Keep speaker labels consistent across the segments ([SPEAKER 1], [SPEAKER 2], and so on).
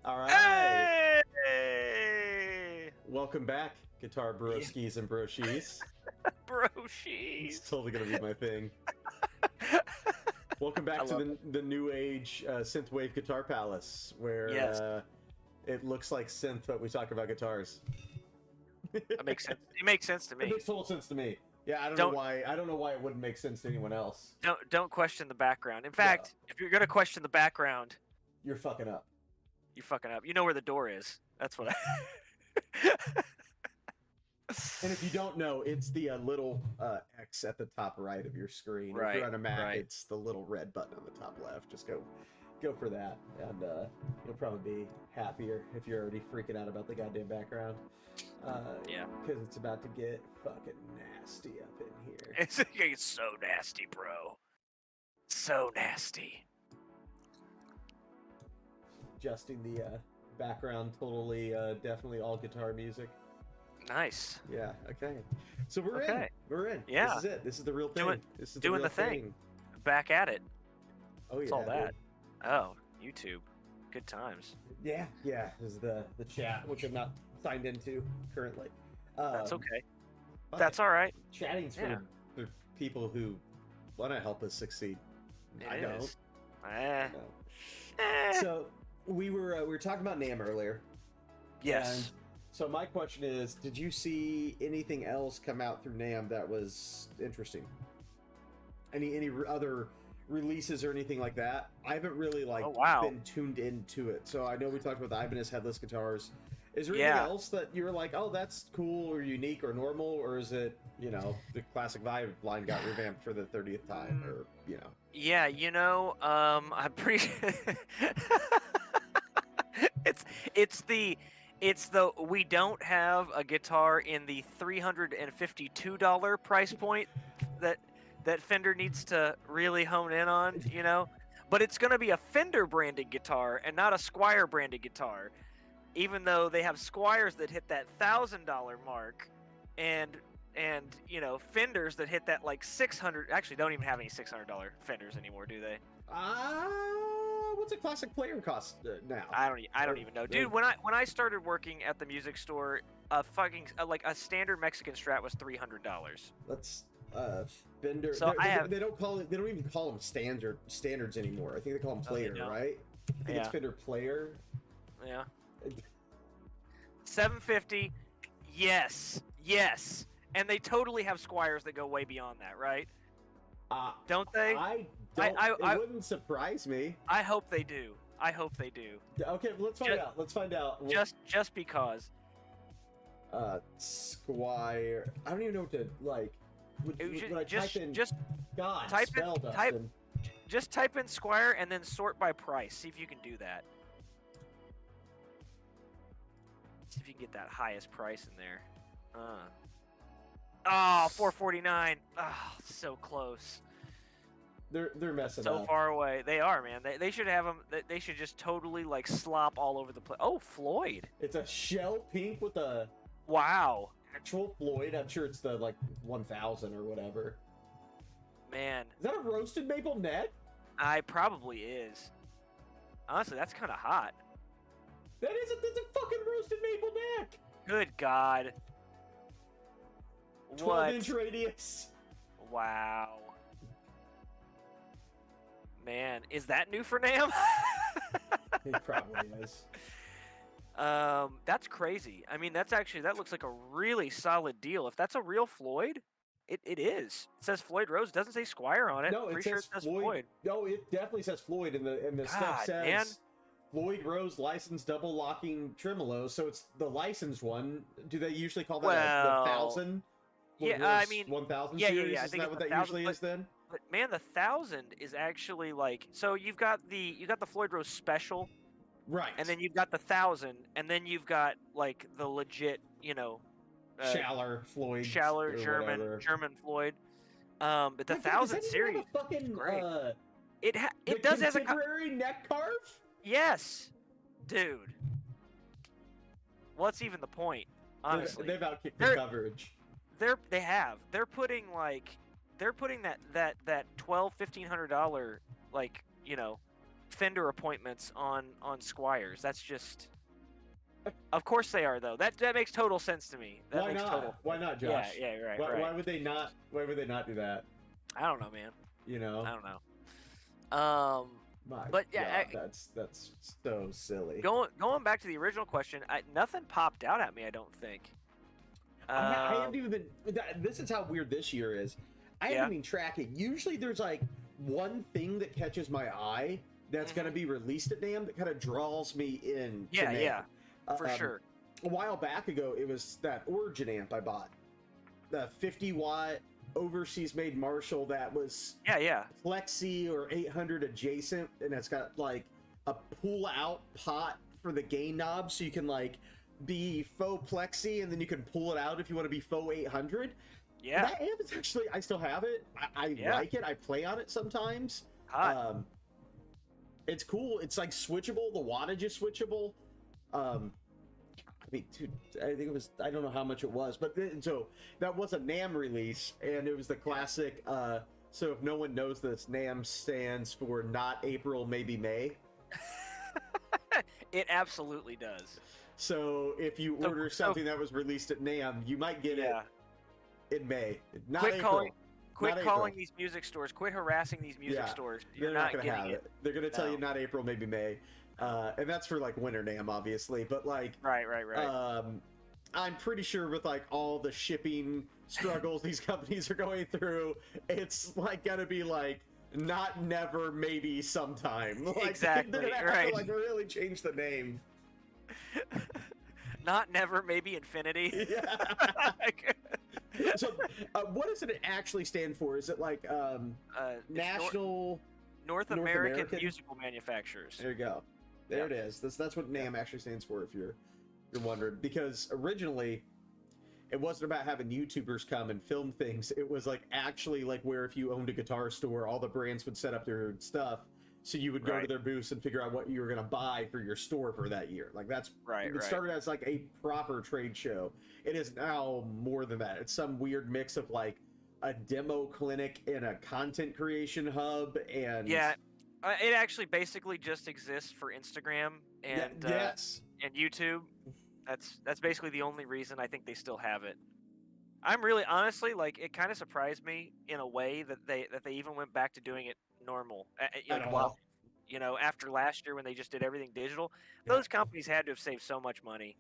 [SPEAKER 1] All right.
[SPEAKER 2] Hey!
[SPEAKER 1] Welcome back, guitar broskies and brochies.
[SPEAKER 2] Brochies.
[SPEAKER 1] It's totally gonna be my thing. Welcome back to the new age synthwave guitar palace, where it looks like synth, but we talk about guitars.
[SPEAKER 2] That makes sense. It makes sense to me.
[SPEAKER 1] It makes total sense to me. Yeah, I don't know why. I don't know why it wouldn't make sense to anyone else.
[SPEAKER 2] Don't question the background. In fact, if you're gonna question the background,
[SPEAKER 1] you're fucking up.
[SPEAKER 2] You're fucking up. You know where the door is. That's what
[SPEAKER 1] And if you don't know, it's the little X at the top right of your screen.
[SPEAKER 2] Right,
[SPEAKER 1] if you're on a Mac,
[SPEAKER 2] right.
[SPEAKER 1] it's the little red button on the top left. Just go for that, and you'll probably be happier if you're already freaking out about the goddamn background.
[SPEAKER 2] Yeah.
[SPEAKER 1] Because it's about to get fucking nasty up in here.
[SPEAKER 2] It's so nasty, bro. So nasty.
[SPEAKER 1] Adjusting the background, totally, definitely all guitar music.
[SPEAKER 2] Nice.
[SPEAKER 1] Yeah. Okay. So we're in. We're in.
[SPEAKER 2] Yeah.
[SPEAKER 1] This is it. This is the real thing. This is
[SPEAKER 2] doing the thing. Back at it.
[SPEAKER 1] Oh yeah.
[SPEAKER 2] It's all that. Oh, YouTube. Good times.
[SPEAKER 1] Yeah. Yeah. This is the chat, which I'm not signed into currently.
[SPEAKER 2] That's okay. That's all right.
[SPEAKER 1] Chatting's for people who want to help us succeed. I don't. So we were talking about NAMM earlier.
[SPEAKER 2] Yes.
[SPEAKER 1] And so my question is, did you see anything else come out through NAMM that was interesting? Any other releases or anything like that? I haven't really been tuned into it. So I know we talked about the Ibanez headless guitars. Is there anything else that you were like, oh, that's cool or unique or normal, or is it, the classic Vibe line got revamped for the 30th time, or
[SPEAKER 2] Yeah, I'm pretty. It's the we don't have a guitar in the $352 price point that Fender needs to really hone in on, but it's going to be a Fender branded guitar and not a Squier branded guitar, even though they have Squiers that hit that $1,000 mark, and Fenders that hit that like $600. Actually, don't even have any $600 Fenders anymore, do they?
[SPEAKER 1] What's a classic player cost now?
[SPEAKER 2] I don't even know, dude. When I started working at the music store, a standard Mexican Strat was $300.
[SPEAKER 1] That's Fender.
[SPEAKER 2] So
[SPEAKER 1] they don't even call them standards anymore. I think they call them player, right? I think it's Fender player.
[SPEAKER 2] Yeah. 750. Yes. And they totally have Squiers that go way beyond that, right? Don't they?
[SPEAKER 1] It wouldn't surprise me.
[SPEAKER 2] I hope they do.
[SPEAKER 1] Okay, let's find out. Let's find out.
[SPEAKER 2] Just because.
[SPEAKER 1] Squire. I don't even know what to like.
[SPEAKER 2] Just type in Squire and then sort by price. See if you can do that. See if you can get that highest price in there. $449. So close.
[SPEAKER 1] They're messing up.
[SPEAKER 2] So far away. They are, man. They should have them. They should just totally slop all over the place. Oh, Floyd.
[SPEAKER 1] It's a shell pink with a actual Floyd. I'm sure it's the 1000 or whatever.
[SPEAKER 2] Man.
[SPEAKER 1] Is that a roasted maple neck?
[SPEAKER 2] Probably is. Honestly, that's kind of hot.
[SPEAKER 1] That's a fucking roasted maple neck.
[SPEAKER 2] Good God.
[SPEAKER 1] 12-inch radius.
[SPEAKER 2] Wow. Man, is that new for NAMM?
[SPEAKER 1] It probably is.
[SPEAKER 2] That's crazy. I mean, that looks like a really solid deal. If that's a real Floyd, it is. It says Floyd Rose. It doesn't say Squier on it.
[SPEAKER 1] No, it says Floyd. No, it definitely says Floyd, and the stuff says
[SPEAKER 2] man.
[SPEAKER 1] Floyd Rose licensed double locking tremolo. So it's the licensed one. Do they usually call that the 1000?
[SPEAKER 2] Yeah, I mean
[SPEAKER 1] 1000
[SPEAKER 2] series.
[SPEAKER 1] Yeah. Isn't that what that usually is then?
[SPEAKER 2] But man, the 1000 is actually so you've got the Floyd Rose Special,
[SPEAKER 1] right?
[SPEAKER 2] And then you've got the 1000, and then you've got the legit,
[SPEAKER 1] Schaller Floyd,
[SPEAKER 2] German Floyd. But the 1000 series,
[SPEAKER 1] fucking
[SPEAKER 2] great. It does have a
[SPEAKER 1] contemporary neck carve.
[SPEAKER 2] Yes, dude. What's even the point? Honestly,
[SPEAKER 1] they've outkicked the coverage.
[SPEAKER 2] They're putting that $1,200-$1,500 Fender appointments on Squires. That's just. Of course they are, though. That makes total sense to me. That
[SPEAKER 1] Why
[SPEAKER 2] makes
[SPEAKER 1] not?
[SPEAKER 2] total.
[SPEAKER 1] Why not, Josh?
[SPEAKER 2] Yeah, right,
[SPEAKER 1] Why,
[SPEAKER 2] right.
[SPEAKER 1] why would they not? Why would they not do that?
[SPEAKER 2] I don't know, man.
[SPEAKER 1] You know.
[SPEAKER 2] I don't know. But yeah,
[SPEAKER 1] God, that's so silly.
[SPEAKER 2] Going back to the original question, nothing popped out at me. I don't think.
[SPEAKER 1] I haven't even been. This is how weird this year is. I haven't been tracking. Usually, there's like one thing that catches my eye that's going to be released at NAMM that kind of draws me in.
[SPEAKER 2] Yeah,
[SPEAKER 1] to NAMM.
[SPEAKER 2] yeah, for sure.
[SPEAKER 1] A while back ago, it was that Origin amp I bought, the 50-watt overseas made Marshall that was Plexi or 800 adjacent, and it's got like a pull out pot for the gain knob, so you can like be faux Plexi and then you can pull it out if you want to be faux 800.
[SPEAKER 2] Yeah,
[SPEAKER 1] that amp is actually, I still have it. I like it. I play on it sometimes. It's cool. It's like switchable. The wattage is switchable. I mean, dude, I think it was, I don't know how much it was, but so that was a NAMM release, and it was the classic, so if no one knows this, NAMM stands for not April, maybe May.
[SPEAKER 2] It absolutely does.
[SPEAKER 1] So if you order something that was released at NAMM, you might get it in May, not April.
[SPEAKER 2] Quit calling these music stores. Quit harassing these music stores. You're not
[SPEAKER 1] gonna
[SPEAKER 2] getting
[SPEAKER 1] have
[SPEAKER 2] it.
[SPEAKER 1] They're going to tell you not April, maybe May. And that's for like winter NAMM, obviously, but like
[SPEAKER 2] right.
[SPEAKER 1] I'm pretty sure with like all the shipping struggles these companies are going through, it's like gonna be like not never, maybe sometime. Like,
[SPEAKER 2] exactly.
[SPEAKER 1] They're gonna have to like really change the name.
[SPEAKER 2] Not never, maybe infinity.
[SPEAKER 1] Yeah. So, what does it actually stand for? Is it like National
[SPEAKER 2] North American Musical Manufacturers?
[SPEAKER 1] There you go. There it is. That's what NAMM actually stands for, if you're wondering. Because originally, it wasn't about having YouTubers come and film things. It was like actually like where if you owned a guitar store, all the brands would set up their stuff. So you would go to their booths and figure out what you were going to buy for your store for that year. Like that's it started as like a proper trade show. It is now more than that. It's some weird mix of like a demo clinic and a content creation hub and
[SPEAKER 2] it actually basically just exists for Instagram and and YouTube. That's basically the only reason I think they still have it. I'm really honestly like it kind of surprised me in a way that they even went back to doing it normal. You know, after last year when they just did everything digital, those companies had to have saved so much money.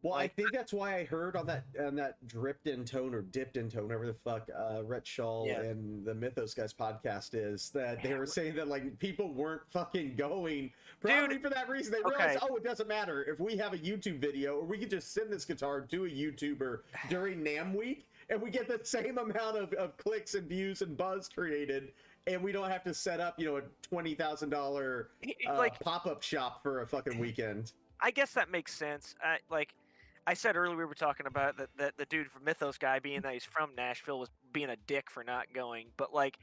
[SPEAKER 1] Well, I think that's why I heard on that dripped in tone or dipped in tone, whatever the fuck Rhett Shull and the Mythos guys podcast is, that they were saying that like people weren't fucking going probably for that reason. They realized, it doesn't matter if we have a YouTube video, or we could just send this guitar to a YouTuber during NAMM week, and we get the same amount of clicks and views and buzz created. And we don't have to set up, a $20,000 pop-up shop for a fucking weekend.
[SPEAKER 2] I guess that makes sense. Like I said earlier, we were talking about that the dude from Mythos guy, being that he's from Nashville, was being a dick for not going. But like,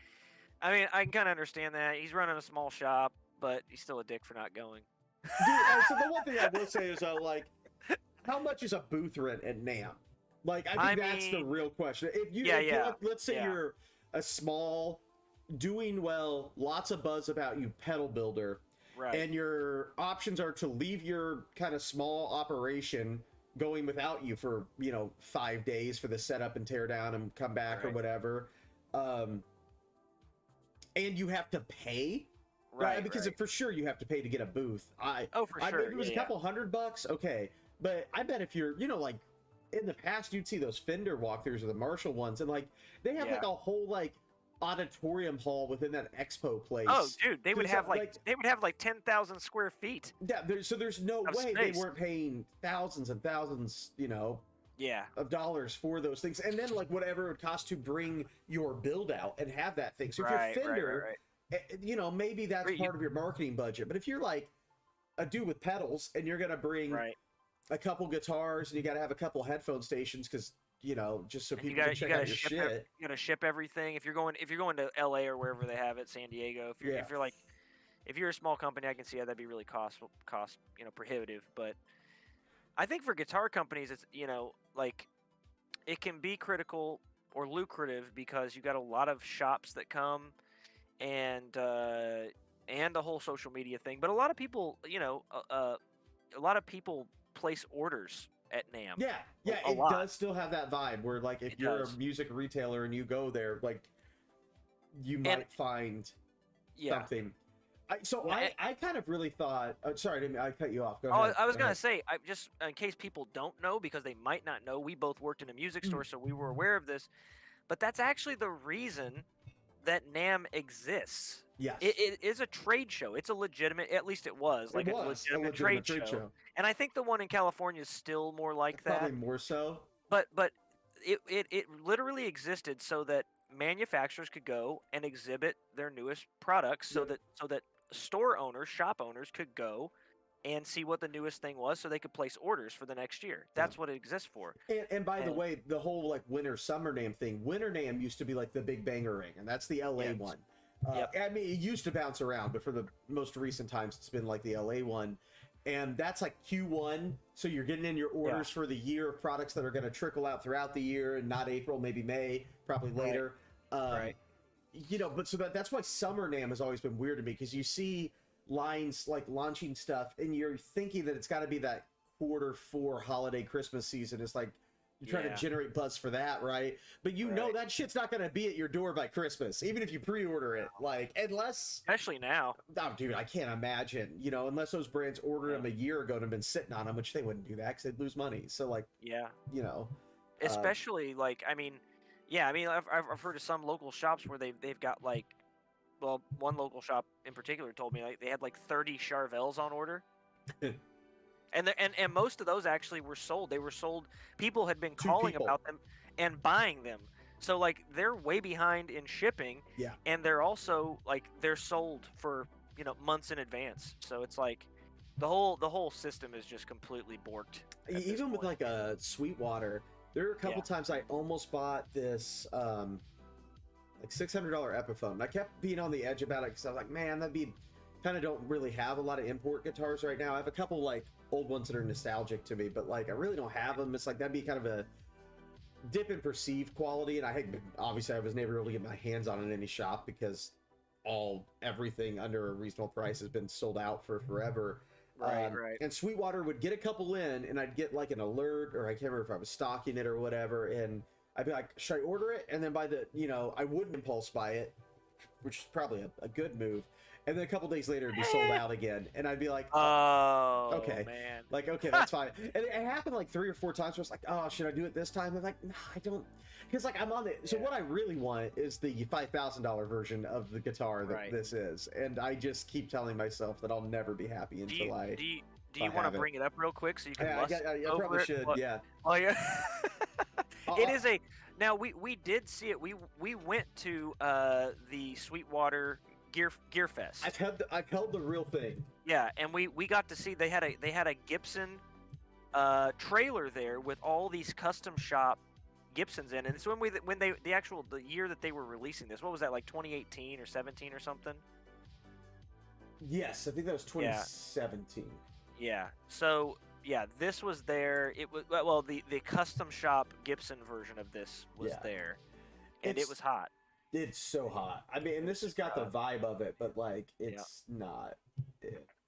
[SPEAKER 2] I mean, I can kind of understand that. He's running a small shop, but he's still a dick for not going.
[SPEAKER 1] Dude, so the one thing I will say is, like, how much is a booth rent at NAMM? Like, I think that's the real question. If you, let's say you're a small, doing well, lots of buzz about you pedal builder, and your options are to leave your kind of small operation going without you for 5 days for the setup and tear down and come back or whatever, and you have to pay, because for sure you have to pay to get a booth.
[SPEAKER 2] For sure.
[SPEAKER 1] If it was a couple $100, okay, but I bet if you're like in the past, you'd see those Fender walkthroughs or the Marshall ones, and like they have like a whole like auditorium hall within that expo place.
[SPEAKER 2] Oh, dude, they would have like 10,000 square feet.
[SPEAKER 1] Yeah, there's no way they weren't paying thousands and thousands, of dollars for those things, and then like whatever it would cost to bring your build out and have that thing. So if you're Fender, maybe that's part of your marketing budget. But if you're like a dude with pedals and you're gonna bring a couple guitars and you got to have a couple headphone stations because just so people can check out your shit.
[SPEAKER 2] You gotta ship everything. If you're going to LA or wherever they have it, San Diego. If you're a small company, I can see how that'd be really cost prohibitive. But I think for guitar companies, it's like it can be critical or lucrative because you got a lot of shops that come and and a whole social media thing. But a lot of people, a lot of people place orders at NAMM.
[SPEAKER 1] Yeah,
[SPEAKER 2] A
[SPEAKER 1] it
[SPEAKER 2] lot.
[SPEAKER 1] does still have that vibe where, like, if you're a music retailer and you go there, like, you might find something. I kind of really thought. Sorry, I cut you off. Go ahead.
[SPEAKER 2] I was gonna say, I just in case people don't know, because they might not know, we both worked in a music store, so we were aware of this. But that's actually the reason that NAMM exists.
[SPEAKER 1] Yes.
[SPEAKER 2] It is a trade show. It's a legitimate, at least it was, like a legitimate trade show. And I think the one in California is still more like that.
[SPEAKER 1] Probably more so.
[SPEAKER 2] But it literally existed so that manufacturers could go and exhibit their newest products, so that store owners, shop owners could go and see what the newest thing was, so they could place orders for the next year. That's what it exists for.
[SPEAKER 1] And by the way, the whole like winter summer NAMM thing, winter NAMM used to be like the big banger ring, and that's the LA one. I mean, it used to bounce around, but for the most recent times, it's been like the LA one. And that's like Q1, so you're getting in your orders for the year of products that are going to trickle out throughout the year, and not April, maybe May, probably later.
[SPEAKER 2] Right.
[SPEAKER 1] But so that's why summer NAMM has always been weird to me, because you see lines like launching stuff, and you're thinking that it's got to be that Q4 holiday Christmas season. It's like you're trying to generate buzz for that, right? But know that shit's not going to be at your door by Christmas, even if you pre-order it. Like, unless...
[SPEAKER 2] Especially now.
[SPEAKER 1] Oh, dude, I can't imagine. Unless those brands ordered them a year ago and have been sitting on them, which they wouldn't do that because they'd lose money. So, like...
[SPEAKER 2] Especially, I've heard of some local shops where they've got, like... Well, one local shop in particular told me they had, like, 30 Charvels on order. And most of those actually were sold. They were sold. People had been calling about them and buying them. So, like, they're way behind in shipping.
[SPEAKER 1] Yeah.
[SPEAKER 2] And they're also, like, they're sold for, months in advance. So it's like the whole system is just completely borked.
[SPEAKER 1] Even with like a Sweetwater, there are a couple times I almost bought this like $600 Epiphone. And I kept being on the edge about it because I was like, man, that'd be kind of don't really have a lot of import guitars right now. I have a couple like old ones that are nostalgic to me, but like I really don't have them. It's like that'd be kind of a dip in perceived quality, and obviously I was never able to get my hands on it in any shop because everything under a reasonable price has been sold out for forever.
[SPEAKER 2] Right.
[SPEAKER 1] And Sweetwater would get a couple in, and I'd get like an alert, or I can't remember if I was stocking it or whatever, and I'd be like, should I order it? And then by the, I wouldn't impulse buy it, which is probably a good move. And then a couple days later, it'd be sold out again. And I'd be like,
[SPEAKER 2] oh,
[SPEAKER 1] okay.
[SPEAKER 2] Man.
[SPEAKER 1] Like, okay, that's fine. And it happened like 3 or 4 times where it's like, oh, should I do it this time? And like, no, I don't. Because like I'm on it. So what I really want is the $5,000 version of the guitar that this is. And I just keep telling myself that I'll never be happy until I.
[SPEAKER 2] Do you want to bring it up real quick so you can
[SPEAKER 1] I probably should, yeah.
[SPEAKER 2] Oh, yeah. It is a... Now, we did see it. We went to the Sweetwater Gear Fest.
[SPEAKER 1] I've held the real thing.
[SPEAKER 2] Yeah, and we got to see they had a Gibson trailer there with all these custom shop Gibsons in. And it's when the year that they were releasing this. What was that, like 2018 or 17 or something?
[SPEAKER 1] Yes, I think that was 2017.
[SPEAKER 2] Yeah. So, yeah, this was there. It was the custom shop Gibson version of this was there. And it was hot.
[SPEAKER 1] It's so hot. I mean, and this has got the vibe of it, but like it's not.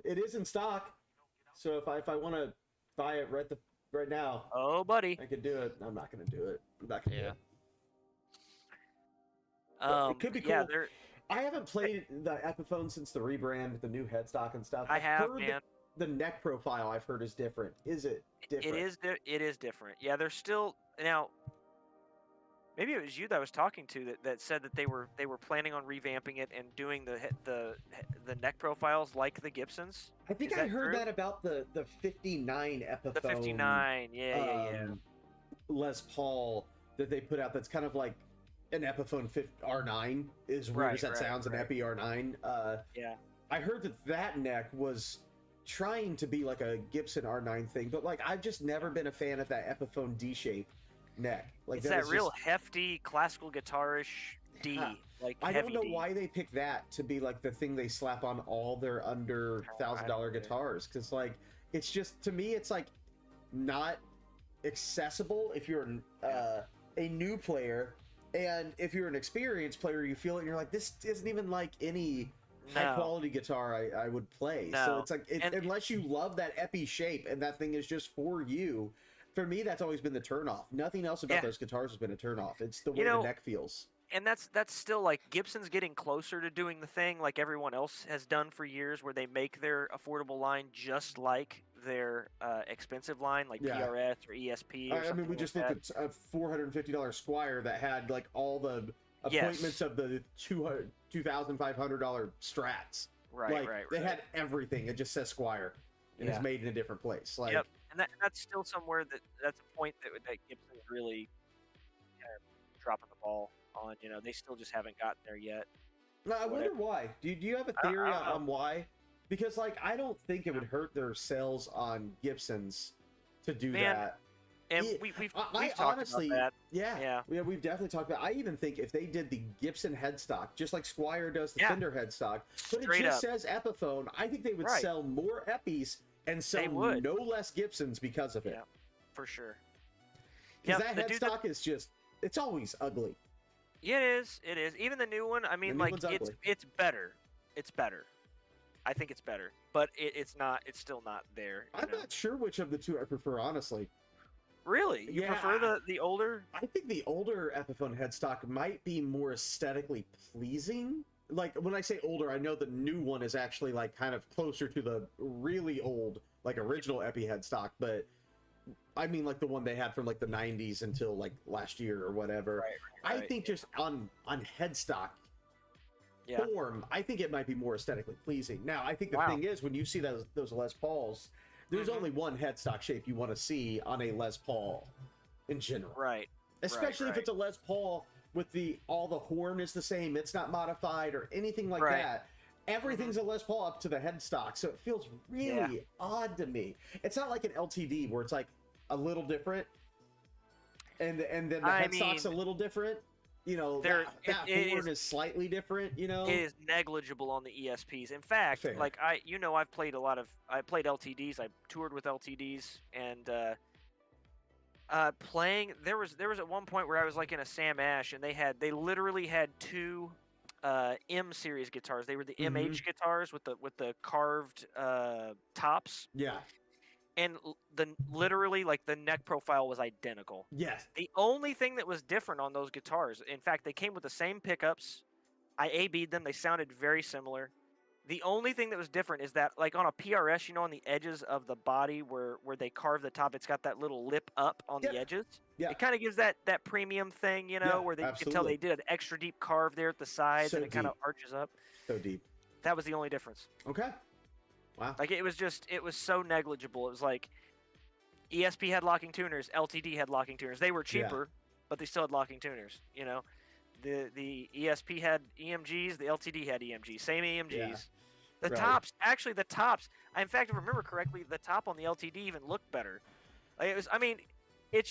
[SPEAKER 1] It is in stock. So if I want to buy it right now,
[SPEAKER 2] oh buddy,
[SPEAKER 1] I could do it. I'm not going to do it. I'm not going to do it. It could be cool.
[SPEAKER 2] Yeah,
[SPEAKER 1] I haven't played the Epiphone since the rebrand with the new headstock and stuff.
[SPEAKER 2] I have, man.
[SPEAKER 1] The neck profile I've heard is different. Is it different?
[SPEAKER 2] It is different. Yeah, there's still now. Maybe it was you that I was talking to that said that they were planning on revamping it and doing the neck profiles like the Gibsons.
[SPEAKER 1] I think I heard that about the 59 Epiphone.
[SPEAKER 2] The 59, yeah.
[SPEAKER 1] Les Paul that they put out. That's kind of like an Epiphone R9. As weird as that sounds, an Epi R9.
[SPEAKER 2] Yeah.
[SPEAKER 1] I heard that neck was trying to be like a Gibson R9 thing, but like I've just never been a fan of that Epiphone D shape neck. Like
[SPEAKER 2] it's that real hefty classical guitarish D. Like
[SPEAKER 1] I don't know why they picked that to be like the thing they slap on all their under $1,000 guitars, because like it's just, to me it's like not accessible if you're a new player, and if you're an experienced player you feel it and you're like, this isn't even like any high quality guitar I would play.
[SPEAKER 2] No.
[SPEAKER 1] So it's like unless you love that epi shape and that thing is just for you. For me, that's always been the turnoff. Nothing else about those guitars has been a turnoff. It's the way the neck feels.
[SPEAKER 2] And that's still like Gibson's getting closer to doing the thing like everyone else has done for years, where they make their affordable line just like their expensive line, like PRS or ESP. Or
[SPEAKER 1] we just looked at a $450 Squire that had like all the appointments of the $2,500 Strats.
[SPEAKER 2] Right.
[SPEAKER 1] They had everything. It just says Squire, and it's made in a different place. Like,
[SPEAKER 2] and that's still somewhere that's a point that Gibson's really kind of dropping the ball on. They still just haven't gotten there yet.
[SPEAKER 1] No, I wonder why. Do you have a theory on why? Because I don't think it would hurt their sales on Gibsons to do that.
[SPEAKER 2] And we've talked about that.
[SPEAKER 1] Yeah, we've definitely talked about. I even think if they did the Gibson headstock, just like Squire does the Fender headstock, but it just says Epiphone, I think they would sell more Epis and sell no less Gibsons because of it.
[SPEAKER 2] Yeah, for sure.
[SPEAKER 1] Because that headstock is just, it's always ugly.
[SPEAKER 2] Yeah, it is. Even the new one, it's better. It's better. I think it's better. But it's still not there.
[SPEAKER 1] I'm not sure which of the two I prefer, honestly.
[SPEAKER 2] Really? You prefer the older?
[SPEAKER 1] I think the older Epiphone headstock might be more aesthetically pleasing. Like, when I say older, I know the new one is actually, kind of closer to the really old, original Epi headstock, but I mean, the one they had from, the 90s until, last year or whatever. Right, I think just on headstock form, I think it might be more aesthetically pleasing. Now, I think the thing is, when you see those Les Pauls, there's only one headstock shape you want to see on a Les Paul in general.
[SPEAKER 2] Right.
[SPEAKER 1] Especially if it's a Les Paul with all the horn is the same, it's not modified or anything like that. Everything's a Les Paul up to the headstock, so it feels really odd to me. It's not like an LTD where it's a little different, and then the headstock's a little different. That horn is slightly different. It
[SPEAKER 2] is negligible on the ESPs. In fact, I've played I played LTDs. I toured with LTDs, and playing there was at one point where I was in a Sam Ash, and they literally had two M series guitars. They were the MH guitars with the carved tops.
[SPEAKER 1] Yeah.
[SPEAKER 2] And literally the neck profile was identical.
[SPEAKER 1] Yes.
[SPEAKER 2] The only thing that was different on those guitars, in fact, they came with the same pickups. I A/B'd them. They sounded very similar. The only thing that was different is that, on a PRS, on the edges of the body where they carve the top, it's got that little lip up on the edges. Yeah. It kind of gives that premium thing, where you can tell they did an extra deep carve there at the sides, and it kind of arches up.
[SPEAKER 1] So deep.
[SPEAKER 2] That was the only difference.
[SPEAKER 1] Okay. Wow.
[SPEAKER 2] It was so negligible. It was ESP had locking tuners, LTD had locking tuners. They were cheaper, but they still had locking tuners. The ESP had EMGs, the LTD had EMGs, same EMGs. Yeah. The tops, in fact, if I remember correctly, the top on the LTD even looked better. It's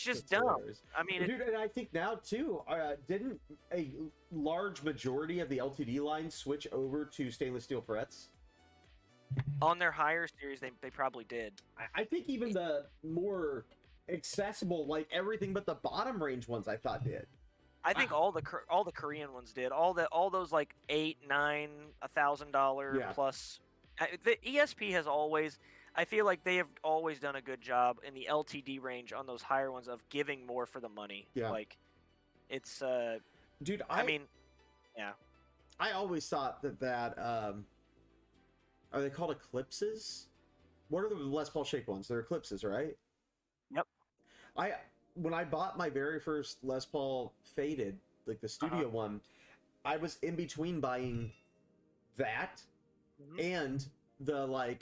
[SPEAKER 2] just dumb. Hilarious.
[SPEAKER 1] Dude, and I think now too, didn't a large majority of the LTD line switch over to stainless steel frets?
[SPEAKER 2] On their higher series, they probably did.
[SPEAKER 1] I think even the more accessible, everything but the bottom range ones, I thought did.
[SPEAKER 2] I think all the Korean ones did. All those $8, $9, $1,000 plus. The ESP has always. I feel like they have always done a good job in the LTD range on those higher ones of giving more for the money. Yeah. It's.
[SPEAKER 1] Dude,
[SPEAKER 2] yeah.
[SPEAKER 1] I always thought that. Are they called eclipses? What are the Les Paul shaped ones? They're eclipses, right?
[SPEAKER 2] Yep.
[SPEAKER 1] When I bought my very first Les Paul Faded, the studio one, I was in between buying that and the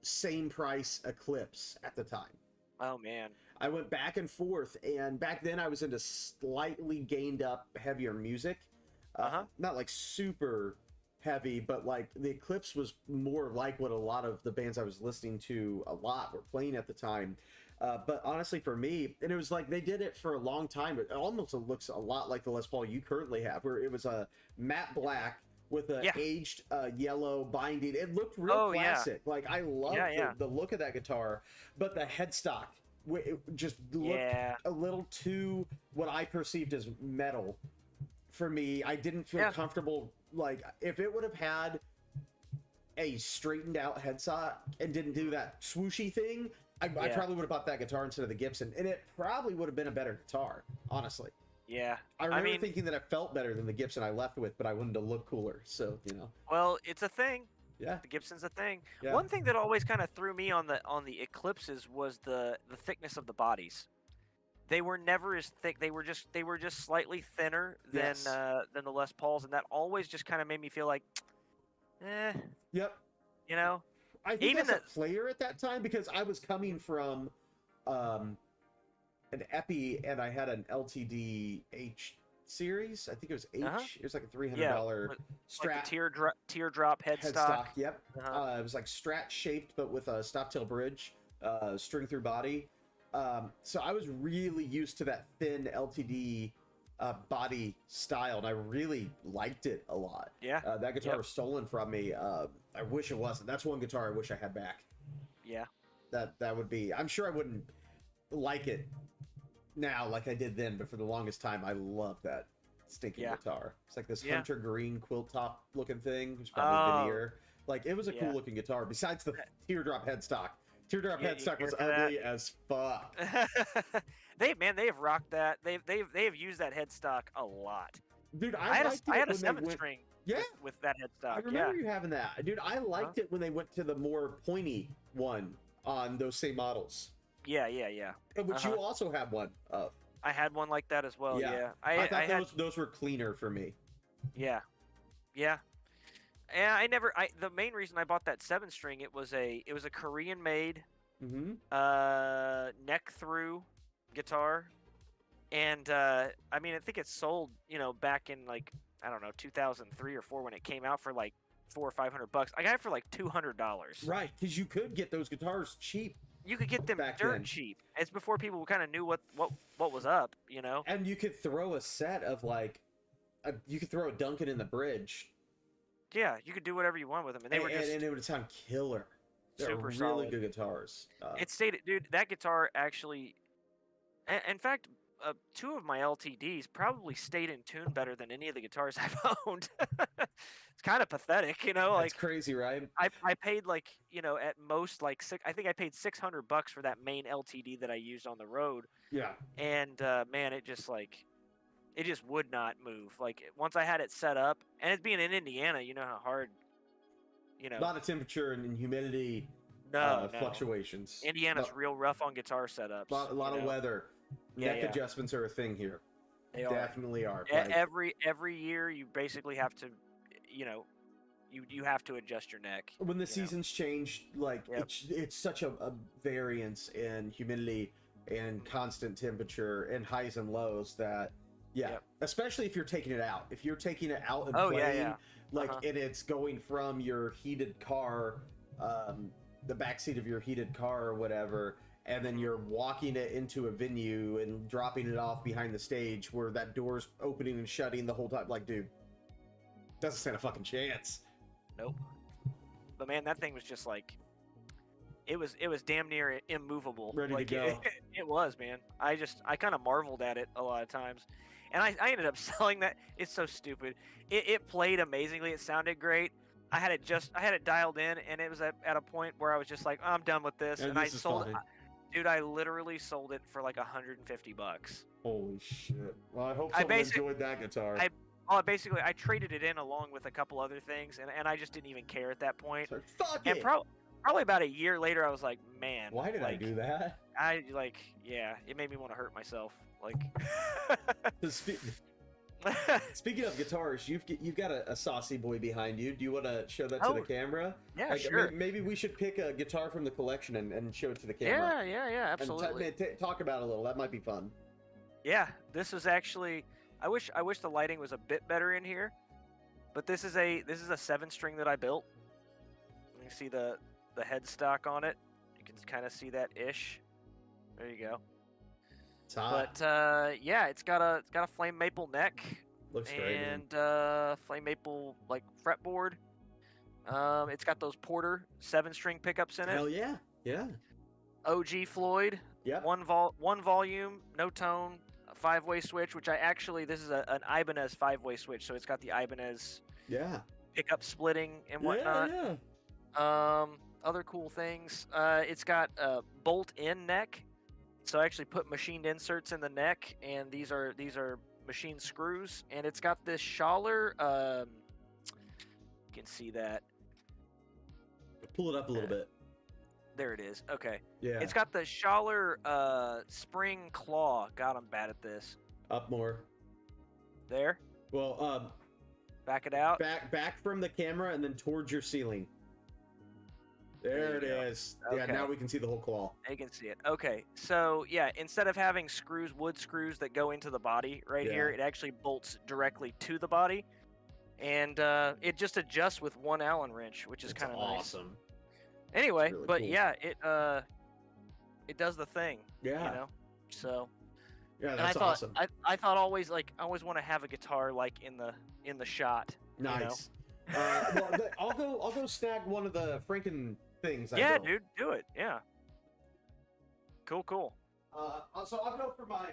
[SPEAKER 1] same price Eclipse at the time.
[SPEAKER 2] Oh man.
[SPEAKER 1] I went back and forth, and back then I was into slightly gained up heavier music. Not super heavy, but the Eclipse was more like what a lot of the bands I was listening to a lot were playing at the time. But honestly, for me, and it was they did it for a long time. It almost looks a lot like the Les Paul you currently have, where it was a matte black with a aged yellow binding. It looked real classic. I love the look of that guitar, but the headstock it just looked a little too what I perceived as metal for me. I didn't feel comfortable. If it would have had a straightened out headstock and didn't do that swooshy thing, I probably would have bought that guitar instead of the Gibson, and it probably would have been a better guitar, honestly.
[SPEAKER 2] Yeah.
[SPEAKER 1] I remember thinking that it felt better than the Gibson I left with, but I wanted to look cooler, so, you know.
[SPEAKER 2] Well, it's a thing.
[SPEAKER 1] Yeah.
[SPEAKER 2] The Gibson's a thing.
[SPEAKER 1] Yeah.
[SPEAKER 2] One thing that always kind of threw me on the Eclipses was the thickness of the bodies. They were never as thick. They were just slightly thinner than the Les Pauls, and that always just kind of made me feel like,
[SPEAKER 1] Yep.
[SPEAKER 2] You know.
[SPEAKER 1] I think even as a player at that time, because I was coming from an Epi and I had an LTD H series. I think it was H. It was like a $300 strap.
[SPEAKER 2] Like teardrop headstock.
[SPEAKER 1] Yep. It was like Strat shaped, but with a stop tail bridge, string through body. So I was really used to that thin LTD body style, and I really liked it a lot.
[SPEAKER 2] Yeah.
[SPEAKER 1] That guitar was stolen from me. I wish it wasn't. That's one guitar I wish I had back.
[SPEAKER 2] Yeah.
[SPEAKER 1] That would be. I'm sure I wouldn't like it now like I did then, but for the longest time, I loved that stinking guitar. It's like this hunter green quilt top looking thing. It's probably veneer. Like, it was a cool looking guitar. Besides the teardrop headstock. Teardrop headstock was ugly as fuck.
[SPEAKER 2] They have rocked that. They've used that headstock a lot.
[SPEAKER 1] Dude,
[SPEAKER 2] I had a 7-string. With that headstock.
[SPEAKER 1] I remember you having that. Dude, I liked it when they went to the more pointy one on those same models.
[SPEAKER 2] Yeah.
[SPEAKER 1] Which you also had one of.
[SPEAKER 2] I had one like that as well. Yeah.
[SPEAKER 1] I thought those were cleaner for me.
[SPEAKER 2] Yeah. And the main reason I bought that 7-string, it was a Korean made neck through guitar. And I think it sold, back in like, I don't know, 2003 or 4 when it came out for like $400 or $500. I got it for like $200.
[SPEAKER 1] Right, because you could get those guitars cheap.
[SPEAKER 2] You could get them dirt cheap. It's before people kind of knew what was up,
[SPEAKER 1] And you could throw a set of like, you could throw a Duncan in the bridge.
[SPEAKER 2] Yeah, you could do whatever you want with them, and
[SPEAKER 1] and it would sound killer. They're
[SPEAKER 2] super
[SPEAKER 1] really
[SPEAKER 2] solid.
[SPEAKER 1] Good guitars.
[SPEAKER 2] It stayed, dude. That guitar actually, in fact, 2 of my LTDs probably stayed in tune better than any of the guitars I've owned. It's kind of pathetic,
[SPEAKER 1] That's crazy, right?
[SPEAKER 2] I paid like, at most like I think I paid $600 for that main LTD that I used on the road.
[SPEAKER 1] Yeah.
[SPEAKER 2] And man, it just would not move. Like, once I had it set up, and it's being in Indiana, you know how hard,
[SPEAKER 1] A lot of temperature and humidity fluctuations.
[SPEAKER 2] Indiana's real rough on guitar setups.
[SPEAKER 1] A lot of weather. Neck adjustments are a thing here.
[SPEAKER 2] They
[SPEAKER 1] definitely are.
[SPEAKER 2] Every year, you basically have to, you have to adjust your neck.
[SPEAKER 1] When the seasons change, like it's such a variance in humidity and constant temperature and highs and lows that. Yeah, especially if you're taking it out. If you're taking it out and playing, and it's going from your heated car, the backseat of your heated car or whatever, and then you're walking it into a venue and dropping it off behind the stage where that door's opening and shutting the whole time. Like, dude, doesn't stand a fucking chance.
[SPEAKER 2] Nope. But man, that thing was just like, it was damn near immovable.
[SPEAKER 1] Ready to go.
[SPEAKER 2] It was, man. I kind of marveled at it a lot of times. And I ended up selling that. It's so stupid. It played amazingly. It sounded great. I had it dialed in, and it was at a point where I was just like, I'm done with this. And I sold it. Dude, I literally sold it for like $150.
[SPEAKER 1] Holy shit. Well, I hope someone enjoyed that guitar.
[SPEAKER 2] I traded it in along with a couple other things, and I just didn't even care at that point.
[SPEAKER 1] So, fuck
[SPEAKER 2] and
[SPEAKER 1] it.
[SPEAKER 2] Probably about a year later, I was like, man.
[SPEAKER 1] Why did I do that?
[SPEAKER 2] It made me want to hurt myself. Like,
[SPEAKER 1] speaking of guitars, you've got a saucy boy behind you. Do you want to show that to the camera?
[SPEAKER 2] Yeah, sure.
[SPEAKER 1] Maybe we should pick a guitar from the collection and show it to the camera.
[SPEAKER 2] Yeah, absolutely.
[SPEAKER 1] And talk about it a little. That might be fun.
[SPEAKER 2] Yeah, this is actually. I wish the lighting was a bit better in here, but this is a 7-string that I built. You can see the headstock on it. You can kind of see that ish. There you go. But it's got a flame maple neck.
[SPEAKER 1] Looks great.
[SPEAKER 2] And flame maple like fretboard. It's got those Porter 7-string pickups in it.
[SPEAKER 1] Hell yeah, yeah.
[SPEAKER 2] OG Floyd.
[SPEAKER 1] Yeah.
[SPEAKER 2] One volume, no tone, a 5-way switch. Which this is an Ibanez 5-way switch, so it's got the Ibanez.
[SPEAKER 1] Yeah.
[SPEAKER 2] Pickup splitting and whatnot.
[SPEAKER 1] Yeah.
[SPEAKER 2] Other cool things. It's got a bolt-in neck, so I actually put machined inserts in the neck, and these are machined screws, and it's got this Schaller. You can see that.
[SPEAKER 1] Pull it up a little bit.
[SPEAKER 2] There it is. Okay.
[SPEAKER 1] Yeah.
[SPEAKER 2] It's got the Schaller spring claw. God, I'm bad at this.
[SPEAKER 1] Up more.
[SPEAKER 2] There.
[SPEAKER 1] Well,
[SPEAKER 2] back it out.
[SPEAKER 1] Back from the camera and then towards your ceiling. There it is. Okay. Yeah, now we can see the whole claw.
[SPEAKER 2] You can see it. Okay, so yeah, instead of having wood screws that go into the body here, it actually bolts directly to the body, and it just adjusts with one Allen wrench, which is kind of nice.
[SPEAKER 1] Awesome.
[SPEAKER 2] Anyway, really but cool. Yeah, it does the thing.
[SPEAKER 1] Yeah.
[SPEAKER 2] You know, so.
[SPEAKER 1] Yeah, that's awesome.
[SPEAKER 2] I thought always I always want to have a guitar like in the shot.
[SPEAKER 1] Nice. You know? Well, I'll go snag one of the Franken things.
[SPEAKER 2] Yeah, dude, do it. Yeah. Cool.
[SPEAKER 1] So I'll go for my.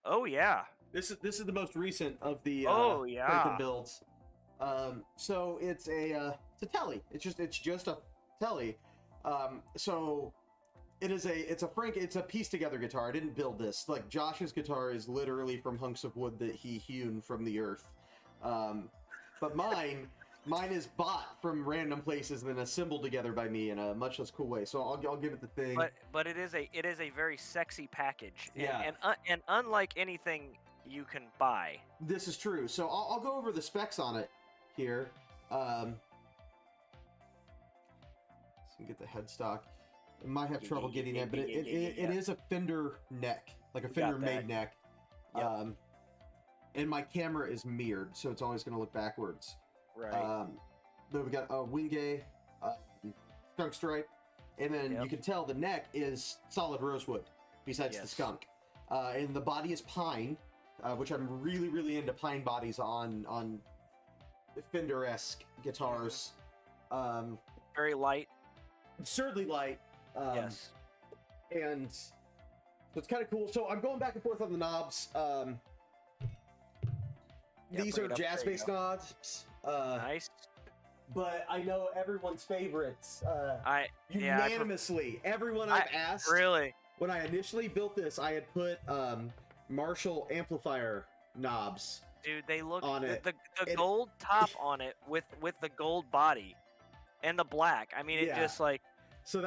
[SPEAKER 2] Oh yeah.
[SPEAKER 1] This is the most recent of the
[SPEAKER 2] Franken
[SPEAKER 1] builds. So it's a telly. It's just a telly. So it's a piece together guitar. I didn't build this. Like Josh's guitar is literally from hunks of wood that he hewn from the earth. But mine is bought from random places and then assembled together by me in a much less cool way. So I'll give it the thing.
[SPEAKER 2] But it is a very sexy package.
[SPEAKER 1] Yeah.
[SPEAKER 2] And unlike anything you can buy.
[SPEAKER 1] This is true. So I'll go over the specs on it here. So get the headstock. I might have trouble getting it, but it is a Fender neck, like a Fender made neck.
[SPEAKER 2] Yep.
[SPEAKER 1] And my camera is mirrored, so it's always going to look backwards.
[SPEAKER 2] Right.
[SPEAKER 1] But we got a Wingay, skunk stripe, and then you can tell the neck is solid rosewood, besides the skunk. And the body is pine, which I'm really, really into pine bodies on Fender-esque guitars.
[SPEAKER 2] Very light.
[SPEAKER 1] Absurdly light.
[SPEAKER 2] Yes.
[SPEAKER 1] And so it's kind of cool. So I'm going back and forth on the knobs. These are jazz-based knobs.
[SPEAKER 2] Nice.
[SPEAKER 1] But I know everyone's favorites. Unanimously, everyone I've asked.
[SPEAKER 2] Really?
[SPEAKER 1] When I initially built this, I had put Marshall amplifier knobs.
[SPEAKER 2] Dude, they look
[SPEAKER 1] on it.
[SPEAKER 2] The gold top on it with the gold body and the black. I mean, it just like.
[SPEAKER 1] So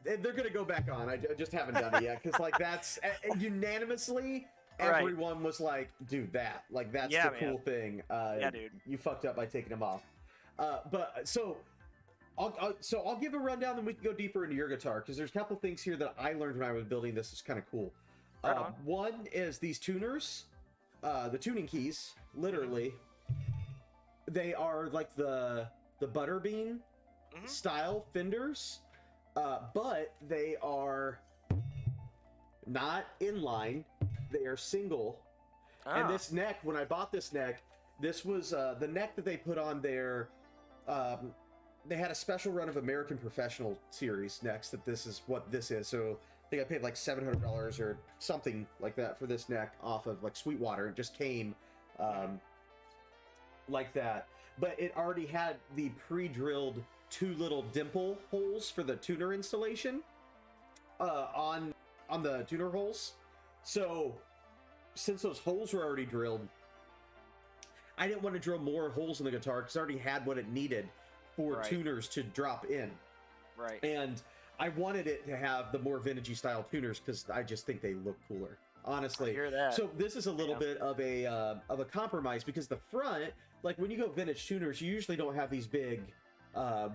[SPEAKER 1] they're gonna go back on. I just haven't done it yet because like that's unanimously everyone was like, dude, that's the cool thing.
[SPEAKER 2] Dude,
[SPEAKER 1] you fucked up by taking them off. But so I'll give a rundown, then we can go deeper into your guitar because there's a couple things here that I learned when I was building this. Is kind of cool.
[SPEAKER 2] Right on.
[SPEAKER 1] One is these tuners, the tuning keys. Literally, they are like the butterbean style Fenders. But they are not inline. They are single. And this neck, when I bought this neck, this was the neck that they put on their. They had a special run of American Professional Series necks. That this is what this is. So I think I paid like $700 or something like that for this neck off of like Sweetwater. It just came like that. But it already had the pre-drilled 2 little dimple holes for the tuner installation on the tuner holes. So since those holes were already drilled, I didn't want to drill more holes in the guitar because I already had what it needed for tuners to drop in.
[SPEAKER 2] Right.
[SPEAKER 1] And I wanted it to have the more vintagey style tuners because I just think they look cooler. Honestly.
[SPEAKER 2] I hear that.
[SPEAKER 1] So this is a little bit of a compromise because the front, like when you go vintage tuners, you usually don't have these big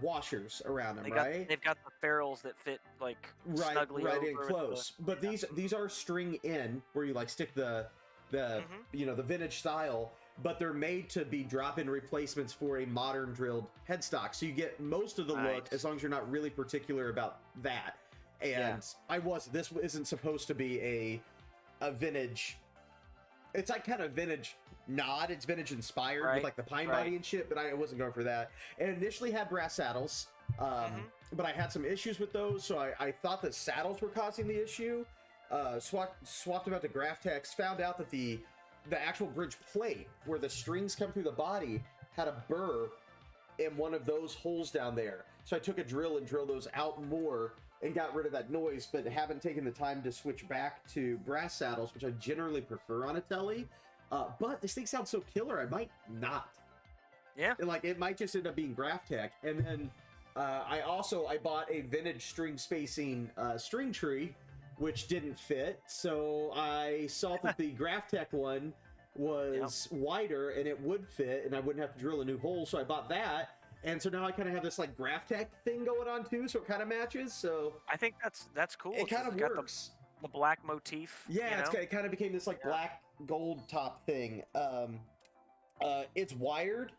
[SPEAKER 1] washers around them, right?
[SPEAKER 2] They've got the ferrules that fit like snugly over
[SPEAKER 1] in close. But these are string in where you like stick the the vintage style, but they're made to be drop-in replacements for a modern drilled headstock. So you get most of the look as long as you're not really particular about that. And this isn't supposed to be a vintage. It's like kind of vintage nod. It's vintage inspired with like the pine body and shit, but I wasn't going for that. And initially had brass saddles, but I had some issues with those, so I thought that saddles were causing the issue. swapped them out to Graphtex, found out that the actual bridge plate where the strings come through the body had a burr in one of those holes down there. So I took a drill and drilled those out more and got rid of that noise, but haven't taken the time to switch back to brass saddles, which I generally prefer on a telly. But this thing sounds so killer, I might not.
[SPEAKER 2] Yeah.
[SPEAKER 1] And, like, it might just end up being Graphtech. And then I bought a vintage string spacing string tree, which didn't fit. So I saw that the Graphtech one was wider and it would fit, and I wouldn't have to drill a new hole. So I bought that. And so now I kind of have this like Graphtech thing going on too, so it kind of matches. So
[SPEAKER 2] I think that's cool.
[SPEAKER 1] It kind of works.
[SPEAKER 2] The black motif.
[SPEAKER 1] Yeah, it kind of became this like black gold top thing. It's wired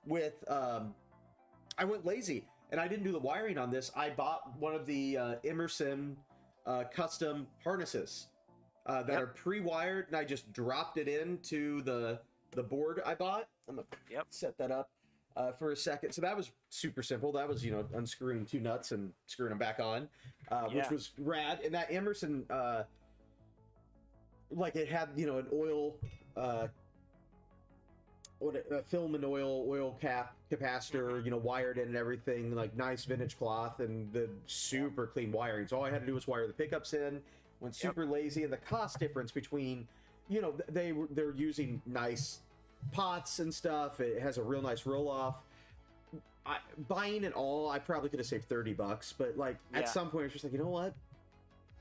[SPEAKER 1] with. I went lazy and I didn't do the wiring on this. I bought one of the Emerson custom harnesses that are pre-wired, and I just dropped it into the board I bought. I'm gonna set that up for a second. So that was super simple. That was, unscrewing 2 nuts and screwing them back on, which was rad. And that Emerson, like it had, an oil, a film and oil cap capacitor, wired in and everything, like nice vintage cloth and the super clean wiring. So all I had to do was wire the pickups in. Went super lazy, and the cost difference between, they're using nice pots and stuff. It has a real nice roll off. Buying it all, I probably could have saved $30, but like at some point it's just like, you know what,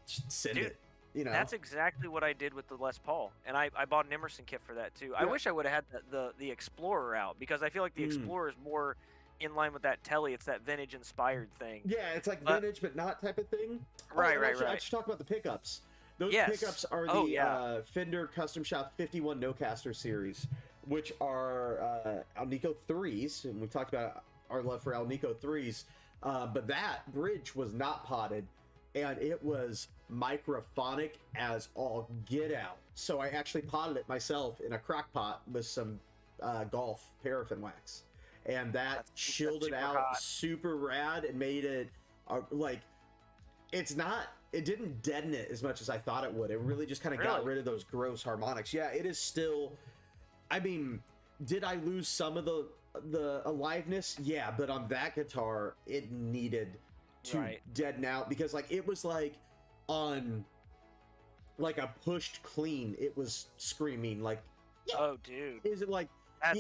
[SPEAKER 1] just send it.
[SPEAKER 2] That's exactly what I did with the Les Paul, and I bought an Emerson kit for that too. I wish I would have had the Explorer out, because I feel like the Explorer is more in line with that telly. It's that vintage inspired thing.
[SPEAKER 1] Yeah, it's like vintage but not type of thing.
[SPEAKER 2] Right.
[SPEAKER 1] I should talk about the pickups. Those pickups are the Fender Custom Shop 51 No-Caster series, which are Alnico 3s, and we've talked about our love for Alnico 3s, but that bridge was not potted, and it was microphonic as all get out. So I actually potted it myself in a crock pot with some golf paraffin wax, and that chilled it out super rad and made it like, it didn't deaden it as much as I thought it would. It really just kind of got rid of those gross harmonics. Yeah, it is still, I mean, did I lose some of the aliveness? Yeah, but on that guitar, it needed to deaden out, because like it was like on like a pushed clean, it was screaming like,
[SPEAKER 2] oh dude,
[SPEAKER 1] is it like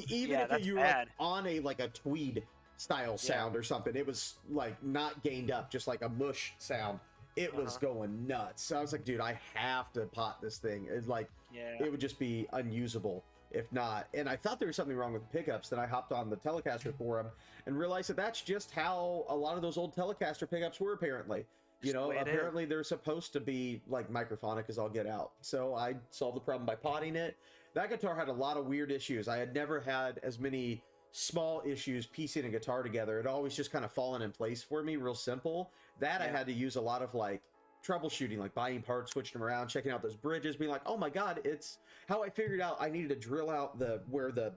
[SPEAKER 1] even if you were like on a tweed style sound or something, it was like not gained up, just like a mush sound. It was going nuts. So I was like, dude, I have to pot this thing. It's like, it would just be unusable if not. And I thought there was something wrong with the pickups. Then I hopped on the Telecaster forum and realized that that's just how a lot of those old Telecaster pickups were, apparently. Apparently they're supposed to be like microphonic as all get out. So I solved the problem by potting it. That guitar had a lot of weird issues. I had never had as many small issues piecing a guitar together. It always just kind of fallen in place for me, real simple. That I had to use a lot of like troubleshooting, like buying parts, switching them around, checking out those bridges, being like, oh my god, it's how I figured out I needed to drill out where the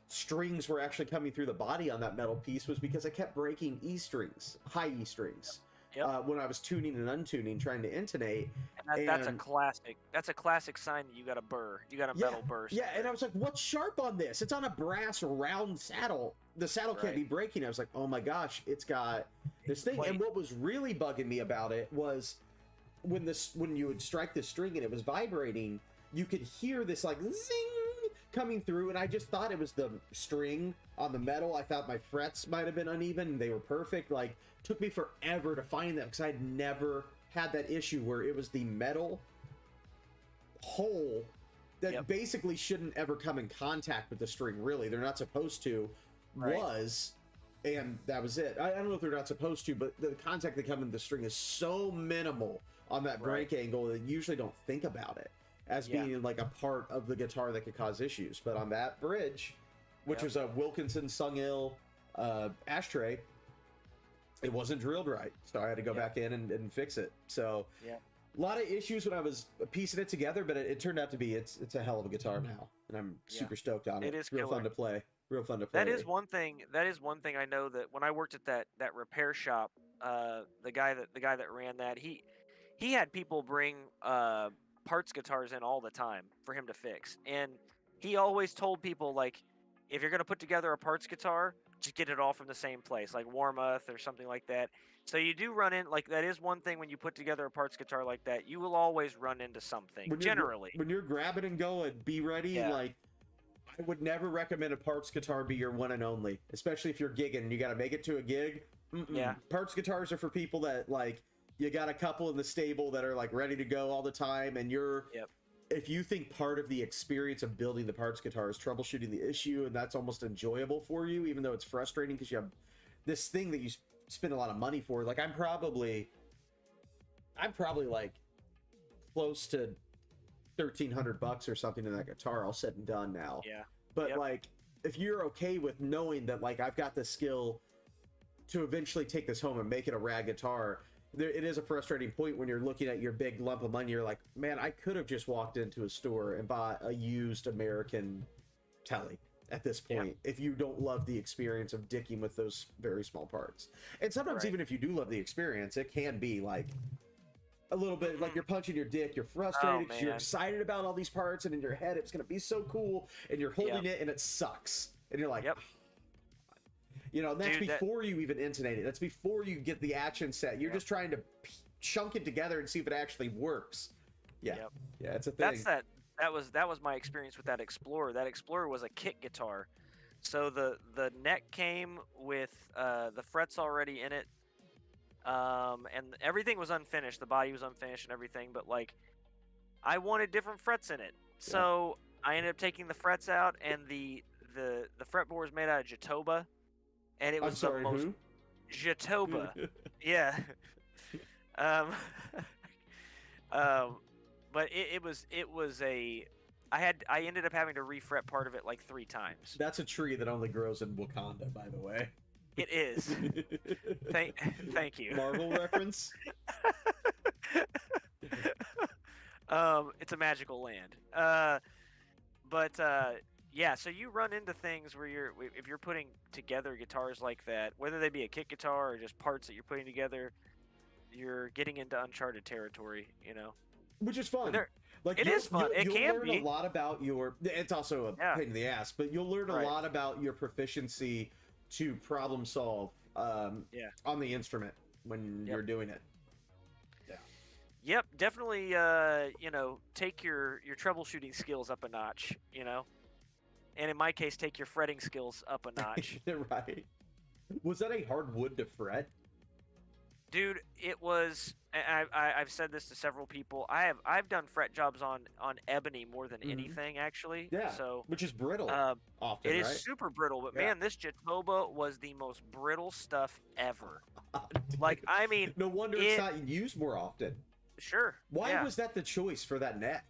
[SPEAKER 1] strings were actually coming through the body on that metal piece, was because I kept breaking E strings, high E strings. When I was tuning and untuning, trying to intonate.
[SPEAKER 2] And that's a classic. That's a classic sign that you got a burr. You got a metal burr.
[SPEAKER 1] Yeah, and I was like, what's sharp on this? It's on a brass round saddle. The saddle can't be breaking. I was like, oh my gosh, it's got this thing. And what was really bugging me about it was when you would strike the string and it was vibrating, you could hear this like zing coming through, and I just thought it was the string on the metal. I thought my frets might have been uneven. They were perfect. Like, took me forever to find them because I'd never had that issue where it was the metal hole that basically shouldn't ever come in contact with the string. Really, they're not supposed to. And that was it. I don't know if they're not supposed to, but the contact that come in the string is so minimal on that break angle that you usually don't think about it as being like a part of the guitar that could cause issues. But on that bridge, which was a Wilkinson Sung-Il ashtray, it wasn't drilled right. So I had to go back in and fix it. So a lot of issues when I was piecing it together, but it turned out to be, it's a hell of a guitar now. And I'm super stoked on it.
[SPEAKER 2] It is
[SPEAKER 1] real fun to play. Real fun to play.
[SPEAKER 2] That is one thing I know, that when I worked at that repair shop, the guy that ran that, he had people bring parts guitars in all the time for him to fix, and he always told people, like, if you're gonna put together a parts guitar, just get it all from the same place, like Warmoth or something like that. So you do run in, like, that is one thing when you put together a parts guitar like that, you will always run into something, generally.
[SPEAKER 1] When you're grabbing and going, be ready.
[SPEAKER 2] Yeah.
[SPEAKER 1] Like, I would never recommend a parts guitar be your one and only, especially if you're gigging and you got to make it to a gig.
[SPEAKER 2] Yeah.
[SPEAKER 1] Parts guitars are for people that, like, you got a couple in the stable that are, like, ready to go all the time, and you're...
[SPEAKER 2] Yep.
[SPEAKER 1] If you think part of the experience of building the parts guitar is troubleshooting the issue, and that's almost enjoyable for you, even though it's frustrating because you have this thing that you spend a lot of money for. Like, I'm probably like close to $1,300 or something in that guitar all said and done now.
[SPEAKER 2] Yeah.
[SPEAKER 1] But like, if you're okay with knowing that, like, I've got the skill to eventually take this home and make it a rad guitar, it is a frustrating point when you're looking at your big lump of money. You're like, man, I could have just walked into a store and bought a used American Tele at this point, if you don't love the experience of dicking with those very small parts. And sometimes even if you do love the experience, it can be like a little bit like you're punching your dick, you're frustrated because you're excited about all these parts, and in your head it's going to be so cool, and you're holding it and it sucks, and you're like, you know, and that's before you even intonate it. That's before you get the action set. You're just trying to chunk it together and see if it actually works. Yeah, it's a thing.
[SPEAKER 2] That was my experience with that Explorer. That Explorer was a kit guitar, so the neck came with the frets already in it, and everything was unfinished. The body was unfinished and everything, but like, I wanted different frets in it, so I ended up taking the frets out, and the fretboard was made out of Jatoba. And it was the most Jatoba, but it was a. I ended up having to refret part of it like 3 times.
[SPEAKER 1] That's a tree that only grows in Wakanda, by the way.
[SPEAKER 2] It is. Thank you.
[SPEAKER 1] Marvel reference.
[SPEAKER 2] It's a magical land. Yeah, so you run into things where if you're putting together guitars like that, whether they be a kit guitar or just parts that you're putting together, you're getting into uncharted territory, you know.
[SPEAKER 1] Which is fun. Like,
[SPEAKER 2] it is fun.
[SPEAKER 1] You'll learn a lot about your... It's also a pain in the ass, but you'll learn a lot about your proficiency to problem solve on the instrument when you're doing it.
[SPEAKER 2] Yep, definitely, you know, take your troubleshooting skills up a notch, you know. And in my case, take your fretting skills up a notch.
[SPEAKER 1] Right. Was that a hard wood to fret?
[SPEAKER 2] Dude, it was. I've said this to several people. I've done fret jobs on ebony more than anything, actually.
[SPEAKER 1] Yeah.
[SPEAKER 2] So,
[SPEAKER 1] which is brittle. Often,
[SPEAKER 2] it is super brittle, but man, this Jatoba was the most brittle stuff ever. Like, I mean,
[SPEAKER 1] no wonder it's not used more often.
[SPEAKER 2] Sure.
[SPEAKER 1] Why was that the choice for that neck?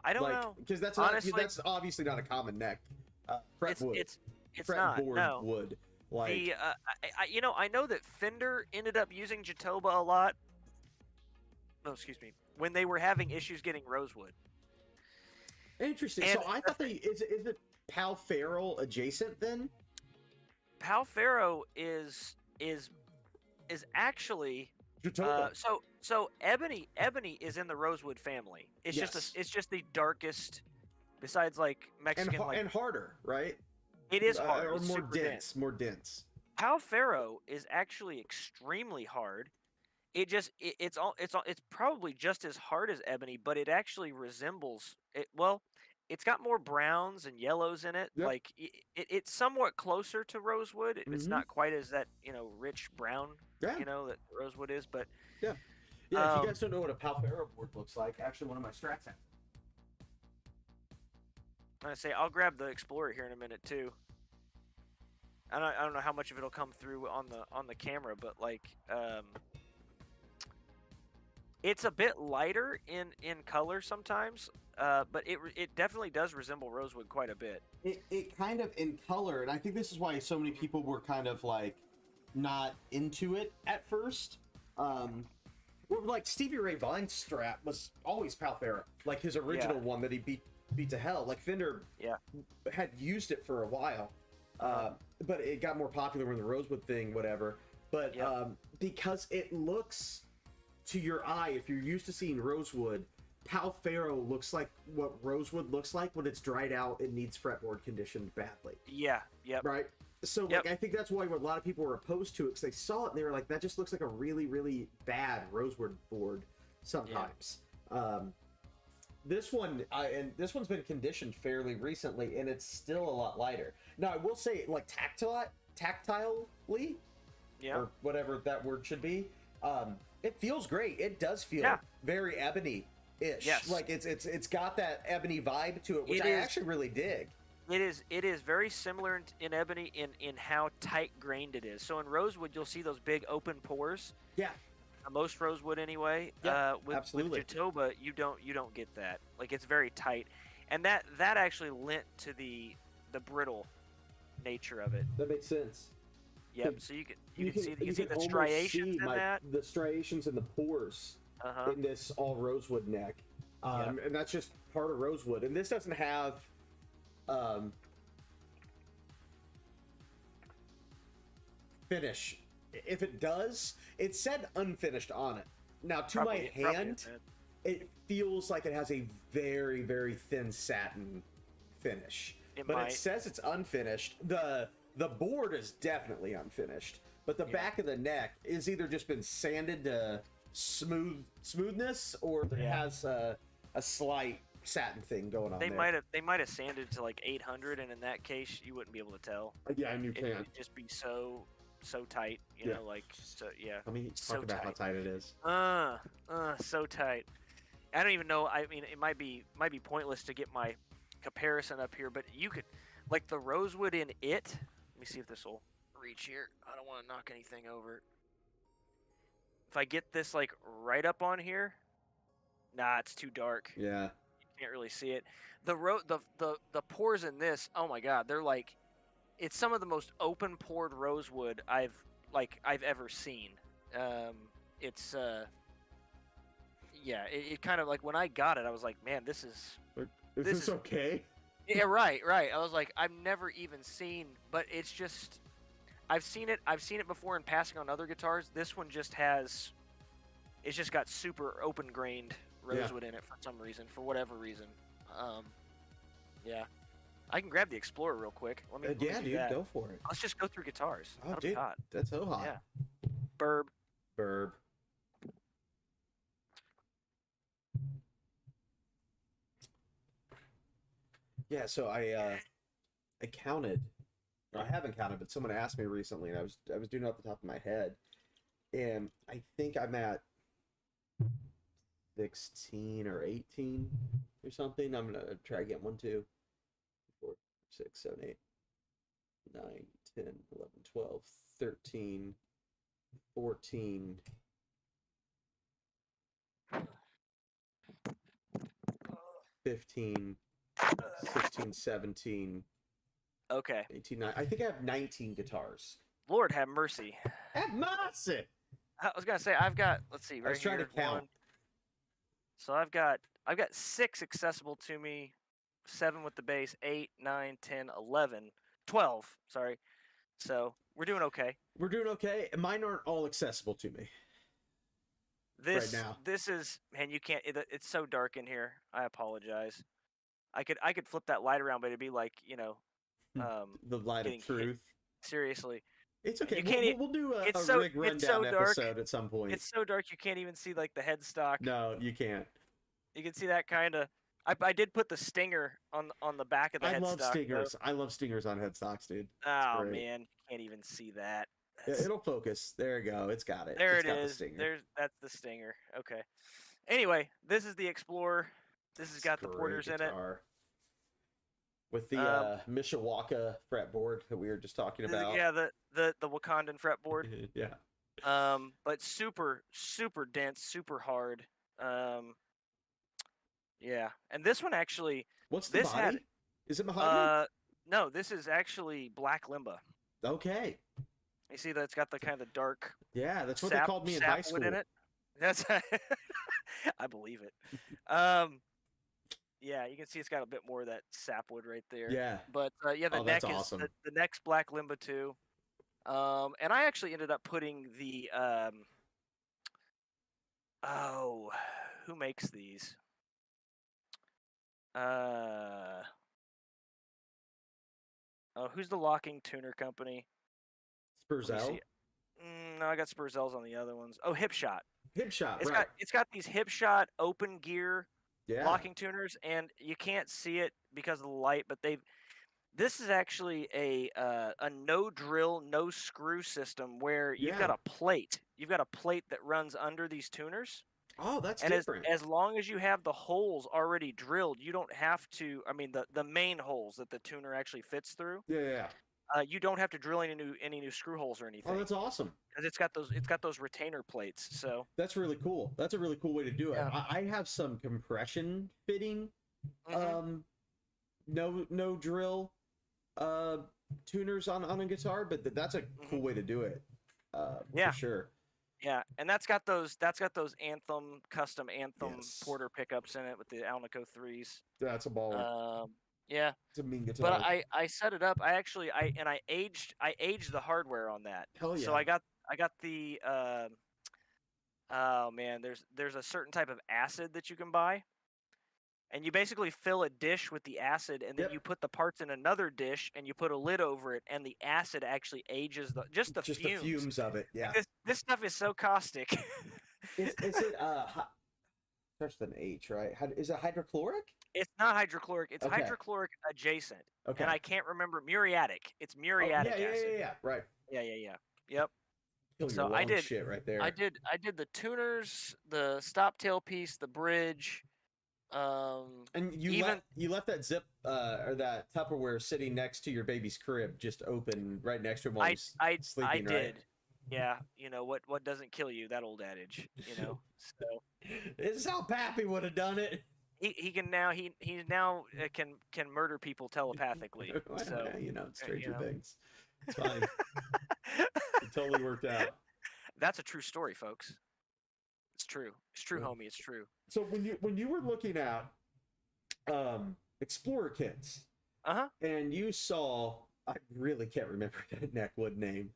[SPEAKER 2] I don't know,
[SPEAKER 1] because that's that's obviously not a common neck. Fret wood.
[SPEAKER 2] It's not. No.
[SPEAKER 1] Wood. Like,
[SPEAKER 2] you know, I know that Fender ended up using Jatoba a lot. No, excuse me. When they were having issues getting rosewood.
[SPEAKER 1] Interesting. So I thought is it Pal Ferrell adjacent then?
[SPEAKER 2] Pal Ferrell is actually so ebony is in the rosewood family. It's just the darkest, besides like Mexican
[SPEAKER 1] and harder, right?
[SPEAKER 2] It is hard,
[SPEAKER 1] or more dense. More dense.
[SPEAKER 2] Pal Ferrell is actually extremely hard. It's probably just as hard as ebony, but it actually resembles it. Well, it's got more browns and yellows in it. Yep. Like it's somewhat closer to rosewood. It's not quite as that, you know, rich brown, you know, that rosewood is. But
[SPEAKER 1] yeah. If you guys don't know what a Pal Ferrell board looks like, actually one of my Strats have.
[SPEAKER 2] I'll grab the Explorer here in a minute too. I don't know how much of it'll come through on the camera, but like it's a bit lighter in color sometimes, but it definitely does resemble rosewood quite a bit.
[SPEAKER 1] It kind of in color, and I think this is why so many people were kind of like not into it at first. Like Stevie Ray Vaughan's Strat was always Pal Ferrell, like his original one that he beat to hell. Like Fender had used it for a while, but it got more popular when the rosewood thing, whatever. But because it looks to your eye, if you're used to seeing rosewood, Pal Ferro looks like what rosewood looks like when it's dried out and needs fretboard conditioned badly.
[SPEAKER 2] Yeah. Yep.
[SPEAKER 1] Right. So like I think that's why a lot of people were opposed to it, because they saw it and they were like, that just looks like a really, really bad rosewood board sometimes. Yeah. This one, and this one's been conditioned fairly recently, and it's still a lot lighter. Now, I will say, like, tactilely, or whatever that word should be, it feels great. It does feel very ebony-ish.
[SPEAKER 2] Yes.
[SPEAKER 1] Like, it's got that ebony vibe to it, which I actually really dig.
[SPEAKER 2] It is very similar in ebony in how tight-grained it is. So in rosewood, you'll see those big open pores.
[SPEAKER 1] Yeah.
[SPEAKER 2] Most rosewood anyway. With Jatoba, you don't get that. Like, it's very tight, and that actually lent to the brittle nature of it.
[SPEAKER 1] That makes sense.
[SPEAKER 2] Yep. So you can see the striations in that.
[SPEAKER 1] The striations and the pores in this all rosewood neck, and that's just part of rosewood. And this doesn't have finish. If it does, it said unfinished on it. Now, to my hand, it feels like it has a very, very thin satin finish. It says it's unfinished. The board is definitely unfinished, but the back of the neck is either just been sanded to smoothness, or it has a slight satin thing going on. They might
[SPEAKER 2] have sanded to like 800, and in that case, you wouldn't be able to tell.
[SPEAKER 1] Yeah, and you can't.
[SPEAKER 2] It would just be so tight, you know, like, so, yeah.
[SPEAKER 1] Let me talk about how tight it is.
[SPEAKER 2] So tight. I don't even know. I mean, it might be pointless to get my comparison up here, but you could, like, the rosewood in it. Let me see if this will reach here. I don't want to knock anything over. If I get this, like, right up on here, nah, it's too dark.
[SPEAKER 1] Yeah.
[SPEAKER 2] You can't really see it. The pores in this, oh my God, they're like, it's some of the most open pored rosewood I've ever seen. It kind of, like, when I got it, I was like, man, this is
[SPEAKER 1] okay?
[SPEAKER 2] Yeah, right. I was like, I've never even seen, but it's just, I've seen it before in passing on other guitars. This one just has, it's just got super open grained rosewood in it for some reason, for whatever reason. Yeah. I can grab the Explorer real quick. Let me
[SPEAKER 1] dude, go for it.
[SPEAKER 2] Let's just go through guitars.
[SPEAKER 1] Oh, dude, be hot. That's so hot.
[SPEAKER 2] Yeah. Burb.
[SPEAKER 1] Yeah, so I counted. I haven't counted, but someone asked me recently, and I was doing it off the top of my head, and I think I'm at 16 or 18 or something. I'm gonna try to get 1, 2, 4, 6, 7, 8, 9, 10, 11, 12, 13, 14. $15, 16, 17.
[SPEAKER 2] Okay.
[SPEAKER 1] 18, 19. I think I have 19 guitars.
[SPEAKER 2] Lord have mercy.
[SPEAKER 1] Have mercy.
[SPEAKER 2] I was gonna say I've got. Let's see. Right, I
[SPEAKER 1] was trying to count.
[SPEAKER 2] So I've got 6 accessible to me. 7 with the bass. 8, 9, 10, 11, 12. Sorry. So we're doing okay.
[SPEAKER 1] We're doing okay. Mine aren't all accessible to me.
[SPEAKER 2] This
[SPEAKER 1] right now.
[SPEAKER 2] This is, man. You can't. It's so dark in here. I apologize. I could flip that light around, but it'd be like, you know,
[SPEAKER 1] the light of truth.
[SPEAKER 2] Hit. Seriously.
[SPEAKER 1] It's okay. We'll do a rig rundown episode at some point.
[SPEAKER 2] It's so dark you can't even see, like, the headstock.
[SPEAKER 1] No, you can't.
[SPEAKER 2] You can see that kind of. I did put the stinger on the back of the headstock. I love
[SPEAKER 1] stingers.
[SPEAKER 2] Though.
[SPEAKER 1] I love stingers on headstocks, dude.
[SPEAKER 2] Oh man, you can't even see that.
[SPEAKER 1] It'll focus. There you go. It's got it.
[SPEAKER 2] There it is. That's the stinger. Okay. Anyway, this is the Explorer. This has got the Porters in it.
[SPEAKER 1] With the Mishawaka fretboard that we were just talking about.
[SPEAKER 2] Yeah, the Wakandan fretboard.
[SPEAKER 1] Yeah.
[SPEAKER 2] But super, super dense, super hard. Yeah. And this one actually.
[SPEAKER 1] What's the body? Is it mahogany?
[SPEAKER 2] No, this is actually black limba.
[SPEAKER 1] Okay.
[SPEAKER 2] You see that it's got the kind of dark.
[SPEAKER 1] Yeah, that's what they called me in high school.
[SPEAKER 2] In it. That's. I believe it. Yeah, you can see it's got a bit more of that sapwood right there.
[SPEAKER 1] Yeah.
[SPEAKER 2] But yeah, the neck is
[SPEAKER 1] awesome.
[SPEAKER 2] the neck's black limba too. And I actually ended up putting the Oh, who makes these? Who's the locking tuner company?
[SPEAKER 1] Spurzell?
[SPEAKER 2] No, I got Spurzell's on the other ones. Oh, Hipshot.
[SPEAKER 1] Hipshot, right.
[SPEAKER 2] It's got these Hipshot open gear locking
[SPEAKER 1] Yeah.
[SPEAKER 2] tuners, and you can't see it because of the light, but this is actually a no drill, no screw system where you've got
[SPEAKER 1] Yeah.
[SPEAKER 2] a plate. You've got a plate that runs under these tuners.
[SPEAKER 1] Oh, that's
[SPEAKER 2] And
[SPEAKER 1] different.
[SPEAKER 2] as long as you have the holes already drilled, you don't have to. I mean, the main holes that the tuner actually fits through.
[SPEAKER 1] Yeah.
[SPEAKER 2] You don't have to drill any new screw holes or anything.
[SPEAKER 1] Oh, that's awesome.
[SPEAKER 2] Because it's got those retainer plates. So
[SPEAKER 1] that's really cool. That's a really cool way to do it.
[SPEAKER 2] Yeah.
[SPEAKER 1] I have some compression fitting, no drill, tuners on a guitar, but that's a cool way to do it.
[SPEAKER 2] Yeah.
[SPEAKER 1] For sure.
[SPEAKER 2] Yeah, and that's got those Anthem custom Anthem Porter pickups in it with the Alnico 3s.
[SPEAKER 1] That's a baller.
[SPEAKER 2] Yeah.
[SPEAKER 1] It's a mean guitar.
[SPEAKER 2] But I set it up. I aged the hardware on that.
[SPEAKER 1] Hell yeah.
[SPEAKER 2] So I got the oh man, there's a certain type of acid that you can buy. And you basically fill a dish with the acid, and then you put the parts in another dish, and you put a lid over it, and the acid actually ages the fumes
[SPEAKER 1] of it. Yeah.
[SPEAKER 2] This stuff is so caustic.
[SPEAKER 1] Is it starts with an H, right? Is it hydrochloric?
[SPEAKER 2] It's not hydrochloric. It's hydrochloric adjacent.
[SPEAKER 1] Okay.
[SPEAKER 2] And I can't remember muriatic. It's muriatic acid.
[SPEAKER 1] Yeah. Right.
[SPEAKER 2] Yeah. Yep.
[SPEAKER 1] So I did shit right there.
[SPEAKER 2] I did the tuners, the stop tailpiece, the bridge.
[SPEAKER 1] And you left that zip or that Tupperware sitting next to your baby's crib, just open right next to him while he's sleeping.
[SPEAKER 2] I did.
[SPEAKER 1] Right?
[SPEAKER 2] Yeah, you know what doesn't kill you, that old adage, you know. So
[SPEAKER 1] this is how Pappy would have done it.
[SPEAKER 2] He can now can murder people telepathically. So
[SPEAKER 1] you know, stranger things. It's fine. It totally worked out.
[SPEAKER 2] That's a true story, folks. It's true. It's true, homie. It's true.
[SPEAKER 1] So when you were looking at Explorer kits, and you saw, I really can't remember that neckwood name.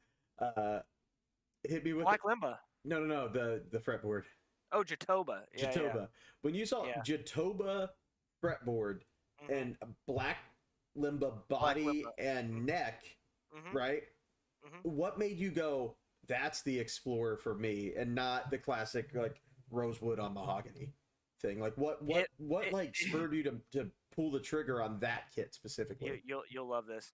[SPEAKER 1] Hit me with
[SPEAKER 2] Black Limba.
[SPEAKER 1] No, the fretboard.
[SPEAKER 2] Oh, Jatoba. Yeah,
[SPEAKER 1] Jatoba.
[SPEAKER 2] Yeah.
[SPEAKER 1] When you saw Jatoba fretboard and a Black Limba body and neck, right? What made you go, that's the Explorer for me, and not the classic like rosewood on mahogany thing? Like what like spurred you to pull the trigger on that kit specifically?
[SPEAKER 2] You'll love this.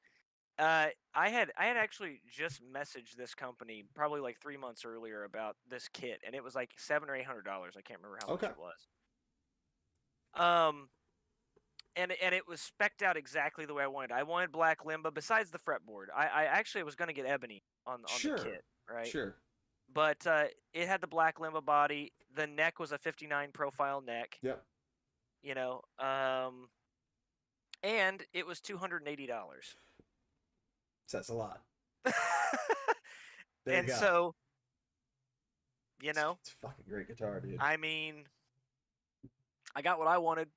[SPEAKER 2] I had actually just messaged this company probably like 3 months earlier about this kit, and it was like $700 or $800. I can't remember how much it was. And it was specced out exactly the way I wanted. I wanted Black Limba besides the fretboard. I actually was going to get ebony on the kit, right?
[SPEAKER 1] Sure.
[SPEAKER 2] But it had the Black Limba body. The neck was a 59 profile neck.
[SPEAKER 1] Yep.
[SPEAKER 2] You know, and it was $280.
[SPEAKER 1] That's a lot.
[SPEAKER 2] And so, you know,
[SPEAKER 1] it's a fucking great guitar, dude.
[SPEAKER 2] I mean, I got what I wanted.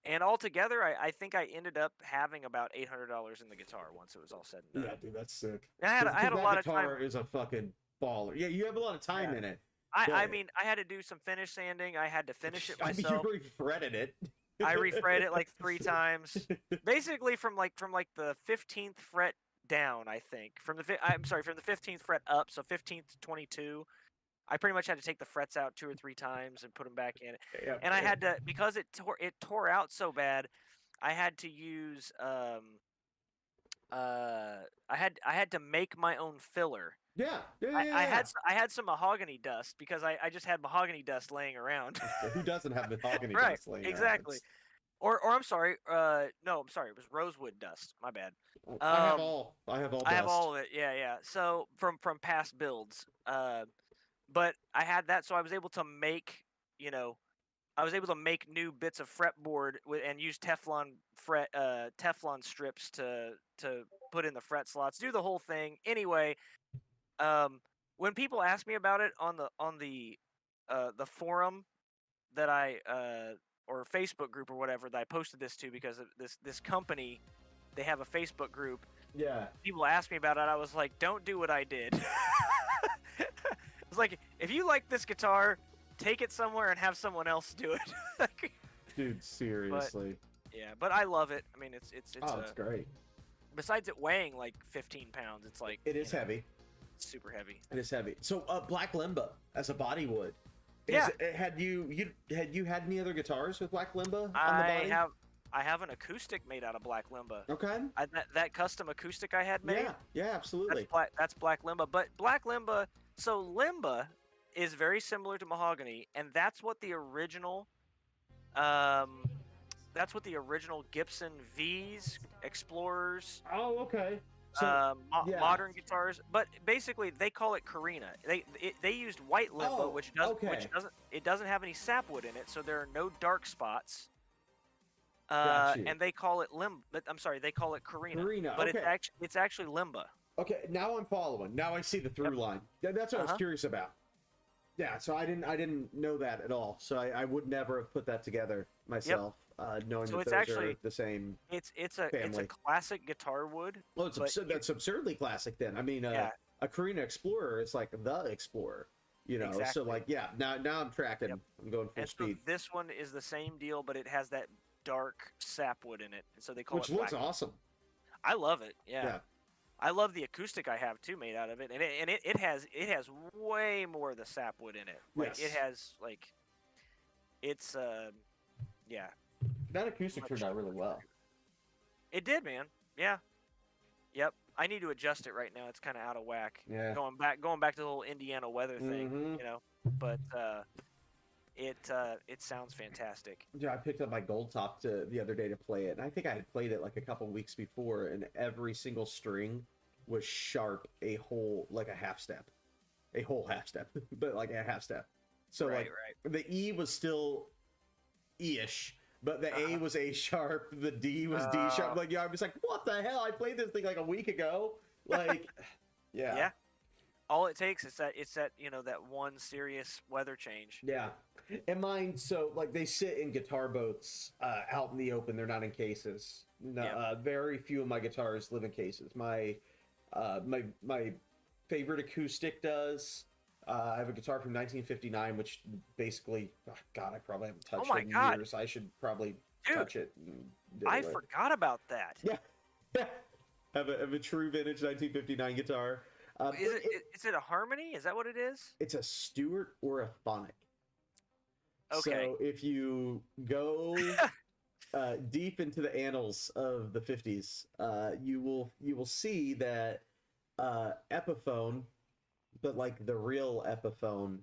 [SPEAKER 2] And altogether, I think I ended up having about $800 in the guitar once it was all said and done.
[SPEAKER 1] Yeah, dude, that's sick.
[SPEAKER 2] I had a lot of time.
[SPEAKER 1] Guitar is a fucking baller. Yeah, you have a lot of time in it.
[SPEAKER 2] I mean, I had to do some finish sanding. I had to finish it myself.
[SPEAKER 1] I mean, you refretted it.
[SPEAKER 2] I refret it like 3 times. Basically, from the 15th fret down, I think. From the 15th fret up, so 15th to 22. I pretty much had to take the frets out 2 or 3 times and put them back in.
[SPEAKER 1] Yeah,
[SPEAKER 2] and I had to, because it tore out so bad, I had to use I had to make my own filler.
[SPEAKER 1] Yeah.
[SPEAKER 2] I had some mahogany dust because I just had mahogany dust laying around.
[SPEAKER 1] Who doesn't have mahogany
[SPEAKER 2] right,
[SPEAKER 1] dust laying
[SPEAKER 2] exactly.
[SPEAKER 1] around?
[SPEAKER 2] Or I'm sorry, no, I'm sorry, it was rosewood dust. My bad.
[SPEAKER 1] I have all dust.
[SPEAKER 2] I have all of it. Yeah. So from past builds. But I had that, so I was able to make, new bits of fretboard and use Teflon strips to put in the fret slots, do the whole thing. Anyway, when people ask me about it on the forum that or Facebook group or whatever that I posted this to, because of this company, they have a Facebook group.
[SPEAKER 1] Yeah.
[SPEAKER 2] People ask me about it. I was like, don't do what I did. It's like, if you like this guitar, take it somewhere and have someone else do it.
[SPEAKER 1] Dude, seriously.
[SPEAKER 2] But I love it. I mean, it's
[SPEAKER 1] it's great.
[SPEAKER 2] Besides it weighing like 15 pounds, it's like
[SPEAKER 1] it is heavy.
[SPEAKER 2] It's super heavy.
[SPEAKER 1] It is heavy. So Black Limba as a body wood. Had you had any other guitars with Black Limba on the body?
[SPEAKER 2] I have an acoustic made out of Black Limba.
[SPEAKER 1] Okay.
[SPEAKER 2] That custom acoustic I had made.
[SPEAKER 1] Yeah, absolutely.
[SPEAKER 2] That's Black Limba. But Black Limba, so Limba is very similar to mahogany, and that's what the original Gibson V's, Explorers.
[SPEAKER 1] Oh, okay. So,
[SPEAKER 2] modern guitars, but basically they call it Carina. They used white Limba, which doesn't have any sapwood in it, so there are no dark spots. And they call it they call it Carina. But it's actually Limba.
[SPEAKER 1] Okay, now I'm following. Now I see the through line. That's what I was curious about. Yeah, so I didn't know that at all. So I would never have put that together myself, knowing that those are the same.
[SPEAKER 2] It's a classic guitar wood.
[SPEAKER 1] Well, that's absurdly classic then. I mean, a Carina Explorer is like the Explorer, you know. Exactly. So like, now I'm tracking. Yep. I'm going full speed.
[SPEAKER 2] So this one is the same deal, but it has that dark sapwood in it, and so they call it.
[SPEAKER 1] Which looks awesome.
[SPEAKER 2] I love it. Yeah. I love the acoustic I have too, made out of it, and it has way more of the sapwood in it. Like it has it's
[SPEAKER 1] That acoustic turned out really well.
[SPEAKER 2] It did, man. Yeah. Yep. I need to adjust it right now. It's kind of out of whack.
[SPEAKER 1] Yeah.
[SPEAKER 2] Going back to the whole Indiana weather thing, you know. But it sounds fantastic.
[SPEAKER 1] Yeah, I picked up my Gold Top the other day to play it, and I think I had played it like a couple weeks before, and every single string was sharp a whole half step, but like a half step. So the E was still E-ish, but the A was A sharp, the D was D sharp. Like I was like, what the hell? I played this thing like a week ago. Like,
[SPEAKER 2] yeah. All it takes is that that one serious weather change.
[SPEAKER 1] Yeah. And mine, so like they sit in guitar boats out in the open. They're not in cases. No, very few of my guitars live in cases. My favorite acoustic does. I have a guitar from 1959, which basically, God, I probably haven't touched it in years. I should probably touch it.
[SPEAKER 2] I forgot about that.
[SPEAKER 1] Yeah. have a true vintage 1959 guitar.
[SPEAKER 2] Is it a Harmony? Is that what it is?
[SPEAKER 1] It's a Stewart or a Phonic.
[SPEAKER 2] Okay.
[SPEAKER 1] So if you go deep into the annals of the 50s, you will see that Epiphone, but like the real Epiphone,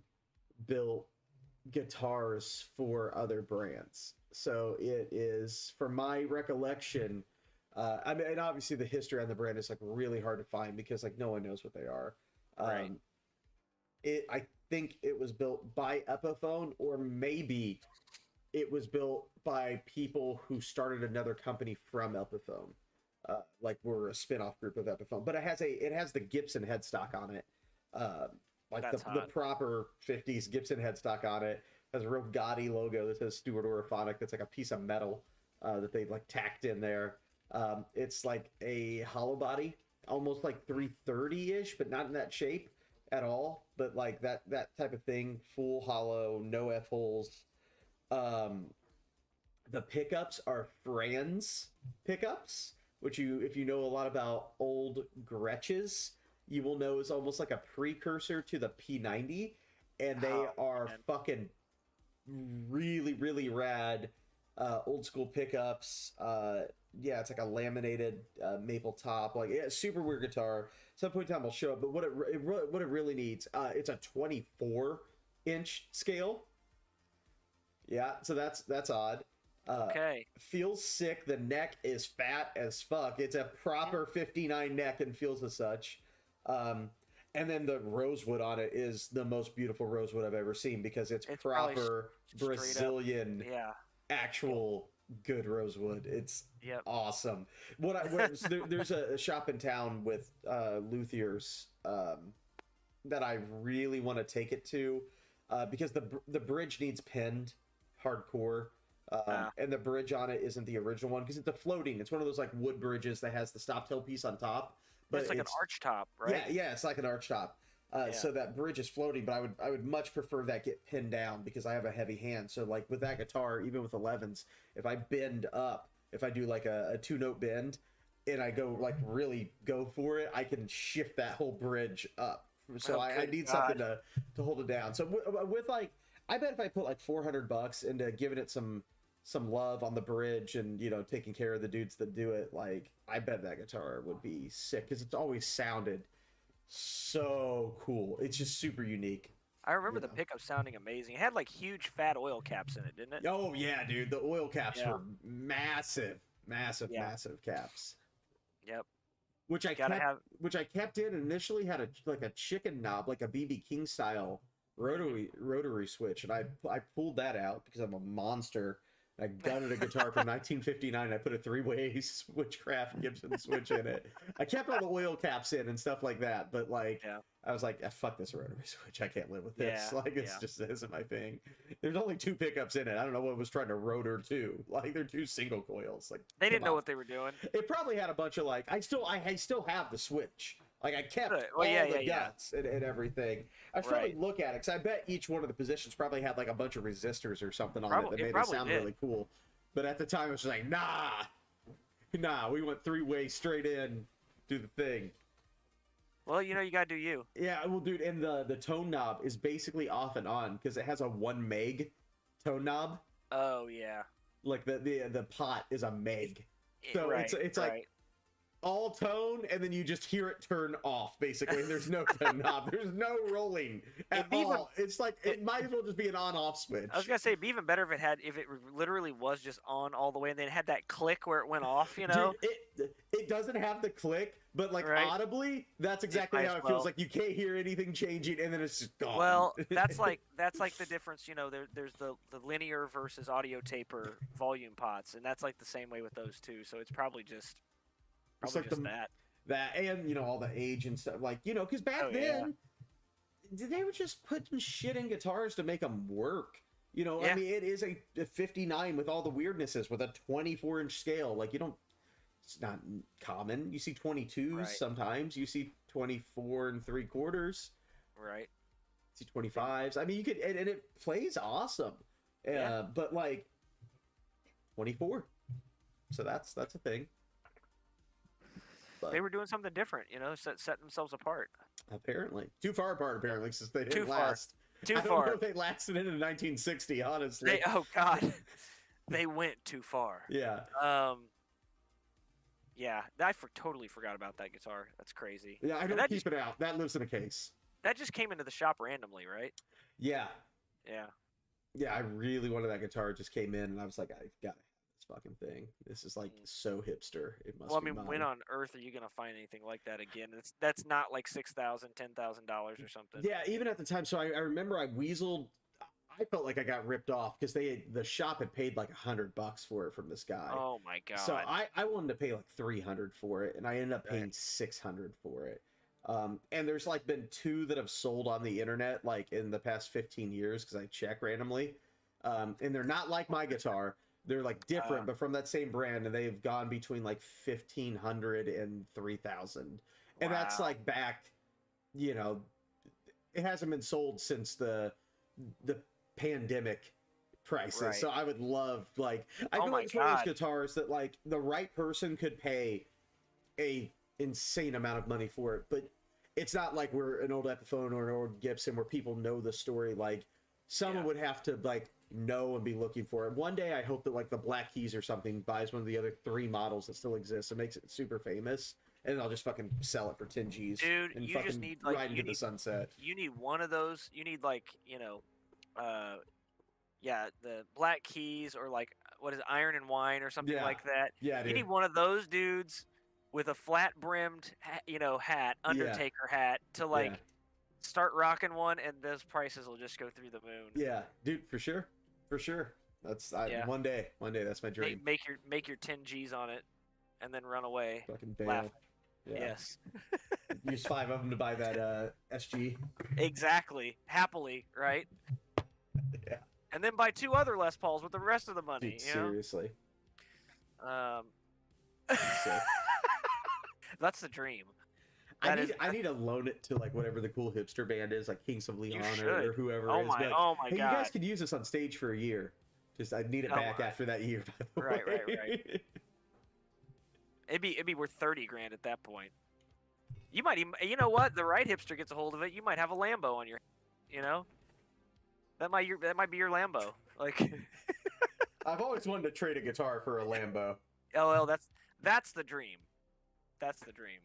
[SPEAKER 1] built guitars for other brands. So it is, from my recollection, I mean, and obviously the history on the brand is like really hard to find because like no one knows what they are.
[SPEAKER 2] Right.
[SPEAKER 1] I think it was built by Epiphone, or maybe it was built by people who started another company from Epiphone, like we're a spin-off group of Epiphone. But it has the Gibson headstock on it, like the proper 50s Gibson headstock on it. It has a real gaudy logo that says Stewart Orphonic. That's like a piece of metal that they like tacked in there. It's like a hollow body, almost like 330-ish, but not in that shape at all. But like that type of thing, full hollow, no F-holes. The pickups are Franz pickups, which if you know a lot about old Gretches, you will know is almost like a precursor to the P90, and they are fucking really, really rad old school pickups. Yeah, it's like a laminated maple top, like super weird guitar. Some point in time will show up, but what it really needs, it's a 24-inch scale. Yeah, so that's odd.
[SPEAKER 2] Okay.
[SPEAKER 1] Feels sick. The neck is fat as fuck. It's a proper 59 neck and feels as such. And then the rosewood on it is the most beautiful rosewood I've ever seen because it's proper Brazilian, actual good rosewood. It's awesome. There's a shop in town with luthiers that I really want to take it to because the bridge needs pinned hardcore. And the bridge on it isn't the original one because it's a floating. It's one of those like wood bridges that has the stop tail piece on top. But
[SPEAKER 2] it's like an arch top, right?
[SPEAKER 1] Yeah, it's like an arch top. So that bridge is floating, but I would much prefer that get pinned down because I have a heavy hand. So like with that guitar, even with 11s, if I bend up, if I do like a 2-note bend and I go like really go for it, I can shift that whole bridge up. So I need something to hold it down. So with like, I bet if I put like $400 into giving it some love on the bridge and, you know, taking care of the dudes that do it, like I bet that guitar would be sick because it's always sounded so cool. It's just super unique.
[SPEAKER 2] I remember the pickup sounding amazing. It had like huge fat oil caps in it, didn't it?
[SPEAKER 1] Oh yeah, dude. The oil caps were massive caps.
[SPEAKER 2] Yep.
[SPEAKER 1] Which I kept in initially had a chicken knob, like a BB King style rotary switch, and I pulled that out because I'm a monster. I gutted a guitar from 1959. I put a 3-way Switchcraft Gibson switch in it. I kept all the oil caps in and stuff like that, but like I was like, fuck this rotary switch. I can't live with this. Like it's just isn't my thing. There's only 2 pickups in it. I don't know what was trying to rotor to. Like they're 2 single coils. Like
[SPEAKER 2] they didn't know what they were doing.
[SPEAKER 1] It probably had a bunch of like I still have the switch. Like I kept all the guts and everything. I should probably look at it because I bet each one of the positions probably had like a bunch of resistors or something on it that made it sound really cool. But at the time it was just like, nah, we went 3-way straight in, do the thing.
[SPEAKER 2] Well, you know, you gotta do you.
[SPEAKER 1] Yeah, well, dude, and the tone knob is basically off and on because it has a 1 meg tone knob.
[SPEAKER 2] Oh yeah.
[SPEAKER 1] Like the pot is a meg, so it's like all tone, and then you just hear it turn off, basically. There's no tone knob. There's no rolling at all. It's like, it might as well just be an on-off switch.
[SPEAKER 2] I was going to say, it'd be even better if it literally was just on all the way, and then it had that click where it went off, you know?
[SPEAKER 1] Dude, it doesn't have the click, but like audibly, that's exactly how it feels. Like you can't hear anything changing, and then it's just gone.
[SPEAKER 2] Well, that's like the difference, you know, there's the linear versus audio taper volume pots, and that's like the same way with those two, so it's probably just...
[SPEAKER 1] It's like that, and you know, all the age and stuff, like, you know, because back then they were just putting shit in guitars to make them work. You know, I mean, it is a 59 with all the weirdnesses with a 24-inch scale. Like, you don't, it's not common. You see 22s sometimes. You see 24 3/4.
[SPEAKER 2] Right.
[SPEAKER 1] You see 25s. I mean, you could, and it plays awesome. But like 24. So that's a thing. But
[SPEAKER 2] they were doing something different, you know, set themselves apart.
[SPEAKER 1] Apparently. Too far apart, apparently, since they didn't last.
[SPEAKER 2] Too far.
[SPEAKER 1] I don't know if they lasted into 1960, honestly.
[SPEAKER 2] Oh, God. They went too far.
[SPEAKER 1] Yeah.
[SPEAKER 2] Yeah, I totally forgot about that guitar. That's crazy.
[SPEAKER 1] Yeah, I don't keep it out. That lives in a case.
[SPEAKER 2] That just came into the shop randomly, right?
[SPEAKER 1] Yeah.
[SPEAKER 2] Yeah.
[SPEAKER 1] Yeah, I really wanted that guitar. It just came in, and I was like, I've got to fucking thing. This is like so hipster. It must.
[SPEAKER 2] Well, I mean, when on earth are you gonna find anything like that again? That's not like $6,000, $10,000 or something.
[SPEAKER 1] Yeah, even at the time. So I remember I weaseled. I felt like I got ripped off because the shop had paid like $100 for it from this guy.
[SPEAKER 2] Oh my god!
[SPEAKER 1] So I wanted to pay like $300 for it, and I ended up paying $600 for it. And there's like been 2 that have sold on the internet like in the past 15 years because I check randomly, and they're not like my guitar. They're like different, but from that same brand, and they've gone between like $1,500 and $3,000, and that's like back, you know, it hasn't been sold since the pandemic prices. Right. So I would love like I feel like it's one of those guitars that like the right person could pay a insane amount of money for it, but it's not like we're an old Epiphone or an old Gibson where people know the story. Like someone would have to like know and be looking for it. One day I hope that like the Black Keys or something buys one of the other 3 models that still exist and makes it super famous, and I'll just fucking sell it for 10 G's.
[SPEAKER 2] Dude,
[SPEAKER 1] and
[SPEAKER 2] you
[SPEAKER 1] fucking
[SPEAKER 2] just need like
[SPEAKER 1] ride into the sunset.
[SPEAKER 2] You need one of those. You need like, you know, the Black Keys or like what is it, Iron and Wine or something like that.
[SPEAKER 1] Yeah,
[SPEAKER 2] you need one of those dudes with a flat brimmed, you know, hat, Undertaker hat to like start rocking one, and those prices will just go through the moon.
[SPEAKER 1] Yeah, dude, for sure. For sure. That's one day that's my dream.
[SPEAKER 2] Make your 10 G's on it and then run away.
[SPEAKER 1] Fucking bail.
[SPEAKER 2] Laughing.
[SPEAKER 1] Yeah.
[SPEAKER 2] Yes.
[SPEAKER 1] Use 5 of them to buy that SG.
[SPEAKER 2] Exactly. Happily, right?
[SPEAKER 1] Yeah.
[SPEAKER 2] And then buy 2 other Les Pauls with the rest of the money.
[SPEAKER 1] Dude, seriously.
[SPEAKER 2] That's the dream.
[SPEAKER 1] I need to loan it to like whatever the cool hipster band is, like Kings of Leon or whoever
[SPEAKER 2] oh
[SPEAKER 1] it is.
[SPEAKER 2] My,
[SPEAKER 1] like,
[SPEAKER 2] oh my
[SPEAKER 1] hey,
[SPEAKER 2] God.
[SPEAKER 1] you guys could use this on stage for a year. Just I need it back after that year. By the
[SPEAKER 2] right,
[SPEAKER 1] way.
[SPEAKER 2] right. It'd be worth $30,000 at that point. You might even, you know what? The right hipster gets a hold of it. You might have a Lambo on your, you know. That might be your Lambo. Like,
[SPEAKER 1] I've always wanted to trade a guitar for a Lambo.
[SPEAKER 2] LL, that's the dream. That's the dream.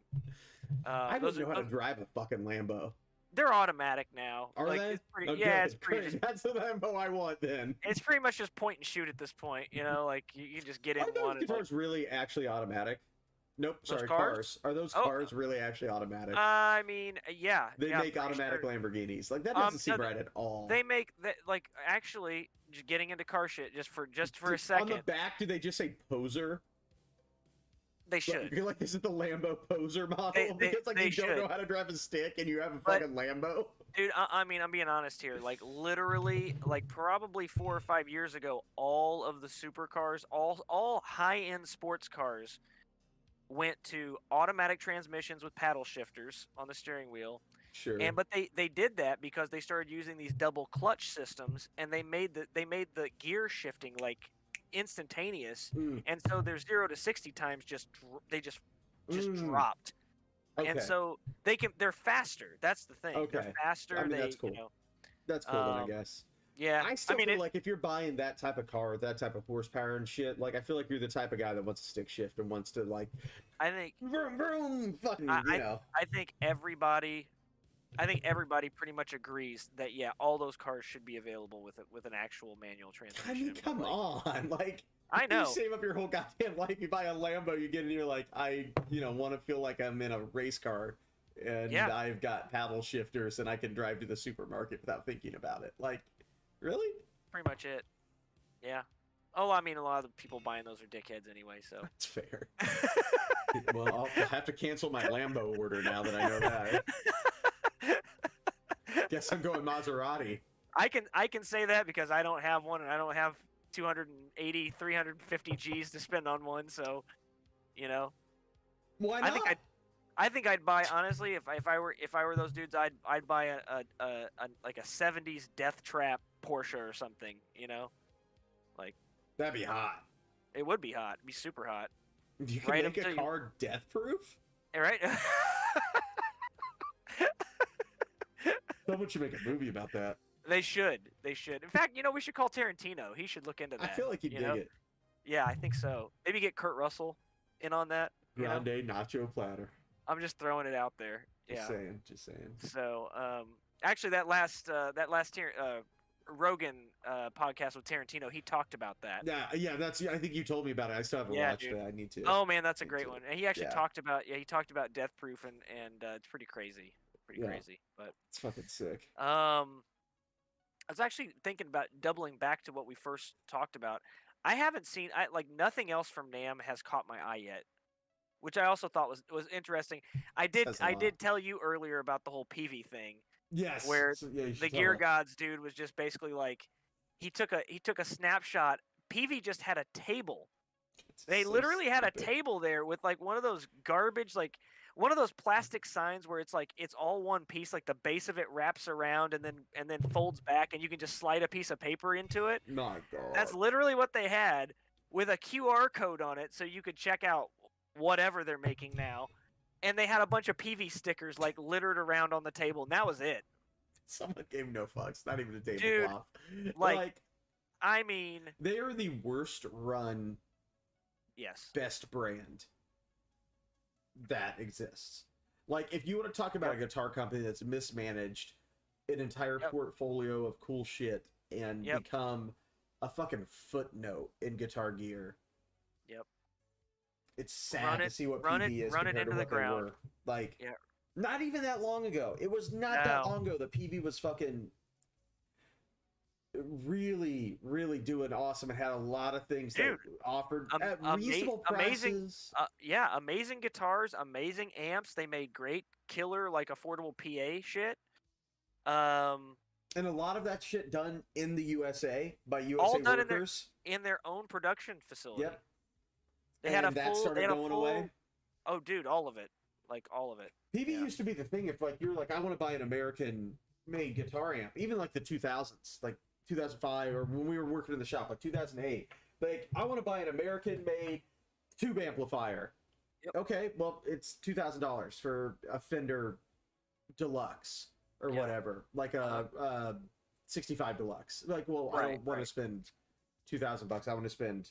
[SPEAKER 1] I don't know how to drive a fucking Lambo.
[SPEAKER 2] They're automatic now.
[SPEAKER 1] Are
[SPEAKER 2] like,
[SPEAKER 1] they?
[SPEAKER 2] It's pretty,
[SPEAKER 1] okay,
[SPEAKER 2] yeah, it's pretty. Just,
[SPEAKER 1] that's the Lambo I want then.
[SPEAKER 2] It's pretty much just point and shoot at this point. You know, like you just get in
[SPEAKER 1] Are
[SPEAKER 2] one.
[SPEAKER 1] Are those guitars really actually automatic? Nope, sorry,
[SPEAKER 2] cars.
[SPEAKER 1] Are those cars really actually automatic?
[SPEAKER 2] I mean, yeah.
[SPEAKER 1] They make automatic Lamborghinis. Like that doesn't seem right at all.
[SPEAKER 2] They make that like actually just getting into car shit just for a second.
[SPEAKER 1] On the back, do they just say poser?
[SPEAKER 2] They should.
[SPEAKER 1] Like is it the Lambo poser model? Because like you don't know how to drive a stick and you have a fucking Lambo.
[SPEAKER 2] Dude, I mean, I'm being honest here. Like literally, like probably 4 or 5 years ago, all of the supercars, all high-end sports cars, went to automatic transmissions with paddle shifters on the steering wheel.
[SPEAKER 1] Sure.
[SPEAKER 2] But they did that because they started using these double clutch systems, and they made the gear shifting like instantaneous, and so their 0 to 60 times just dropped.
[SPEAKER 1] Okay.
[SPEAKER 2] And so they're faster. That's the thing. Okay. They're faster.
[SPEAKER 1] I mean, that's cool. That's cool, then, I guess.
[SPEAKER 2] Yeah.
[SPEAKER 1] I feel like if you're buying that type of car, that type of horsepower and shit, like I feel like you're the type of guy that wants to stick shift and wants to like.
[SPEAKER 2] I think.
[SPEAKER 1] Vroom vroom. Fucking.
[SPEAKER 2] I think everybody pretty much agrees that all those cars should be available with an actual manual transmission.
[SPEAKER 1] I mean, come on, like.
[SPEAKER 2] I know.
[SPEAKER 1] You save up your whole goddamn life. You buy a Lambo, you get in here like I, want to feel like I'm in a race car, and I've got paddle shifters, and I can drive to the supermarket without thinking about it. Like, really?
[SPEAKER 2] Pretty much it. Yeah. Oh, I mean, a lot of the people buying those are dickheads anyway, so.
[SPEAKER 1] That's fair. Well, I'll have to cancel my Lambo order now that I know that. Guess I'm going Maserati.
[SPEAKER 2] I can say that because I don't have one, and I don't have 280, 350 G's to spend on one, so,
[SPEAKER 1] Why not?
[SPEAKER 2] I think I'd buy, honestly, if I were those dudes, I'd buy a 70s death trap Porsche or something, like.
[SPEAKER 1] That'd be hot.
[SPEAKER 2] It would be hot. It'd be super hot.
[SPEAKER 1] You can make a car death proof?
[SPEAKER 2] Right?
[SPEAKER 1] Someone should make a movie about that.
[SPEAKER 2] They should. In fact, we should call Tarantino. He should look into that.
[SPEAKER 1] I feel like he'd dig it.
[SPEAKER 2] Yeah, I think so. Maybe get Kurt Russell in on that.
[SPEAKER 1] Grande nacho platter.
[SPEAKER 2] I'm just throwing it out there.
[SPEAKER 1] Just saying.
[SPEAKER 2] So, actually, that last Rogan podcast with Tarantino, he talked about that.
[SPEAKER 1] Yeah. I think you told me about it. I still haven't watched it. I need to.
[SPEAKER 2] Oh man, that's a great one. And he actually talked about Death Proof, and it's pretty crazy. Crazy, but
[SPEAKER 1] it's fucking sick.
[SPEAKER 2] I was actually thinking about doubling back to what we first talked about. I haven't seen nothing else from NAMM has caught my eye yet, which I also thought was interesting. I did tell you earlier about the whole PV thing.
[SPEAKER 1] Yes.
[SPEAKER 2] Where the Gear Gods dude was just basically like he took a snapshot. PV just had a table. They literally had a table there with like one of those garbage, like one of those plastic signs where it's like it's all one piece, like the base of it wraps around and then folds back, and you can just slide a piece of paper into it.
[SPEAKER 1] My God.
[SPEAKER 2] That's literally what they had, with a QR code on it, so you could check out whatever they're making now. And they had a bunch of PV stickers like littered around on the table, and that was it.
[SPEAKER 1] Someone gave no fucks. Not even a
[SPEAKER 2] Dude,
[SPEAKER 1] tablecloth.
[SPEAKER 2] like, I mean,
[SPEAKER 1] they are the worst run.
[SPEAKER 2] Yes.
[SPEAKER 1] Best brand that exists. Like, if you want to talk about a guitar company that's mismanaged an entire portfolio of cool shit and become a fucking footnote in guitar gear.
[SPEAKER 2] Yep.
[SPEAKER 1] It's sad to see what PV is compared to what they were. Like, not even that long ago. It was not that long ago that PV was fucking really, really doing awesome and had a lot of things that offered at reasonable prices.
[SPEAKER 2] Amazing guitars, amazing amps. They made great, killer, like affordable PA shit.
[SPEAKER 1] And a lot of that shit done in the USA by USA
[SPEAKER 2] all done
[SPEAKER 1] workers
[SPEAKER 2] in their own production facility.
[SPEAKER 1] Yep.
[SPEAKER 2] They had a full. Away. Oh, dude, all of it. like all of it.
[SPEAKER 1] PV used to be the thing. If like you're like, I want to buy an American-made guitar amp, even like the 2000s, like 2005, or when we were working in the shop, like 2008. Like, I want to buy an American-made tube amplifier.
[SPEAKER 2] Yep.
[SPEAKER 1] Okay, well, it's $2,000 for a Fender Deluxe or whatever, like a 65 Deluxe. Like, well, I don't want to spend $2,000. I want to spend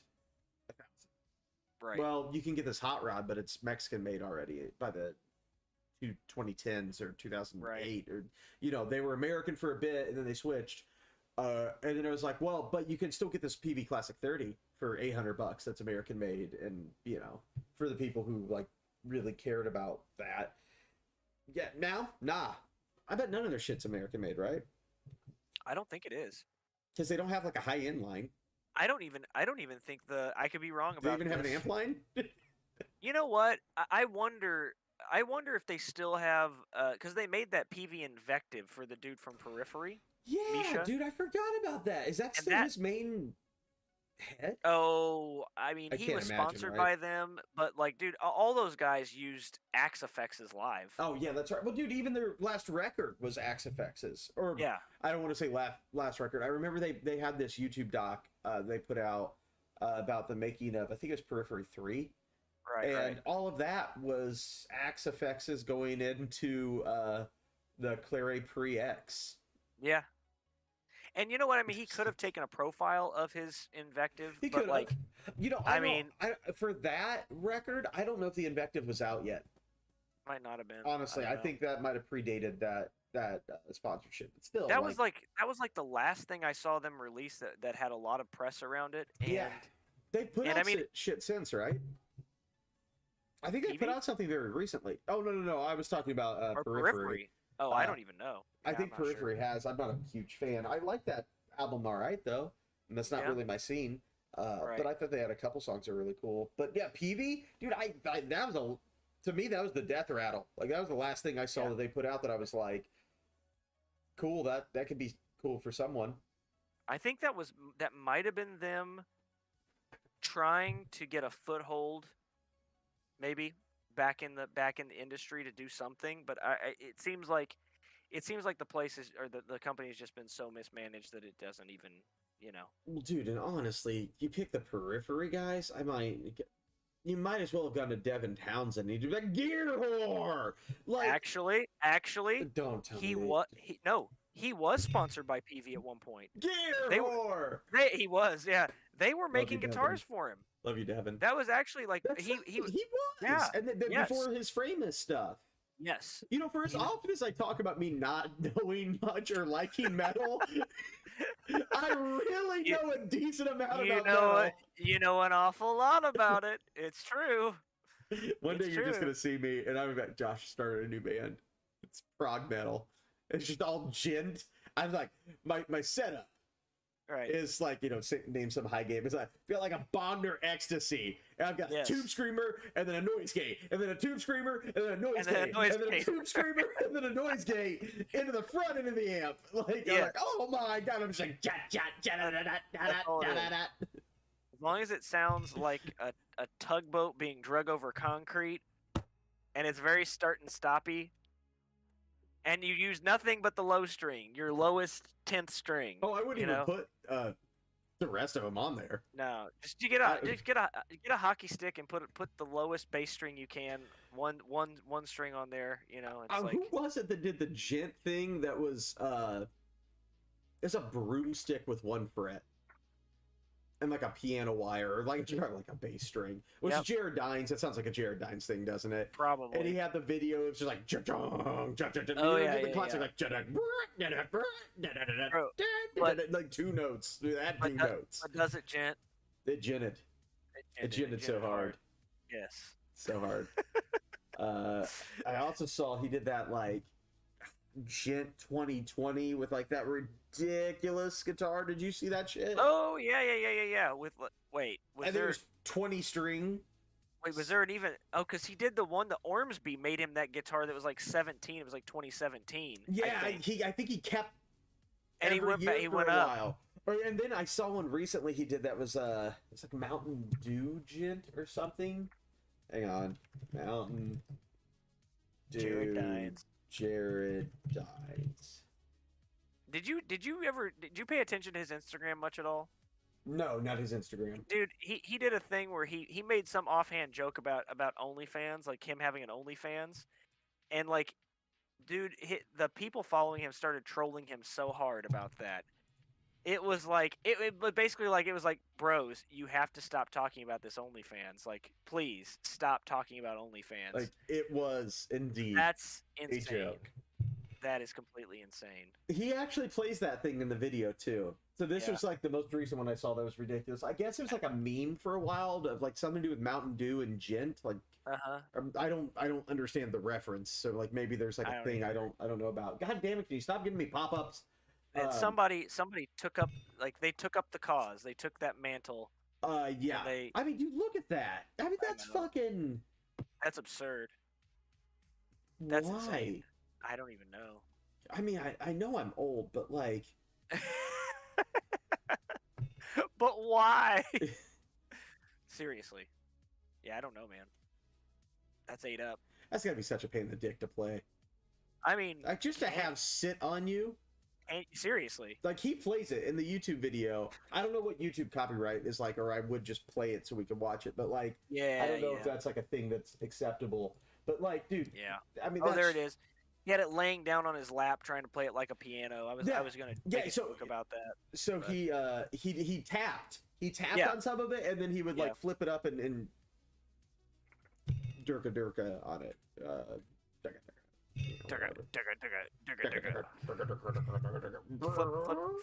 [SPEAKER 1] $1,000.
[SPEAKER 2] Right.
[SPEAKER 1] Well, you can get this hot rod, but it's Mexican made already by the 2010s or 2008, or they were American for a bit and then they switched. And then it was like, well, but you can still get this PV Classic 30 for $800. That's American made, and for the people who like really cared about that. Yeah, now, nah. I bet none of their shit's American made, right?
[SPEAKER 2] I don't think it is.
[SPEAKER 1] Because they don't have like a high end line.
[SPEAKER 2] I don't even think I could be wrong about.
[SPEAKER 1] Do they even have an amp line?
[SPEAKER 2] You know what? I wonder if they still have, because they made that PV Invective for the dude from Periphery.
[SPEAKER 1] Yeah,
[SPEAKER 2] Misha.
[SPEAKER 1] Dude, I forgot about that. Is that still his main head?
[SPEAKER 2] Oh, I mean, he was sponsored by them, but like, dude, all those guys used Axe FX's live.
[SPEAKER 1] Oh yeah, that's right. Well, dude, even their last record was Axe FX's. Or
[SPEAKER 2] yeah,
[SPEAKER 1] I don't want to say last record. I remember they had this YouTube doc they put out about the making of, I think it was Periphery 3.
[SPEAKER 2] Right.
[SPEAKER 1] And all of that was Axe FX's going into the Claret Pre X.
[SPEAKER 2] Yeah. And you know what I mean? He could have taken a profile of his Invective,
[SPEAKER 1] he
[SPEAKER 2] but like,
[SPEAKER 1] for that record, I don't know if the Invective was out yet.
[SPEAKER 2] Might not have been.
[SPEAKER 1] Honestly, I think that might have predated that sponsorship. But still,
[SPEAKER 2] that was like the last thing I saw them release that had a lot of press around it. And,
[SPEAKER 1] yeah, they've put out shit since, right? I think they put out something very recently. Oh no! I was talking about Periphery.
[SPEAKER 2] Oh, I don't even know.
[SPEAKER 1] I think Periphery has. I'm not a huge fan. I like that album all right, though. And that's not really my scene. But I thought they had a couple songs that were really cool. But yeah, PV, dude, to me, that was the death rattle. Like, that was the last thing I saw that they put out that I was like, cool, that could be cool for someone.
[SPEAKER 2] I think that might have been them trying to get a foothold, maybe, back in the industry to do something, but it seems like the place is, or the company has just been so mismanaged that it doesn't even,
[SPEAKER 1] Well, dude, and honestly, you pick the Periphery guys, you might as well have gone to Devin Townsend. He'd be like, gear whore. Like,
[SPEAKER 2] actually,
[SPEAKER 1] don't tell me.
[SPEAKER 2] He was sponsored by PV at one point.
[SPEAKER 1] Gear whore.
[SPEAKER 2] He was, yeah. They were making guitars for him.
[SPEAKER 1] Love you, Devin.
[SPEAKER 2] That was actually like he was.
[SPEAKER 1] Yeah, and then before his Framus stuff.
[SPEAKER 2] Yes.
[SPEAKER 1] For as often as I talk about me not knowing much or liking metal, I really know a decent amount about metal.
[SPEAKER 2] You know an awful lot about it. It's true.
[SPEAKER 1] One day you're just gonna see me, and I'm like, Josh started a new band. It's prog metal. It's just all gent. I'm like, my setup.
[SPEAKER 2] Right.
[SPEAKER 1] Is like, name some high game. It's like, feel like a Bogner Ecstasy. And I've got a tube screamer, and then a noise gate, and then a tube screamer, and then a noise gate, and then a tube screamer, and then a noise gate into the front end of the amp. Like, I'm like, oh my god, I'm just like,
[SPEAKER 2] as long as it sounds like a tugboat being drug over concrete, and it's very start and stoppy, and you use nothing but the low string, your lowest 10th string.
[SPEAKER 1] Oh, I wouldn't even put the rest of them on there.
[SPEAKER 2] No, just get a hockey stick and put the lowest bass string you can, one string on there. It's
[SPEAKER 1] who was it that did the gent thing? That was it's a broomstick with one fret and like a piano wire, or like a bass string. Which is Jared Dines. That sounds like a Jared Dines thing, doesn't it?
[SPEAKER 2] Probably.
[SPEAKER 1] And he had the video. It's just like
[SPEAKER 2] the
[SPEAKER 1] classic like like two notes. Add two notes.
[SPEAKER 2] But does it gent?
[SPEAKER 1] It gented. It gented so hard.
[SPEAKER 2] Yes.
[SPEAKER 1] So hard. I also saw he did that like Gent 2020 with like that ridiculous guitar. Did you see that shit?
[SPEAKER 2] Oh yeah. With there
[SPEAKER 1] was 20 string.
[SPEAKER 2] Wait, was there an even? Oh, because he did the one that Ormsby made him that guitar that was like 17. It was like 2017.
[SPEAKER 1] Yeah, I think he kept.
[SPEAKER 2] And he went up.
[SPEAKER 1] And then I saw one recently he did that was it's like Mountain Dew Gent or something. Hang on, Mountain
[SPEAKER 2] Jared Dines.
[SPEAKER 1] Jared Dines.
[SPEAKER 2] Did you pay attention to his Instagram much at all?
[SPEAKER 1] No, not his Instagram.
[SPEAKER 2] Dude, he did a thing where he made some offhand joke about OnlyFans, like him having an OnlyFans, and like, dude, the people following him started trolling him so hard about that. It was like it basically like it was like, bros, you have to stop talking about this OnlyFans. Like, please stop talking about OnlyFans.
[SPEAKER 1] Like, it was indeed.
[SPEAKER 2] That's insane.
[SPEAKER 1] A joke.
[SPEAKER 2] That is completely insane.
[SPEAKER 1] He actually plays that thing in the video too. So this was like the most recent one I saw that was ridiculous. I guess it was like a meme for a while of like something to do with Mountain Dew and Gent. Like, I don't understand the reference. So like maybe there's like a thing I don't know about. God damn it! Can you stop giving me pop-ups?
[SPEAKER 2] And somebody took up, like, they took up the cause. They took that mantle.
[SPEAKER 1] Yeah. I mean, dude, look at that. I mean, that's fucking.
[SPEAKER 2] That's absurd. That's
[SPEAKER 1] Why?
[SPEAKER 2] insane. I don't even know.
[SPEAKER 1] I mean, I know I'm old, but like.
[SPEAKER 2] But why? Seriously. Yeah, I don't know, man. That's ate up.
[SPEAKER 1] That's gotta be such a pain in the dick to play.
[SPEAKER 2] I mean,
[SPEAKER 1] like, just to have sit on you.
[SPEAKER 2] Seriously.
[SPEAKER 1] Like, he plays it in the YouTube video. I don't know what YouTube copyright is like, or I would just play it so we could watch it. But like, I don't know if that's like a thing that's acceptable. But like, dude, I mean,
[SPEAKER 2] there it is. He had it laying down on his lap, trying to play it like a piano. I was gonna make a joke about that.
[SPEAKER 1] So but. he tapped on some of it, and then he would like flip it up and durka on it.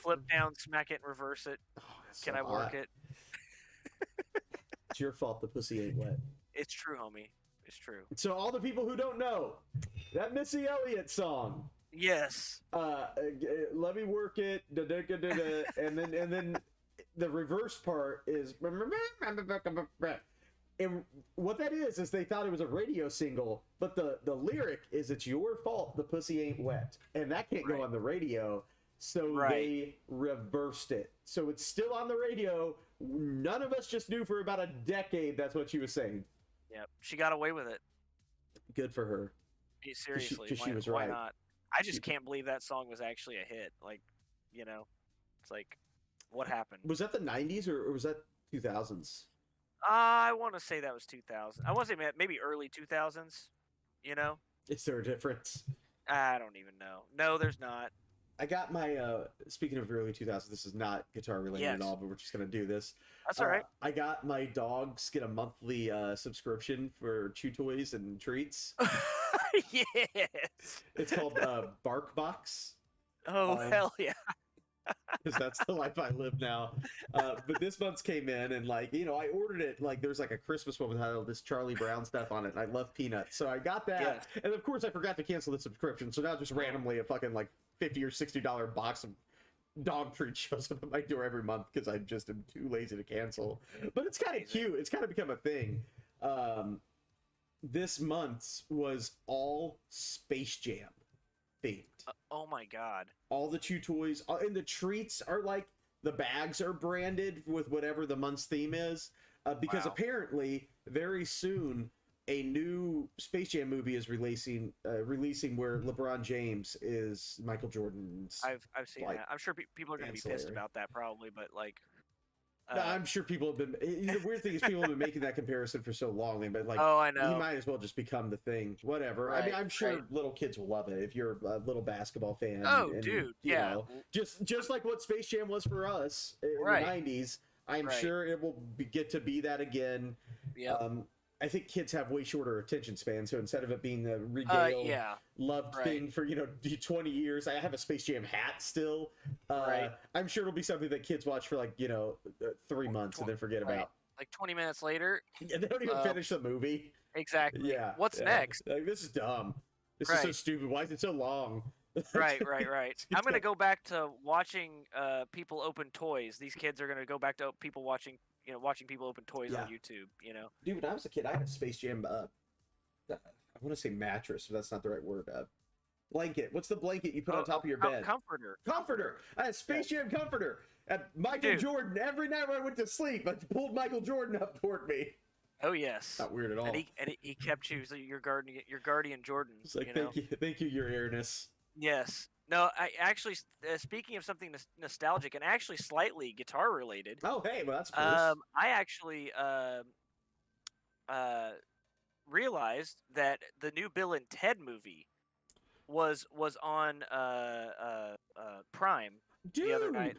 [SPEAKER 2] Flip down, smack it, and reverse it.
[SPEAKER 1] Oh,
[SPEAKER 2] can I work it?
[SPEAKER 1] It's your fault the pussy ain't wet.
[SPEAKER 2] It's true, homie. It's true.
[SPEAKER 1] So all the people who don't know, that Missy Elliott song.
[SPEAKER 2] Yes.
[SPEAKER 1] Let me work it. And then the reverse part is. And what that is they thought it was a radio single, but the lyric is "It's your fault the pussy ain't wet," and that can't go on the radio, so they reversed it. So it's still on the radio. None of us just knew for about a decade that's what she was saying.
[SPEAKER 2] Yep, she got away with it.
[SPEAKER 1] Good for her.
[SPEAKER 2] Seriously,
[SPEAKER 1] she was right.
[SPEAKER 2] Why not? I just can't believe that song was actually a hit. Like, you know, it's like, what happened?
[SPEAKER 1] Was that the 90s or was that 2000s?
[SPEAKER 2] I want to say that was 2000. I want to say maybe early 2000s, you know?
[SPEAKER 1] Is there a difference?
[SPEAKER 2] I don't even know. No, there's not.
[SPEAKER 1] I got my, speaking of early 2000s, this is not guitar related at all, but we're just going to do this.
[SPEAKER 2] That's all right.
[SPEAKER 1] I got my dogs get a monthly subscription for chew toys and treats.
[SPEAKER 2] Yes.
[SPEAKER 1] It's called Bark Box.
[SPEAKER 2] Oh, hell yeah.
[SPEAKER 1] Because that's the life I live now. But this month's came in, and like, you know, I ordered it, like there's like a Christmas one with all this Charlie Brown stuff on it, and I love peanuts, so I got that. And of course I forgot to cancel the subscription, so now just randomly a fucking like $50 or $60 box of dog treats shows up at my door every month because I just am too lazy to cancel. But it's kind of cute. It's kind of become a thing. This month's was all Space Jam themed.
[SPEAKER 2] Oh my god.
[SPEAKER 1] All the chew toys and the treats are like, the bags are branded with whatever the month's theme is, because apparently very soon a new Space Jam movie is releasing where LeBron James is Michael Jordan's.
[SPEAKER 2] I've seen that. I'm sure people are going to be pissed about that probably, but like.
[SPEAKER 1] No, I'm sure people have been. The weird thing is people have been making that comparison for so long, but like,
[SPEAKER 2] I know.
[SPEAKER 1] He might as well just become the thing. Whatever.
[SPEAKER 2] Right,
[SPEAKER 1] I mean, I'm sure little kids will love it if you're a little basketball fan.
[SPEAKER 2] Oh,
[SPEAKER 1] and,
[SPEAKER 2] dude,
[SPEAKER 1] you know, just like what Space Jam was for us in the '90s. I'm sure it will get to be that again.
[SPEAKER 2] Yeah.
[SPEAKER 1] I think kids have way shorter attention span, so instead of it being the regaled, loved thing for 20 years, I have a Space Jam hat still. I'm sure it'll be something that kids watch for like 3 months and then forget about.
[SPEAKER 2] Like 20 minutes later,
[SPEAKER 1] they don't even finish the movie.
[SPEAKER 2] Exactly.
[SPEAKER 1] Yeah.
[SPEAKER 2] What's next?
[SPEAKER 1] Like, this is dumb. This is so stupid. Why is it so long?
[SPEAKER 2] Right. I'm gonna go back to watching people open toys. These kids are gonna go back to people watching people open toys on YouTube,
[SPEAKER 1] Dude, when I was a kid, I had a Space Jam, I want to say mattress, but that's not the right word. Blanket. What's the blanket you put on top of your bed?
[SPEAKER 2] Comforter.
[SPEAKER 1] I had a Space Jam comforter. And Michael Jordan, every night when I went to sleep, I pulled Michael Jordan up toward me.
[SPEAKER 2] Oh yes.
[SPEAKER 1] Not weird at all.
[SPEAKER 2] And he kept you your guardian Jordan.
[SPEAKER 1] It's like, thank you, your airness.
[SPEAKER 2] Yes. No, I actually, speaking of something nostalgic and actually slightly guitar related.
[SPEAKER 1] Oh, hey, well, that's first.
[SPEAKER 2] I actually realized that the new Bill and Ted movie was on Prime the other night.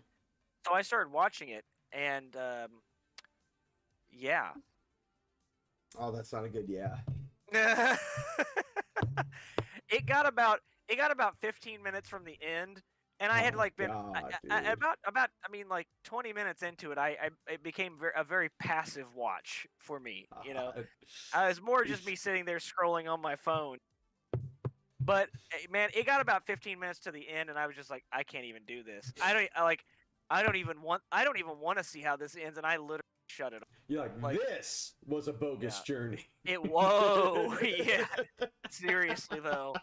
[SPEAKER 2] So I started watching it, and yeah.
[SPEAKER 1] Oh, that's not a good yeah.
[SPEAKER 2] It got about 15 minutes from the end, and I had like been about 20 minutes into it. It became a very passive watch for me. You know, I was more just me sitting there scrolling on my phone. But man, it got about 15 minutes to the end, and I was just like, I can't even do this. I don't even want to see how this ends, and I literally shut it off.
[SPEAKER 1] You're like, this was a bogus journey.
[SPEAKER 2] Whoa, yeah. Seriously though.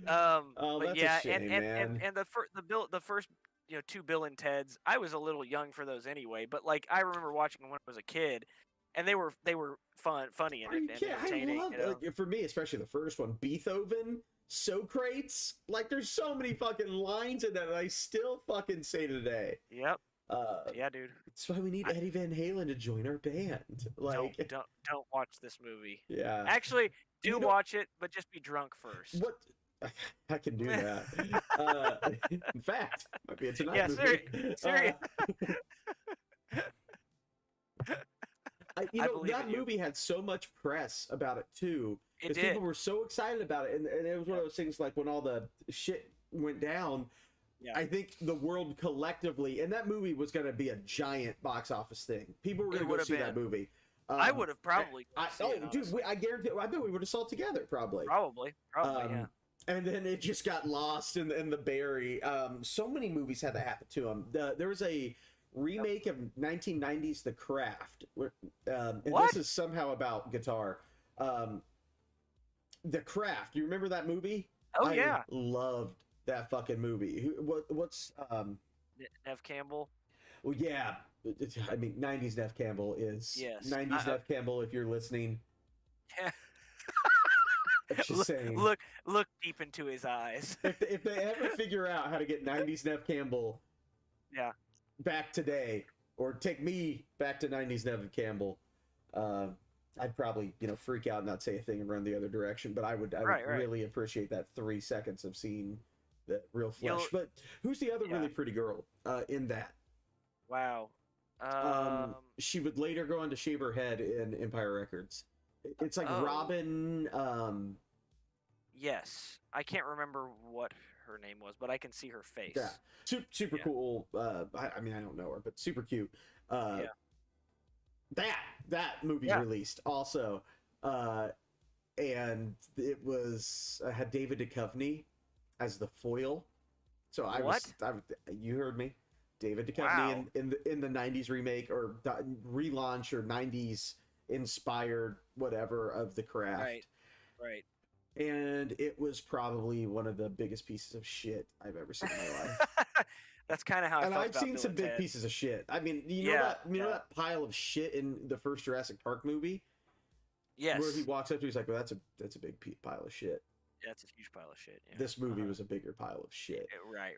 [SPEAKER 2] But yeah,
[SPEAKER 1] a shame, man.
[SPEAKER 2] and the first two Bill and Ted's, I was a little young for those anyway, but like I remember watching them when I was a kid, and they were funny and entertaining.
[SPEAKER 1] I love, like, for me, especially the first one, Beethoven, Socrates. Like, there's so many fucking lines in that I still fucking say today.
[SPEAKER 2] Yep. Yeah, dude.
[SPEAKER 1] That's why we need Eddie Van Halen to join our band. Like,
[SPEAKER 2] don't watch this movie.
[SPEAKER 1] Yeah.
[SPEAKER 2] Actually, watch it, but just be drunk first.
[SPEAKER 1] What? I can do that. In fact, might be a tonight movie.
[SPEAKER 2] Serious.
[SPEAKER 1] That movie had so much press about it too.
[SPEAKER 2] It did.
[SPEAKER 1] People were so excited about it, and it was one of those things like when all the shit went down. Yeah. I think the world collectively, and that movie was going to be a giant box office thing. People were going to go see that movie.
[SPEAKER 2] I would have probably.
[SPEAKER 1] I guarantee. I bet we would have saw it together. Probably.
[SPEAKER 2] Yeah.
[SPEAKER 1] And then it just got lost in the berry. So many movies had that happen to them. There was a remake of 1990's The Craft, and this is somehow about guitar. The Craft. You remember that movie?
[SPEAKER 2] Oh yeah.
[SPEAKER 1] I loved that fucking movie. What's
[SPEAKER 2] Nev Campbell?
[SPEAKER 1] Well, yeah. I mean, 90's Nev Campbell is 90's Nev Campbell. If you're listening.
[SPEAKER 2] Yeah.
[SPEAKER 1] Just saying.
[SPEAKER 2] Look deep into his eyes.
[SPEAKER 1] If they ever figure out how to get 90's Nev Campbell back today, or take me back to 90's Nev Campbell, I'd probably freak out and not say a thing and run the other direction. But I would really appreciate that 3 seconds of seeing the real flesh. But who's the other really pretty girl in that?
[SPEAKER 2] Wow.
[SPEAKER 1] She would later go on to shave her head in Empire Records. It's like Robin.
[SPEAKER 2] Yes, I can't remember what her name was, but I can see her face.
[SPEAKER 1] Yeah, super cool. I mean, I don't know her, but super cute. That movie released also, and it was had David Duchovny as the foil. So you heard me, David Duchovny in the 90's remake or relaunch or 90's inspired whatever of The Craft.
[SPEAKER 2] Right.
[SPEAKER 1] And it was probably one of the biggest pieces of shit I've ever seen in my life.
[SPEAKER 2] That's kind of how I felt
[SPEAKER 1] I've
[SPEAKER 2] about
[SPEAKER 1] seen
[SPEAKER 2] Bill
[SPEAKER 1] some
[SPEAKER 2] and
[SPEAKER 1] big
[SPEAKER 2] Ted.
[SPEAKER 1] pieces of shit. I mean, you know that pile of shit in the first Jurassic Park movie?
[SPEAKER 2] Yes.
[SPEAKER 1] Where he walks up to, he's like, well, that's a big pile of shit.
[SPEAKER 2] Yeah, that's a huge pile of shit. Yeah.
[SPEAKER 1] This movie was a bigger pile of shit.
[SPEAKER 2] Right.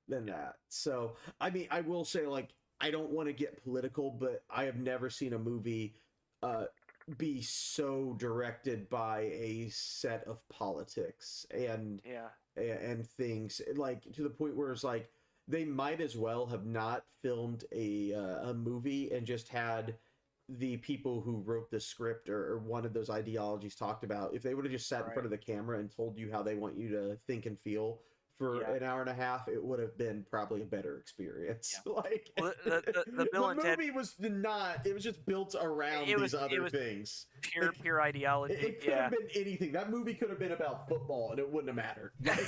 [SPEAKER 1] Than that. So, I mean, I will say, like, I don't want to get political, but I have never seen a movie be so directed by a set of politics and things, like, to the point where it's like they might as well have not filmed a movie and just had the people who wrote the script or one of those ideologies talked about. If they would have just sat in front of the camera and told you how they want you to think and feel for an hour and a half, it would have been probably a better experience. Like,
[SPEAKER 2] the Bill and Ted
[SPEAKER 1] movie was not. It was just built around these other things.
[SPEAKER 2] Pure ideology.
[SPEAKER 1] It could have been anything. That movie could have been about football, and it wouldn't have mattered. Like,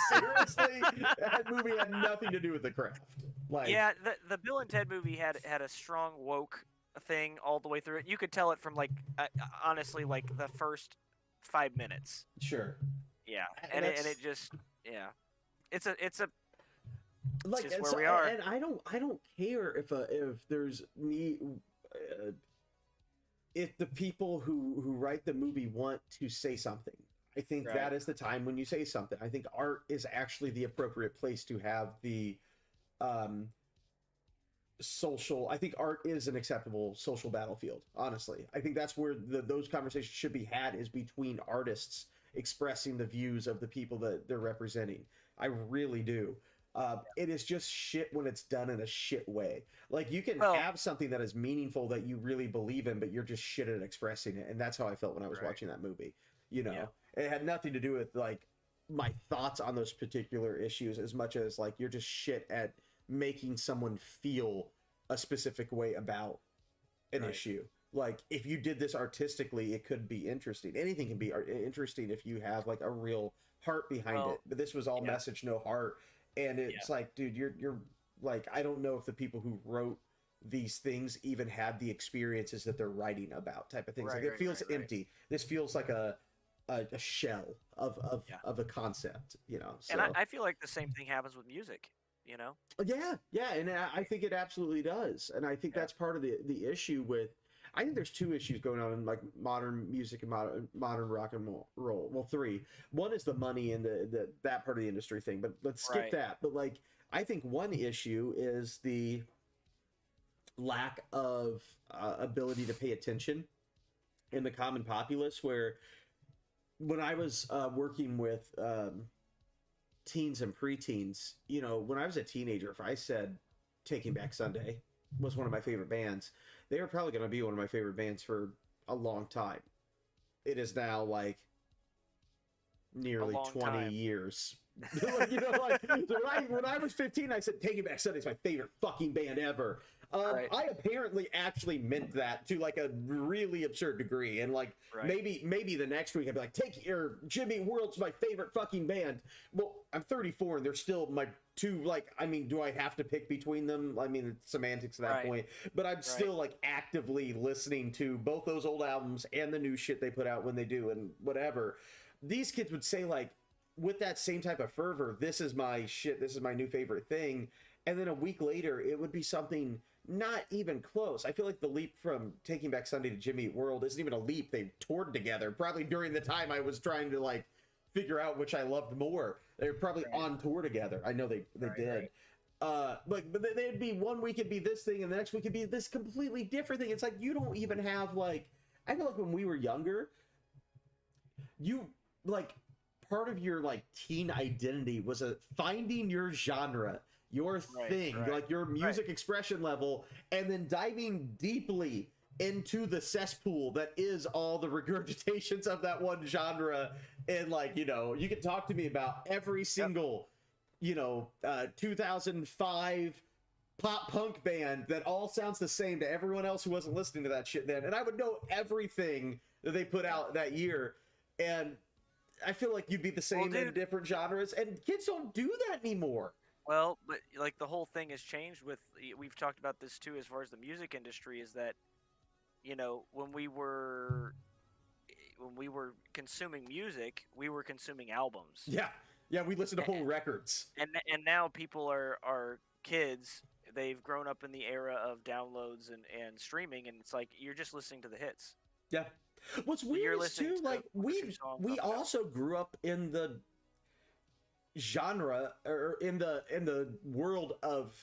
[SPEAKER 1] seriously, that movie had nothing to do with The Craft. Like,
[SPEAKER 2] the Bill and Ted movie had a strong woke thing all the way through it. You could tell it from honestly, like the first 5 minutes.
[SPEAKER 1] Sure.
[SPEAKER 2] Yeah, and it just. Yeah, it's
[SPEAKER 1] like
[SPEAKER 2] just where we are.
[SPEAKER 1] And I don't care if there's if the people who write the movie want to say something, I think
[SPEAKER 2] Right.
[SPEAKER 1] that is the time when you say something. I think art is actually the appropriate place to have the um social. I think art is an acceptable social battlefield, honestly. I think that's where those conversations should be had, is between artists expressing the views of the people that they're representing. I really do. It is just shit when it's done in a shit way. Like, you can
[SPEAKER 2] Well,
[SPEAKER 1] have something that is meaningful that you really believe in, but you're just shit at expressing it. And that's how I felt when I was
[SPEAKER 2] right.
[SPEAKER 1] watching that movie. You
[SPEAKER 2] Yeah.
[SPEAKER 1] know, it had nothing to do with like my thoughts on those particular issues as much as like you're just shit at making someone feel a specific way about an
[SPEAKER 2] Right.
[SPEAKER 1] issue. Like, if you did this artistically, it could be interesting. Anything can be interesting if you have like a real heart behind
[SPEAKER 2] Well,
[SPEAKER 1] it. But this was all
[SPEAKER 2] yeah.
[SPEAKER 1] message, no heart. And it's like, dude, you're like, I don't know if the people who wrote these things even had the experiences that they're writing about, type of things.
[SPEAKER 2] Right,
[SPEAKER 1] Like, it
[SPEAKER 2] right,
[SPEAKER 1] feels
[SPEAKER 2] right.
[SPEAKER 1] empty. This feels like a shell
[SPEAKER 2] Yeah.
[SPEAKER 1] of a concept, you know.
[SPEAKER 2] And
[SPEAKER 1] So
[SPEAKER 2] I feel like the same thing happens with music, you know?
[SPEAKER 1] yeah, and I think it absolutely does, and I think
[SPEAKER 2] Yeah.
[SPEAKER 1] that's part of the issue with. I think there's two issues going on in like modern music and modern rock and roll. Well, three. One is the money and the that part of the industry thing, but let's skip
[SPEAKER 2] Right.
[SPEAKER 1] that. But like, I think one issue is the lack of ability to pay attention in the common populace. Where when I was working with teens and preteens, you know, when I was a teenager, if I said Taking Back Sunday was one of my favorite bands, they were probably going to be one of my favorite bands for a long time. It is now like nearly 20
[SPEAKER 2] time.
[SPEAKER 1] years. Like, you know, like, so when I was 15, I said Taking Back Sunday is my favorite fucking band ever.
[SPEAKER 2] Right.
[SPEAKER 1] I apparently actually meant that to like a really absurd degree, and like
[SPEAKER 2] Right.
[SPEAKER 1] maybe the next week I'd be like, "Take your Jimmy World's my favorite fucking band." Well, I'm 34 and they're still my two. Like, I mean, do I have to pick between them? I mean, it's semantics at that
[SPEAKER 2] Right.
[SPEAKER 1] point, but I'm still like actively listening to both those old albums and the new shit they put out when they do, and whatever. These kids would say like, with that same type of fervor, "This is my shit, this is my new favorite thing," and then a week later it would be something not even close. I feel like the leap from Taking Back Sunday to Jimmy Eat World isn't even a leap. They toured together probably during the time I was trying to like figure out which I loved more. They were probably on tour together. I know they did. But they'd be, one week it'd be this thing and the next week it'd be this completely different thing. It's like, you don't even have like, I feel like when we were younger, you like, part of your like teen identity was finding your genre, your thing, like your music expression level, and then diving deeply into the cesspool that is all the regurgitations of that one genre. And like, you know, you can talk to me about every single, you know, 2005 pop punk band that all sounds the same to everyone else who wasn't listening to that shit then, and I would know everything that they put out that year. And I feel like you'd be the same in different genres, and kids don't do that anymore.
[SPEAKER 2] Well, but like the whole thing has changed with, we've talked about this too, as far as the music industry, is that, you know, when we were consuming music, we were consuming albums.
[SPEAKER 1] Yeah, we listen to whole records.
[SPEAKER 2] And now people are kids. They've grown up in the era of downloads and streaming, and it's like you're just listening to the hits.
[SPEAKER 1] Yeah. What's weird is too, like we also grew up in the genre, or in the world of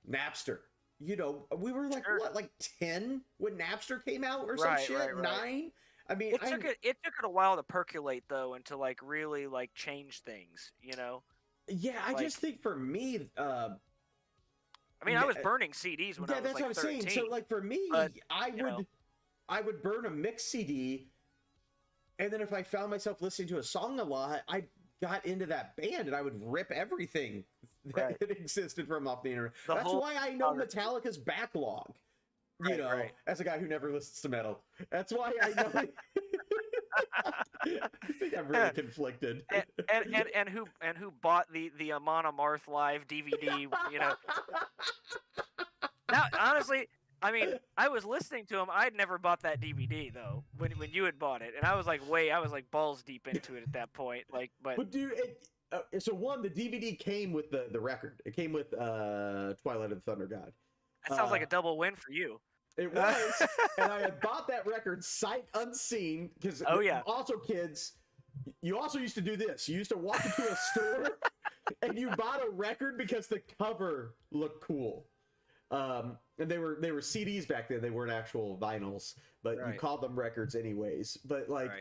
[SPEAKER 1] Napster. You know, we were like what, like 10 when Napster came out or some shit, 9. I mean,
[SPEAKER 2] it took it a while to percolate though, and to like really like change things, you know.
[SPEAKER 1] Yeah, I just think for me,
[SPEAKER 2] I mean, I was burning CDs when I was
[SPEAKER 1] that's
[SPEAKER 2] like
[SPEAKER 1] what I'm
[SPEAKER 2] 13.
[SPEAKER 1] saying. So like for me, I would burn a mix CD, and then if I found myself listening to a song a lot, I got into that band and I would rip everything that existed from off the internet. That's why I know Metallica's backlog. You know, as a guy who never listens to metal, that's why I know. I think I'm really conflicted.
[SPEAKER 2] And who bought the Amon Amarth live DVD? You know. Now, honestly, I mean, I was listening to him. I'd never bought that DVD though when you had bought it, and I was like balls deep into it at that point. Like, but
[SPEAKER 1] dude, so one, the DVD came with the record. It came with Twilight of the Thunder God.
[SPEAKER 2] That sounds like a double win for you.
[SPEAKER 1] It was, and I had bought that record sight unseen because also kids, you also used to do this. You used to walk into a store and you bought a record because the cover looked cool. And they were CDs back then. They weren't actual vinyls, but you called them records anyways. But like,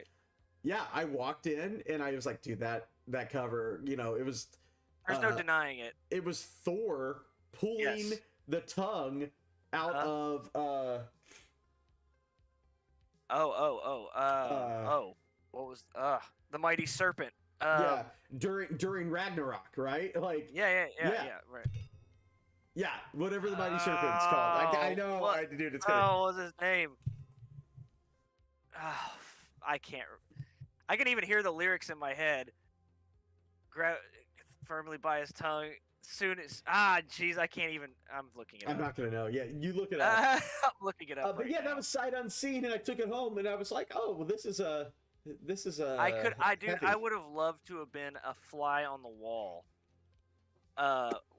[SPEAKER 1] yeah, I walked in and I was like, dude, that cover, you know, it was.
[SPEAKER 2] There's no denying it.
[SPEAKER 1] It was Thor pulling the tongue out of
[SPEAKER 2] what was the mighty serpent?
[SPEAKER 1] During Ragnarok, right? Like
[SPEAKER 2] right.
[SPEAKER 1] Yeah, whatever the mighty serpent's called. I know. Dude, it's
[SPEAKER 2] gonna. What was his name? Oh, I can't. I can even hear the lyrics in my head. Firmly by his tongue. Soon as jeez, I can't even. I'm looking it up.
[SPEAKER 1] I'm not gonna know. Yeah, you look it up.
[SPEAKER 2] I'm looking it up.
[SPEAKER 1] But yeah, that was sight unseen, and I took it home, and I was like, oh, well, this is a. I would have loved to have been a fly on the wall.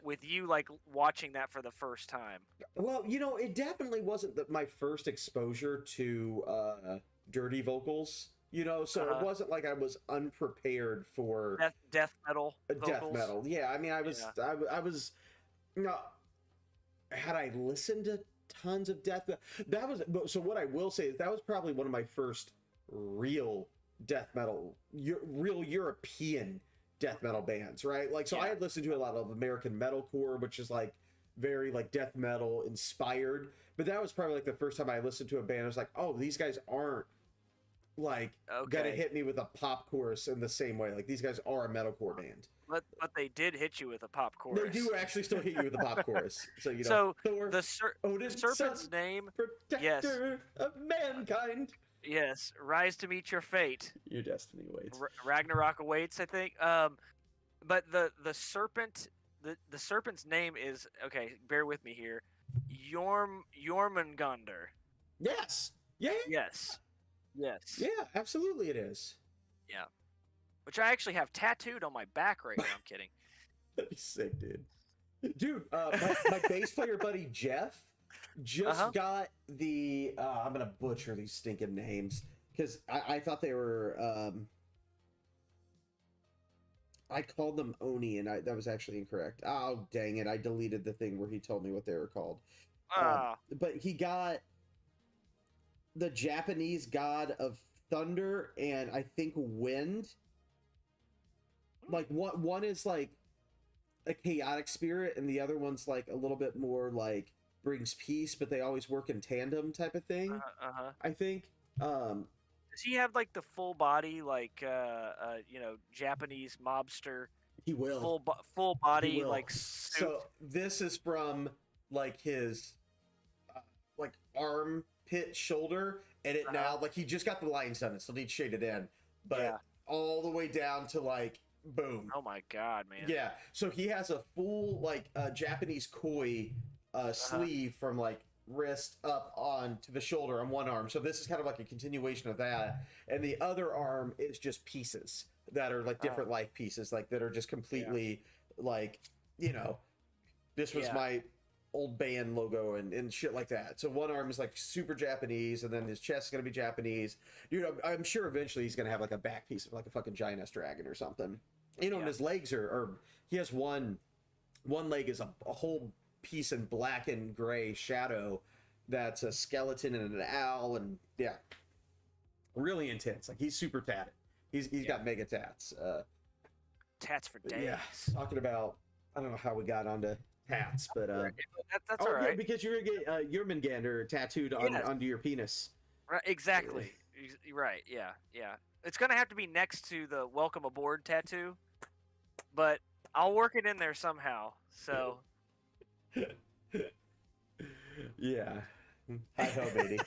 [SPEAKER 1] With you like watching that for the first time. Well, you know, it definitely wasn't my first exposure to dirty vocals. You know, so it wasn't like I was unprepared for
[SPEAKER 2] death metal.
[SPEAKER 1] Death metal, yeah. I mean, I was, you know, had I listened to tons of death, that was. So what I will say is that was probably one of my first real death metal, real European death metal bands, right? Like, so I had listened to a lot of American metalcore, which is like very like death metal inspired. But that was probably like the first time I listened to a band. I was like, oh, these guys aren't like gonna hit me with a pop chorus in the same way. Like these guys are a metalcore band.
[SPEAKER 2] But they did hit you with a pop chorus.
[SPEAKER 1] They do actually still hit you with a pop chorus. So you know.
[SPEAKER 2] So the serpent's name,
[SPEAKER 1] protector of mankind.
[SPEAKER 2] Yes, rise to meet your fate.
[SPEAKER 1] Your destiny waits.
[SPEAKER 2] Ragnarok awaits, I think. But the serpent, the serpent's name is bear with me here. Jormungandr.
[SPEAKER 1] Yes. Yeah.
[SPEAKER 2] Yes.
[SPEAKER 1] Yeah, absolutely it is.
[SPEAKER 2] Yeah. Which I actually have tattooed on my back right now. I'm kidding.
[SPEAKER 1] That'd be sick, dude. Dude, my bass player buddy Jeff just got the I'm gonna butcher these stinking names because I thought they were I called them Oni and that was actually incorrect. Oh dang it, I deleted the thing where he told me what they were called. But he got the Japanese god of thunder and I think wind. Like one is like a chaotic spirit and the other one's like a little bit more like brings peace, but they always work in tandem type of thing. I think. Does
[SPEAKER 2] he have like the full body like Japanese mobster?
[SPEAKER 1] He will
[SPEAKER 2] full body like suit.
[SPEAKER 1] So this is from like his like armpit shoulder, and it now like he just got the lines done. It still needs shaded in, but all the way down to like boom.
[SPEAKER 2] Oh my god, man.
[SPEAKER 1] Yeah. So he has a full like Japanese koi sleeve from like wrist up on to the shoulder on one arm. So this is kind of like a continuation of that, and the other arm is just pieces that are like different life pieces, like that are just completely like, you know, this was my old band logo and shit like that. So one arm is like super Japanese, and then his chest is gonna be Japanese. Dude, I'm sure eventually he's gonna have like a back piece of like a fucking giant ass dragon or something. You know, and his legs are he has one leg is a whole piece in black and gray shadow that's a skeleton and an owl, and really intense. Like he's super tatted. He's got mega tats.
[SPEAKER 2] Tats for days.
[SPEAKER 1] Yeah, talking about, I don't know how we got onto tats, but
[SPEAKER 2] that's all right.
[SPEAKER 1] Yeah, because you're gonna get Jormungandr tattooed onto your penis.
[SPEAKER 2] Right, exactly. Right. Yeah. It's gonna have to be next to the welcome aboard tattoo, but I'll work it in there somehow. So.
[SPEAKER 1] Yeah. Hi ho, baby.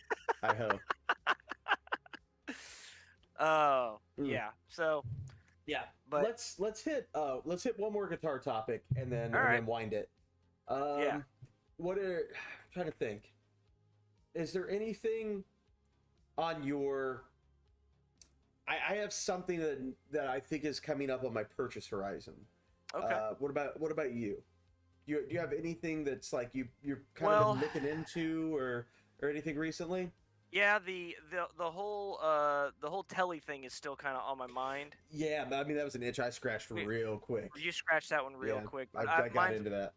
[SPEAKER 1] Hi ho.
[SPEAKER 2] Oh, yeah. So, yeah. But
[SPEAKER 1] let's hit one more guitar topic and then wind it. I'm trying to think. Is there anything on your? I have something that I think is coming up on my purchase horizon.
[SPEAKER 2] Okay.
[SPEAKER 1] What about you? Do you have anything that's like you're kind of looking into, or or anything recently?
[SPEAKER 2] Yeah, the whole telly thing is still kind of on my mind.
[SPEAKER 1] Yeah, I mean that was an itch I scratched real quick.
[SPEAKER 2] You scratched that one real quick. But
[SPEAKER 1] I got into that.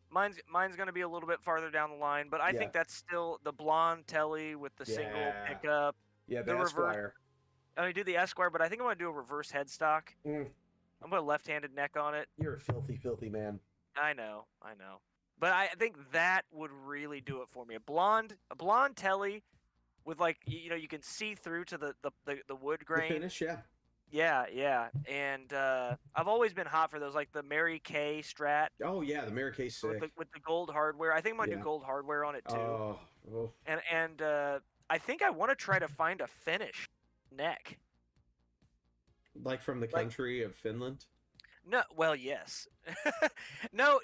[SPEAKER 2] Mine's going to be a little bit farther down the line, but I think that's still the blonde telly with the single pickup.
[SPEAKER 1] Yeah, the
[SPEAKER 2] reverse.
[SPEAKER 1] Esquire.
[SPEAKER 2] I do the Esquire, but I think I'm going to do a reverse headstock. I'm going to left-handed neck on it.
[SPEAKER 1] You're a filthy man.
[SPEAKER 2] I know. But I think that would really do it for me. A blonde telly with like you can see through to the wood grain.
[SPEAKER 1] The finish, yeah.
[SPEAKER 2] Yeah, and I've always been hot for those, like the Mary Kay Strat.
[SPEAKER 1] Oh yeah, the Mary Kay sick.
[SPEAKER 2] With the gold hardware. I think I'm gonna do gold hardware on it too.
[SPEAKER 1] Oh.
[SPEAKER 2] And I think I want to try to find a Finnish neck.
[SPEAKER 1] Like from the country of Finland?
[SPEAKER 2] No, well, yes. No,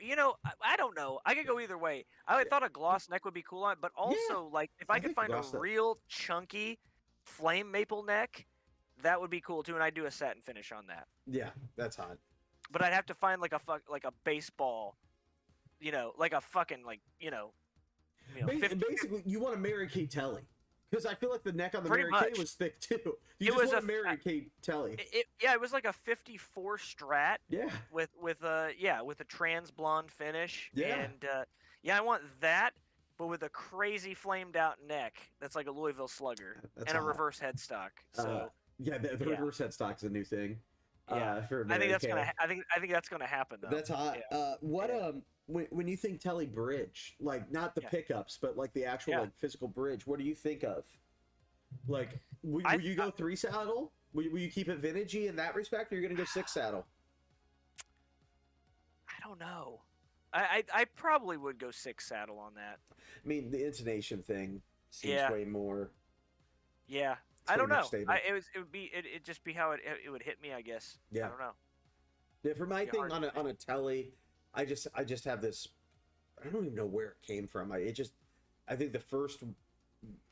[SPEAKER 2] I don't know. I could go either way. I thought a gloss neck would be cool on it, but also like if I could find a real chunky flame maple neck, that would be cool too, and I'd do a satin finish on that.
[SPEAKER 1] Yeah, that's hot.
[SPEAKER 2] But I'd have to find like a baseball, like a fucking
[SPEAKER 1] basically you want a Mary Kay telly. Because I feel like the neck on the
[SPEAKER 2] Pretty
[SPEAKER 1] Mary Kay was thick too. You just want a Mary Kay telly.
[SPEAKER 2] It was like a 54 Strat.
[SPEAKER 1] Yeah.
[SPEAKER 2] With a trans blonde finish.
[SPEAKER 1] Yeah.
[SPEAKER 2] And I want that, but with a crazy flamed out neck that's like a Louisville Slugger and a reverse headstock. So
[SPEAKER 1] the reverse headstock is a new thing.
[SPEAKER 2] Yeah. I think that's gonna happen though.
[SPEAKER 1] That's hot. Yeah. When you think telly bridge, like not the pickups, but like the actual like physical bridge, what do you think of? Like, will you go 3 saddle? Will you keep it vintagey in that respect, or you're gonna go 6 saddle?
[SPEAKER 2] I don't know. I probably would go 6 saddle on that.
[SPEAKER 1] I mean, the intonation thing seems way more.
[SPEAKER 2] Yeah, I don't know. It'd just be how it would hit me, I guess.
[SPEAKER 1] Yeah.
[SPEAKER 2] I don't know.
[SPEAKER 1] Yeah, for my thing on a telly, I just have this. I don't even know where it came from. I think the first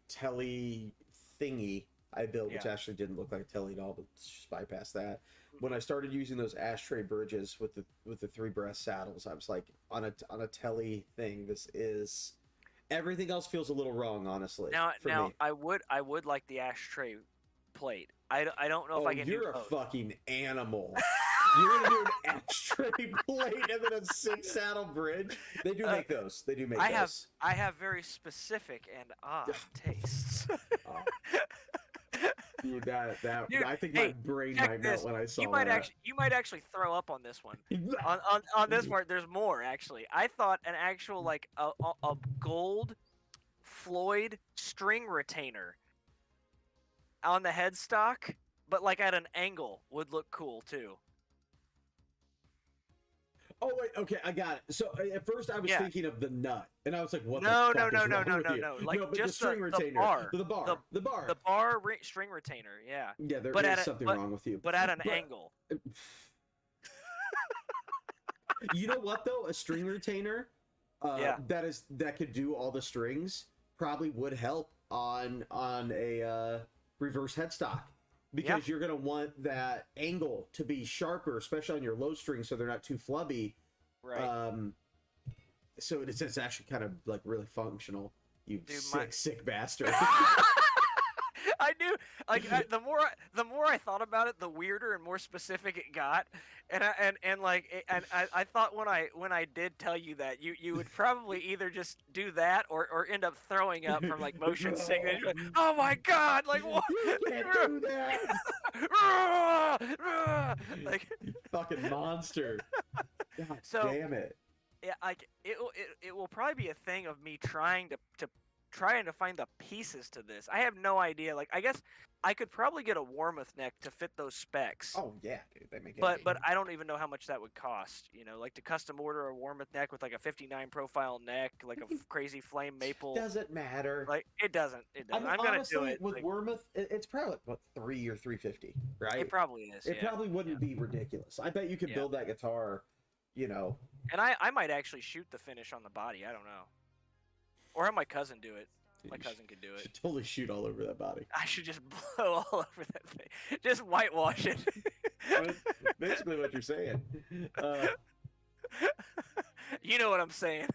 [SPEAKER 1] telly thingy I built, which actually didn't look like a telly at all, but just bypass that. When I started using those ashtray bridges with the 3 breast saddles, I was like, on a telly thing, this is everything else feels a little wrong, honestly.
[SPEAKER 2] Now I would like the ashtray plate. I don't know if I can.
[SPEAKER 1] You're a fucking animal. You're gonna do an ashtray plate and then a 6 saddle bridge. They do make those. They do make those.
[SPEAKER 2] I have very specific and odd tastes.
[SPEAKER 1] Dude, dude, I think my brain might melt when I saw that.
[SPEAKER 2] You might actually throw up on this one. on this part, there's more actually. I thought an actual like a gold Floyd string retainer on the headstock, but like at an angle would look cool too.
[SPEAKER 1] Oh wait, okay, I got it. So at first I was thinking of the nut, and I was like, "What
[SPEAKER 2] no,
[SPEAKER 1] the fuck is wrong with you?"
[SPEAKER 2] No. Like
[SPEAKER 1] no, but
[SPEAKER 2] just
[SPEAKER 1] the string retainer, the bar
[SPEAKER 2] string retainer. Yeah.
[SPEAKER 1] Yeah, there is something wrong with you.
[SPEAKER 2] But at an angle.
[SPEAKER 1] You know what though? A string retainer, that could do all the strings probably would help on a reverse headstock. Because you're going to want that angle to be sharper, especially on your low strings, so they're not too flubby.
[SPEAKER 2] Right.
[SPEAKER 1] So it's actually kind of like really functional. You sick bastard.
[SPEAKER 2] I knew, like, the more I thought about it, the weirder and more specific it got, and I thought when I did tell you that you would probably either just do that or end up throwing up from like motion sickness. Like, oh my god! Like what?
[SPEAKER 1] You can't do that.
[SPEAKER 2] Like
[SPEAKER 1] you fucking monster. God damn it.
[SPEAKER 2] Yeah, like it will probably be a thing of me trying to find the pieces to this. I have no idea. Like, I guess I could probably get a Warmoth neck to fit those specs.
[SPEAKER 1] Oh yeah, dude, they make it.
[SPEAKER 2] But I don't even know how much that would cost. Like to custom order a Warmoth neck with like a 59 profile neck, like a crazy flame maple.
[SPEAKER 1] Doesn't matter.
[SPEAKER 2] Like it doesn't. I'm
[SPEAKER 1] honestly,
[SPEAKER 2] gonna do it
[SPEAKER 1] with Warmoth. It's probably what, $300 or $350, right?
[SPEAKER 2] It probably is.
[SPEAKER 1] It probably wouldn't be ridiculous. I bet you could build that guitar.
[SPEAKER 2] And I might actually shoot the finish on the body. I don't know. Or have my cousin do it. My cousin could do it.
[SPEAKER 1] Should totally shoot all over that body.
[SPEAKER 2] I should just blow all over that thing. Just whitewash it.
[SPEAKER 1] That's basically what you're saying.
[SPEAKER 2] You know what I'm saying.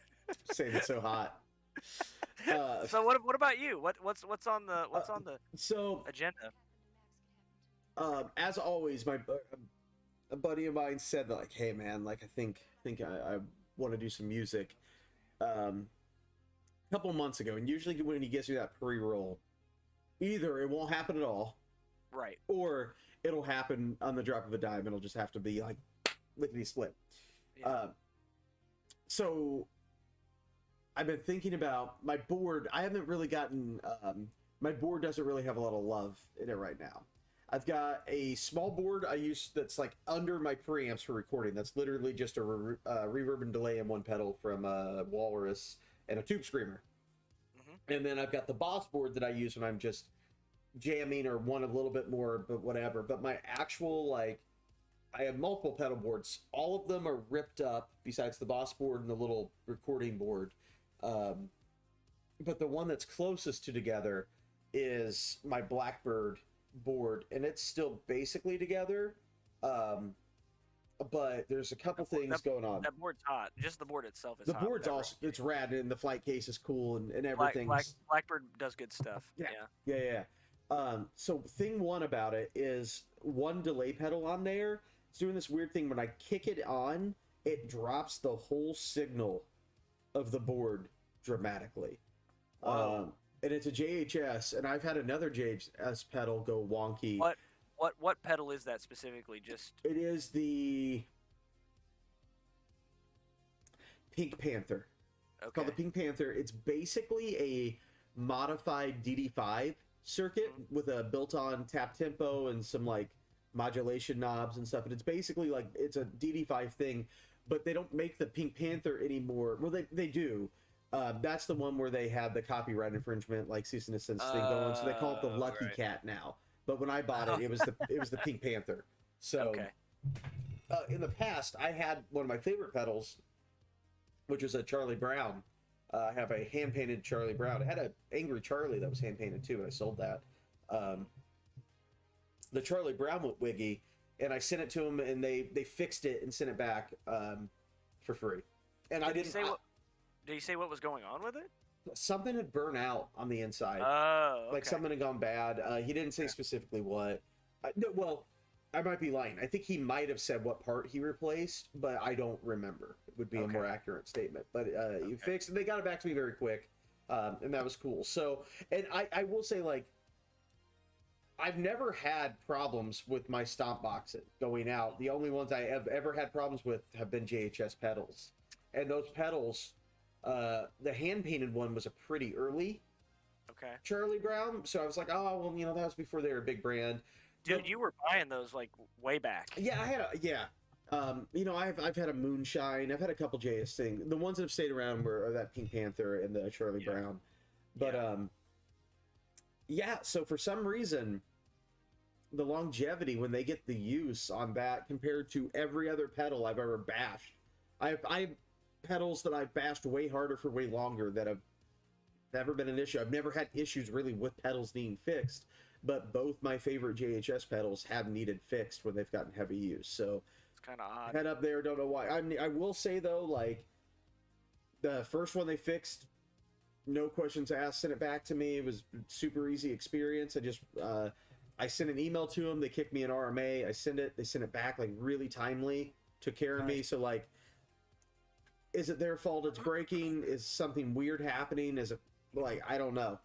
[SPEAKER 1] Saying it's so hot.
[SPEAKER 2] So what about you? What's on the
[SPEAKER 1] so
[SPEAKER 2] agenda?
[SPEAKER 1] As always, a buddy of mine said that, like, hey man, like I want to do some music. A couple months ago, and usually when he gets you that pre-roll, either it won't happen at all,
[SPEAKER 2] right,
[SPEAKER 1] or it'll happen on the drop of a dime. It'll just have to be like lickety split.
[SPEAKER 2] Yeah.
[SPEAKER 1] So I've been thinking about my board. I haven't really gotten my board doesn't really have a lot of love in it right now. I've got a small board I use that's like under my preamps for recording. That's literally just a reverb and delay in one pedal from Walrus and a tube screamer. Mm-hmm. And then I've got the Boss board that I use when I'm just jamming or want a little bit more, but whatever. But my actual, like, I have multiple pedal boards. All of them are ripped up besides the Boss board and the little recording board. But the one that's closest to together is my Blackbird board, and it's still basically together. But there's a couple things going on.
[SPEAKER 2] That board's hot. Just the board itself is
[SPEAKER 1] hot. The
[SPEAKER 2] board's
[SPEAKER 1] awesome. It's rad, and the flight case is cool, and everything.
[SPEAKER 2] Blackbird does good stuff.
[SPEAKER 1] Yeah. So thing one about it is one delay pedal on there. It's doing this weird thing. When I kick it on, it drops the whole signal of the board dramatically. And it's a JHS, and I've had another JHS pedal go wonky.
[SPEAKER 2] What pedal is that specifically? Just
[SPEAKER 1] it is the Pink Panther. Okay. It's called the Pink Panther. It's basically a modified DD5 circuit with a built-on tap tempo and some like modulation knobs and stuff. And it's basically like it's a DD5 thing, but they don't make the Pink Panther anymore. Well, they do. That's the one where they have the copyright infringement, like cease and desist thing going. So they call it the Lucky Cat now. But when I bought it, it was the Pink Panther. So in the past, I had one of my favorite pedals, which was a Charlie Brown. I have a hand painted Charlie Brown. I had an Angry Charlie that was hand painted too, and I sold that. The Charlie Brown went wiggy, and I sent it to them, and they fixed it and sent it back for free. And I didn't.
[SPEAKER 2] Did he say what was going on with it?
[SPEAKER 1] Something had burned out on the inside.
[SPEAKER 2] Oh, okay.
[SPEAKER 1] Like something had gone bad. He didn't say specifically what. No, well, I might be lying. I think he might have said what part he replaced, but I don't remember. It would be a more accurate statement. But he fixed, and they got it back to me very quick, and that was cool. So, and I will say, like, I've never had problems with my stomp boxes going out. The only ones I have ever had problems with have been JHS pedals, and those pedals. The hand-painted one was a pretty early Charlie Brown, so I was like, oh, well, that was before they were a big brand.
[SPEAKER 2] Dude, you were buying those, like, way back.
[SPEAKER 1] Yeah, I had I've had a Moonshine, I've had a couple JS things. The ones that have stayed around were that Pink Panther and the Charlie Brown. But, so for some reason, the longevity, when they get the use on that compared to every other pedal I've ever bashed, I pedals that I've bashed way harder for way longer that have never been an issue. I've never had issues really with pedals needing fixed, but both my favorite JHS pedals have needed fixed when they've gotten heavy use. So
[SPEAKER 2] it's kind of odd.
[SPEAKER 1] Head up there, don't know why. I will say though, like the first one they fixed, no questions asked, sent it back to me. It was super easy experience. I sent an email to them. They kicked me an RMA. They sent it back like really timely. Took care of me. So like, is it their fault it's breaking? Is something weird happening? Is it like, I don't know.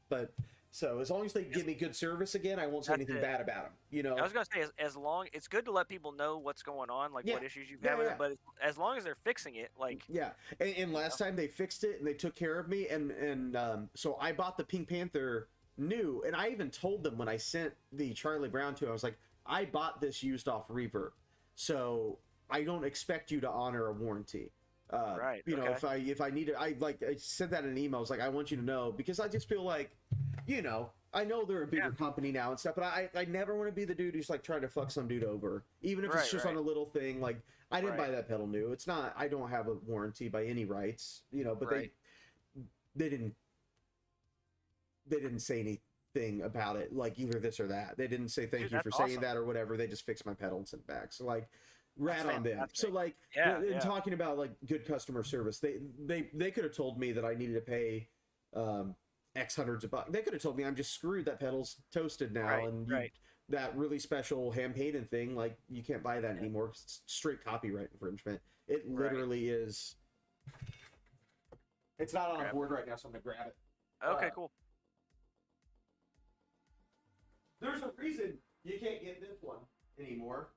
[SPEAKER 1] But so as long as they give me good service again, I won't say anything bad about them.
[SPEAKER 2] I was gonna say, as long, it's good to let people know what's going on, like what issues you've had with it. But as long as they're fixing it, like
[SPEAKER 1] and last time they fixed it and they took care of me, and so I bought the Pink Panther new, and I even told them when I sent the Charlie Brown to, I was like, I bought this used off Reverb, so I don't expect you to honor a warranty.
[SPEAKER 2] Right.
[SPEAKER 1] If I need it, I sent that in an email. I was like, I want you to know, because I just feel like, I know they're a bigger company now and stuff, but I never want to be the dude who's like trying to fuck some dude over, even if it's just on a little thing. Like, I didn't buy that pedal new. It's not, I don't have a warranty by any rights, but they didn't say anything about it, like either this or that. They didn't say thank you for saying that or whatever. They just fixed my pedal and sent it back. So like, rat on them. So like, in talking about like good customer service, they could have told me that I needed to pay X hundreds of bucks. They could have told me I'm just screwed. That pedal's toasted now,
[SPEAKER 2] Right,
[SPEAKER 1] and
[SPEAKER 2] right.
[SPEAKER 1] that really special hand painted thing, like you can't buy that anymore. It's straight copyright infringement. It literally is. It's not on board right now, so I'm gonna grab it.
[SPEAKER 2] Okay, cool.
[SPEAKER 1] There's a reason you can't get this one anymore.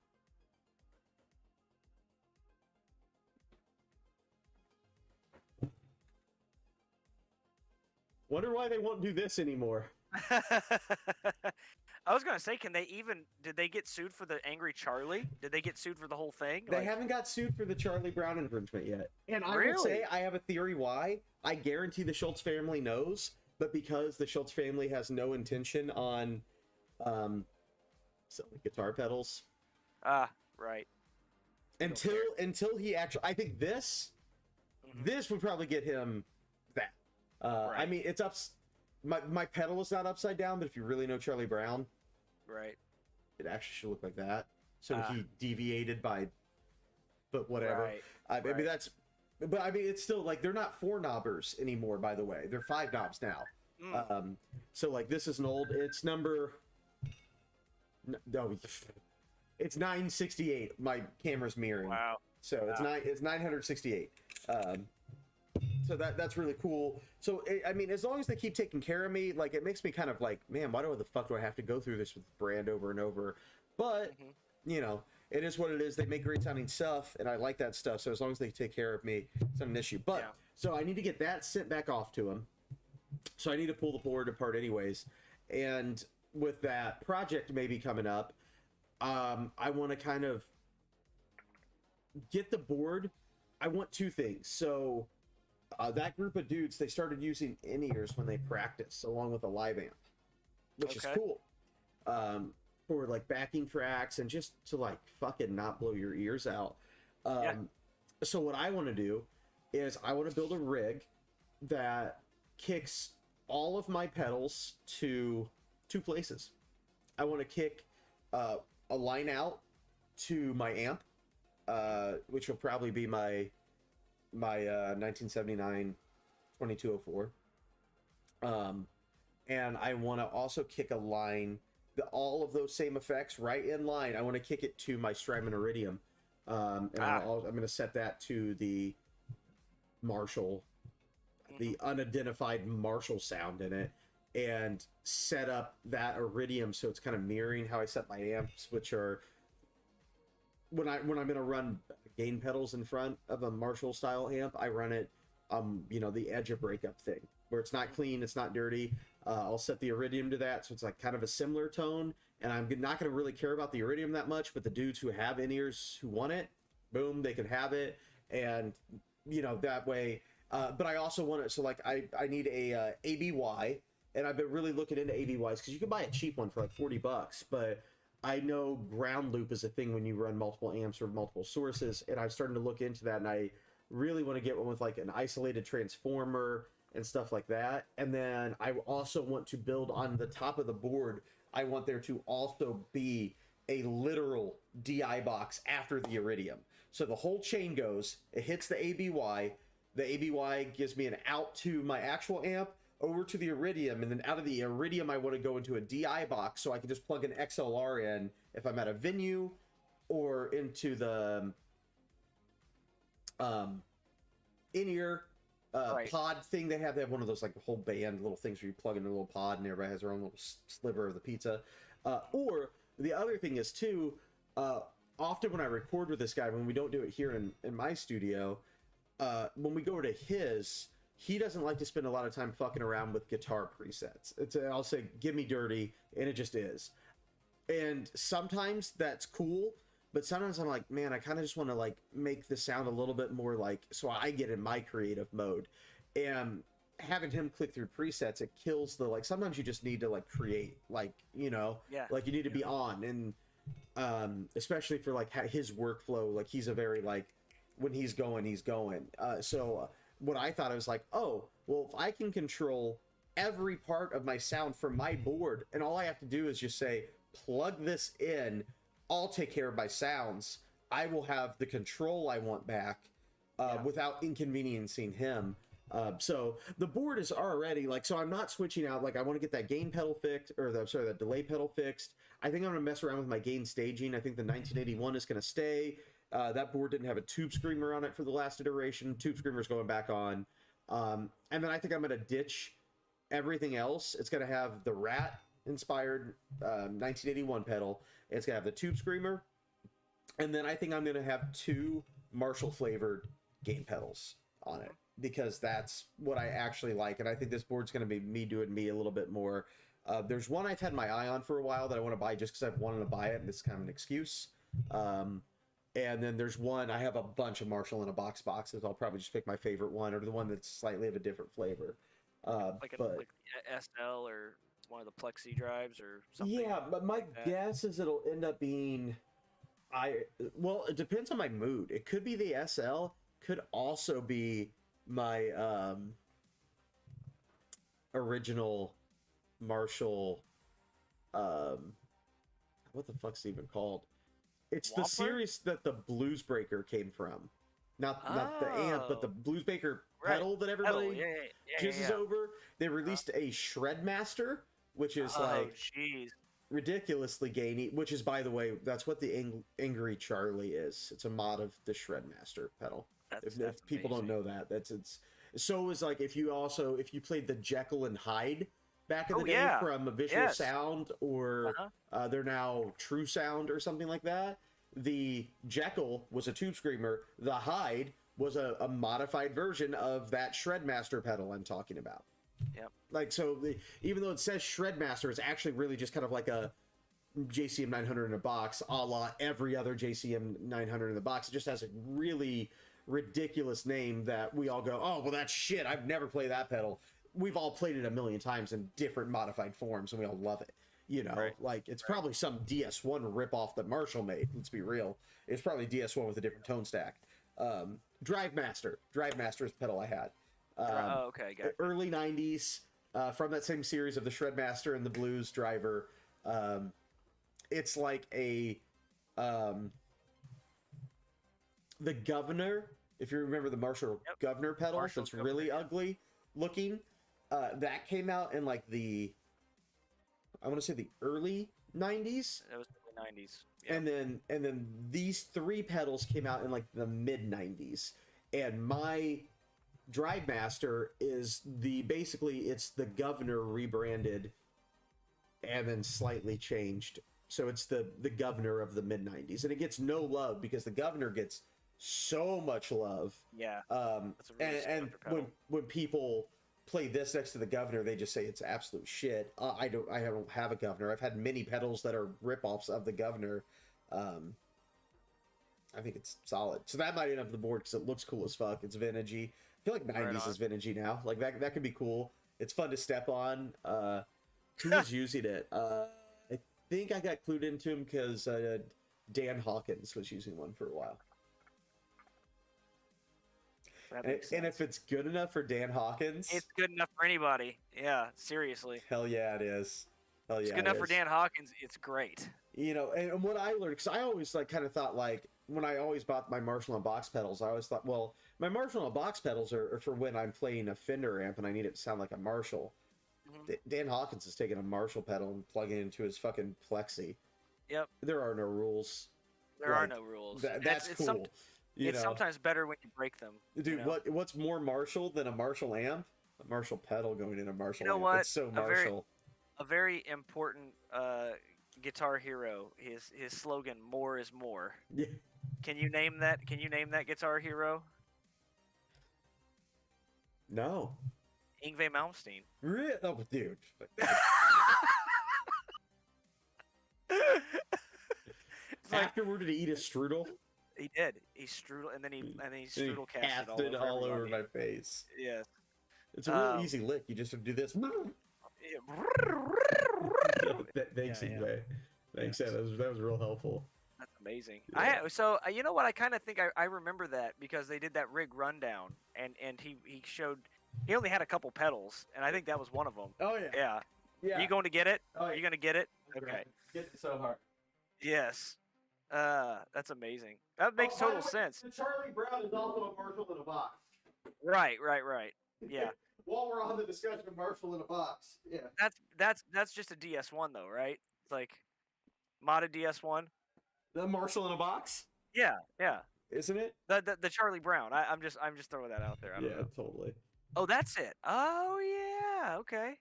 [SPEAKER 1] Wonder why they won't do this anymore.
[SPEAKER 2] I was gonna say, did they get sued for the Angry Charlie? Did they get sued for the whole thing?
[SPEAKER 1] They haven't got sued for the Charlie Brown infringement yet. And I
[SPEAKER 2] Really?
[SPEAKER 1] will say, I have a theory why. I guarantee the Schultz family knows, but because the Schultz family has no intention on selling guitar pedals.
[SPEAKER 2] Right.
[SPEAKER 1] Until he actually, I think this would probably get him that.
[SPEAKER 2] Right.
[SPEAKER 1] I mean, it's up. My pedal is not upside down, but if you really know Charlie Brown,
[SPEAKER 2] right,
[SPEAKER 1] it actually should look like that. So he deviated by, but whatever.
[SPEAKER 2] Right.
[SPEAKER 1] I mean, but I mean, it's still like they're not 4 knobbers anymore. By the way, they're 5 knobs now. So like this is an old. It's number. No, it's 968. My camera's mirroring.
[SPEAKER 2] Wow.
[SPEAKER 1] So it's 968. So that's really cool. So I mean, as long as they keep taking care of me, like it makes me kind of like, man, why the fuck do I have to go through this with the brand over and over? But you know, it is what it is. They make great sounding stuff, and I like that stuff. So as long as they take care of me, it's not an issue. But so I need to get that sent back off to them. So I need to pull the board apart anyways. And with that project maybe coming up, I want to kind of get the board. I want 2 things. So that group of dudes, they started using in-ears when they practice, along with a live amp, which is cool. For like backing tracks and just to like fucking not blow your ears out. So what I want to do is I want to build a rig that kicks all of my pedals to 2 places. I want to kick a line out to my amp, which will probably be my 1979 2204. And I want to also kick a line, all of those same effects right in line. I want to kick it to my Strymon Iridium. And I'm going to set that to the Marshall, the unidentified Marshall sound in it, and set up that Iridium so it's kind of mirroring how I set my amps, which are when I'm going to run gain pedals in front of a Marshall style amp, I run it you know, the edge of breakup thing where it's not clean, it's not dirty. I'll set the Iridium to that, so it's like kind of a similar tone, and I'm not going to really care about the Iridium that much, but the dudes who have in-ears who want it, boom, they can have it, and you know, that way. But I also want it, so like I need a ABY, and I've been really looking into ABYs because you can buy a cheap one for like $40, but I know ground loop is a thing when you run multiple amps or multiple sources, and I'm starting to look into that, and I really want to get one with like an isolated transformer and stuff like that. And then I also want to build on the top of the board, I want there to also be a literal DI box after the Iridium. So the whole chain goes, it hits the ABY gives me an out to my actual amp, over to the Iridium, and then out of the Iridium I want to go into a DI box so I can just plug an XLR in if I'm at a venue, or into the in-ear pod thing they have. They have one of those like whole band little things where you plug in a little pod and everybody has their own little sliver of the pizza. Or the other thing is too, often when I record with this guy, when we don't do it here in my studio, when we go to his, he doesn't like to spend a lot of time fucking around with guitar presets. I'll say, give me dirty, and it just is. And sometimes that's cool, but sometimes I'm like, man, I kind of just want to like make the sound a little bit more like, so I get in my creative mode. And having him click through presets, it kills the, like, sometimes you just need to like create, like, you know, like you need to be on. And especially for like his workflow, like he's a very like, when he's going, he's going. So what I thought, I was like, oh, well, if I can control every part of my sound from my board, and all I have to do is just say, plug this in, I'll take care of my sounds, I will have the control I want back without inconveniencing him. So the board is already like, so I'm not switching out. Like I want to get that gain pedal fixed, or that delay pedal fixed. I think I'm gonna mess around with my gain staging. I think the 1981 is gonna stay. That board didn't have a tube screamer on it for the last iteration. Tube screamer's going back on. And then I think I'm gonna ditch everything else. It's gonna have the Rat inspired 1981 pedal. It's gonna have the tube screamer, and then I think I'm gonna have 2 Marshall flavored gain pedals on it, because that's what I actually like. And I think this board's going to be me doing me a little bit more. There's one I've had my eye on for a while that I want to buy just because I've wanted to buy it, and it's kind of an excuse. And then there's one, I have a bunch of Marshall in a boxes. I'll probably just pick my favorite one, or the one that's slightly of a different flavor.
[SPEAKER 2] Like the SL or one of the Plexi drives or something.
[SPEAKER 1] Yeah, but my guess is it'll end up being, well, it depends on my mood. It could be the SL, could also be my original Marshall, what the fuck's it even called? It's the series that the Blues Breaker came from. Not the amp, but the Blues Breaker pedal that everybody jizzes over. They released a Shredmaster, which is ridiculously gainy, which is, by the way, that's what the Angry Charlie is. It's a mod of the Shredmaster pedal. If people don't know that, so is like if you played the Jekyll and Hyde back in the day from a Visual Sound, or they're now True Sound or something like that. The Jekyll was a tube screamer. The Hyde was a modified version of that Shredmaster pedal I'm talking about.
[SPEAKER 2] Yep.
[SPEAKER 1] Like, so even though it says Shredmaster, it's actually really just kind of like a JCM 900 in a box, a la every other JCM 900 in the box. It just has a really ridiculous name that we all go, oh, well, that's shit. I've never played that pedal. We've all played it a million times in different modified forms, and we all love it. You know, like it's probably some DS1 ripoff that Marshall made. Let's be real. It's probably DS1 with a different tone stack. Drive Master is the pedal I had.
[SPEAKER 2] Okay, got it.
[SPEAKER 1] Early 90s, from that same series of the Shredmaster and the Blues Driver. It's like the Governor, if you remember the Marshall Governor pedal, that's really ugly looking. That came out in like I want to say the early 90s.
[SPEAKER 2] That was the 90s. Yep.
[SPEAKER 1] And then these 3 pedals came out in like the mid 90s. And my Drive Master is it's the Governor rebranded and then slightly changed. So it's the Governor of the mid 90s, and it gets no love because the Governor gets so much love.
[SPEAKER 2] Yeah.
[SPEAKER 1] That's a really and when people play this next to the Governor, they just say it's absolute shit. I don't have a Governor. I've had many pedals that are ripoffs of the Governor. I think it's solid. So that might end up the board because it looks cool as fuck. It's vintagey. I feel like 90s is vintagey now. Like that could be cool. It's fun to step on. Who was using it? I think I got clued into him because Dan Hawkins was using one for a while. And if it's good enough for Dan Hawkins,
[SPEAKER 2] it's good enough for anybody. Yeah, seriously.
[SPEAKER 1] Hell yeah, it is. Hell yeah,
[SPEAKER 2] it's good enough for Dan Hawkins. It's great.
[SPEAKER 1] You know, and what I learned, because I always kind of thought, like, when I always bought my Marshall and box pedals, I always thought, well, my Marshall and box pedals are for when I'm playing a Fender amp and I need it to sound like a Marshall. Mm-hmm. Dan Hawkins is taking a Marshall pedal and plugging it into his fucking Plexi.
[SPEAKER 2] Yep.
[SPEAKER 1] There are no rules.
[SPEAKER 2] There are no rules.
[SPEAKER 1] That's cool.
[SPEAKER 2] It's sometimes better when you break them.
[SPEAKER 1] Dude, what's more Marshall than a Marshall amp? A Marshall pedal going in a Marshall amp.
[SPEAKER 2] What?
[SPEAKER 1] It's so Marshall.
[SPEAKER 2] A very important Guitar Hero. His slogan: "More is more."
[SPEAKER 1] Yeah.
[SPEAKER 2] Can you name that? Can you name that Guitar Hero?
[SPEAKER 1] No.
[SPEAKER 2] Yngwie Malmsteen.
[SPEAKER 1] Really? Oh, dude. Afterward, did he eat a strudel?
[SPEAKER 2] He did. He strudel, and then he strudel cast
[SPEAKER 1] it all over my face.
[SPEAKER 2] Yeah.
[SPEAKER 1] It's a real easy lick. You just do this. Thanks, Yngwie. Thanks, that was real helpful.
[SPEAKER 2] That's amazing.
[SPEAKER 1] Yeah.
[SPEAKER 2] You know what? I kind of think I remember that because they did that rig rundown, and he showed he only had a couple pedals, and I think that was one of them.
[SPEAKER 1] Oh yeah.
[SPEAKER 2] Yeah. Are you going to get it?
[SPEAKER 1] Oh, yeah.
[SPEAKER 2] Are you going to get it? Okay.
[SPEAKER 1] Get it so hard.
[SPEAKER 2] Yes. That's amazing. That makes total sense.
[SPEAKER 1] The Charlie Brown is also a Marshall in a box.
[SPEAKER 2] Right. Yeah.
[SPEAKER 1] While we're on the discussion of Marshall in a box, yeah.
[SPEAKER 2] That's just a DS1 though, right? It's like modded DS1.
[SPEAKER 1] The Marshall in a box,
[SPEAKER 2] Yeah, yeah.
[SPEAKER 1] isn't it?
[SPEAKER 2] The Charlie Brown. I'm just throwing that out there. I don't know.
[SPEAKER 1] Totally.
[SPEAKER 2] Oh, that's it. Oh yeah. Okay.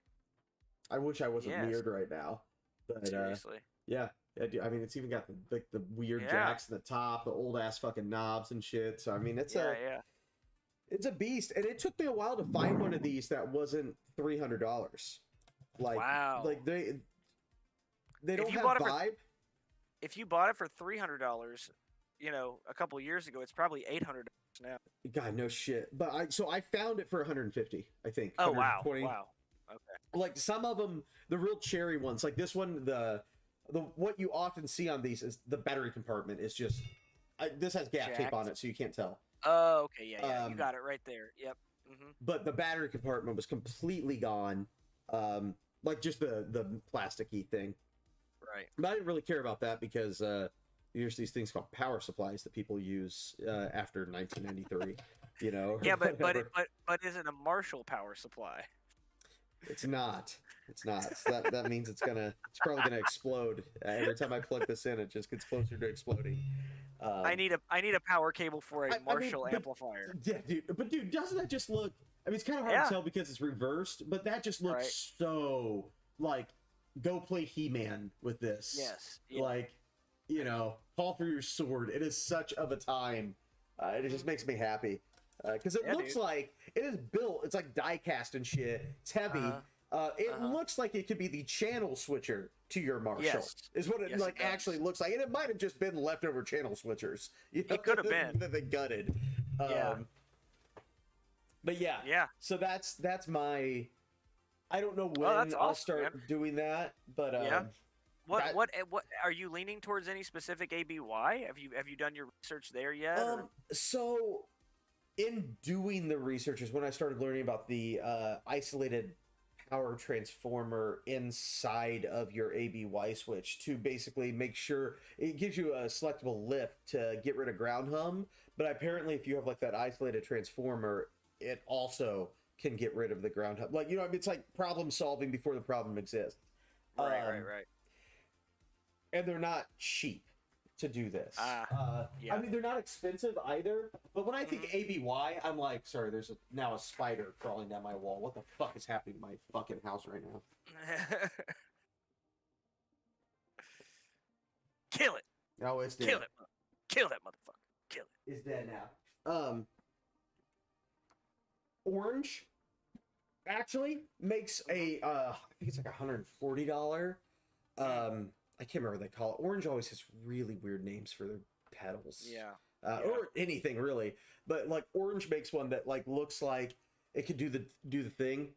[SPEAKER 1] I wish I wasn't
[SPEAKER 2] Yes.
[SPEAKER 1] weird right now, but
[SPEAKER 2] Seriously.
[SPEAKER 1] yeah. I mean, it's even got the weird jacks in the top, the old ass fucking knobs and shit. So I mean, it's it's a beast, and it took me a while to find one of these that wasn't $300. Like,
[SPEAKER 2] wow.
[SPEAKER 1] Like they don't have vibe.
[SPEAKER 2] If you bought it for $300, a couple of years ago, it's probably $800 now.
[SPEAKER 1] God, no shit. But I found it for 150, I think.
[SPEAKER 2] Oh wow. Wow. Okay.
[SPEAKER 1] Like some of them, the real cherry ones, like this one, the what you often see on these is the battery compartment is just this has gaff tape on it, so you can't tell.
[SPEAKER 2] Oh, okay, yeah, you got it right there. Yep. Mm-hmm.
[SPEAKER 1] But the battery compartment was completely gone, like just the plasticky thing.
[SPEAKER 2] Right.
[SPEAKER 1] But I didn't really care about that because there's these things called power supplies that people use after 1993.
[SPEAKER 2] Yeah, but is it a Marshall power supply?
[SPEAKER 1] It's not. It's not. So that means it's probably gonna explode every time I plug this in. It just gets closer to exploding.
[SPEAKER 2] I need a power cable for a Marshall amplifier.
[SPEAKER 1] Yeah, dude. But dude, doesn't that just look? I mean, it's kind of hard to tell because it's reversed, but that just looks so like go play He-Man with this.
[SPEAKER 2] Yes. Yeah.
[SPEAKER 1] Like, fall through your sword. It is such of a time. It just makes me happy. Because it looks like it is built. It's like die cast and shit. It's heavy. It looks like it could be the channel switcher to your Marshall.
[SPEAKER 2] Yes.
[SPEAKER 1] Is what it actually looks like, and it might have just been leftover channel switchers.
[SPEAKER 2] It could have been
[SPEAKER 1] that they gutted. But yeah.
[SPEAKER 2] Yeah.
[SPEAKER 1] So that's my. I don't know when I'll start doing that, but
[SPEAKER 2] What are you leaning towards? Any specific ABY? Have you done your research there yet?
[SPEAKER 1] So in doing the research is when I started learning about the isolated power transformer inside of your ABY switch to basically make sure it gives you a selectable lift to get rid of ground hum. But apparently if you have like that isolated transformer, it also can get rid of the ground hum. Like, it's like problem solving before the problem exists.
[SPEAKER 2] Right.
[SPEAKER 1] And they're not cheap to do this.
[SPEAKER 2] Yeah.
[SPEAKER 1] I mean, they're not expensive either. But when I think ABY, I'm like, sorry, there's now a spider crawling down my wall. What the fuck is happening to my fucking house right now?
[SPEAKER 2] Kill it.
[SPEAKER 1] Oh, it's dead.
[SPEAKER 2] Kill it. Kill that motherfucker. Kill it.
[SPEAKER 1] It's dead now. Orange actually makes a I think it's like $140. I can't remember what they call it. Orange always has really weird names for their pedals.
[SPEAKER 2] Yeah.
[SPEAKER 1] Or anything really. But like Orange makes one that like looks like it could do the thing.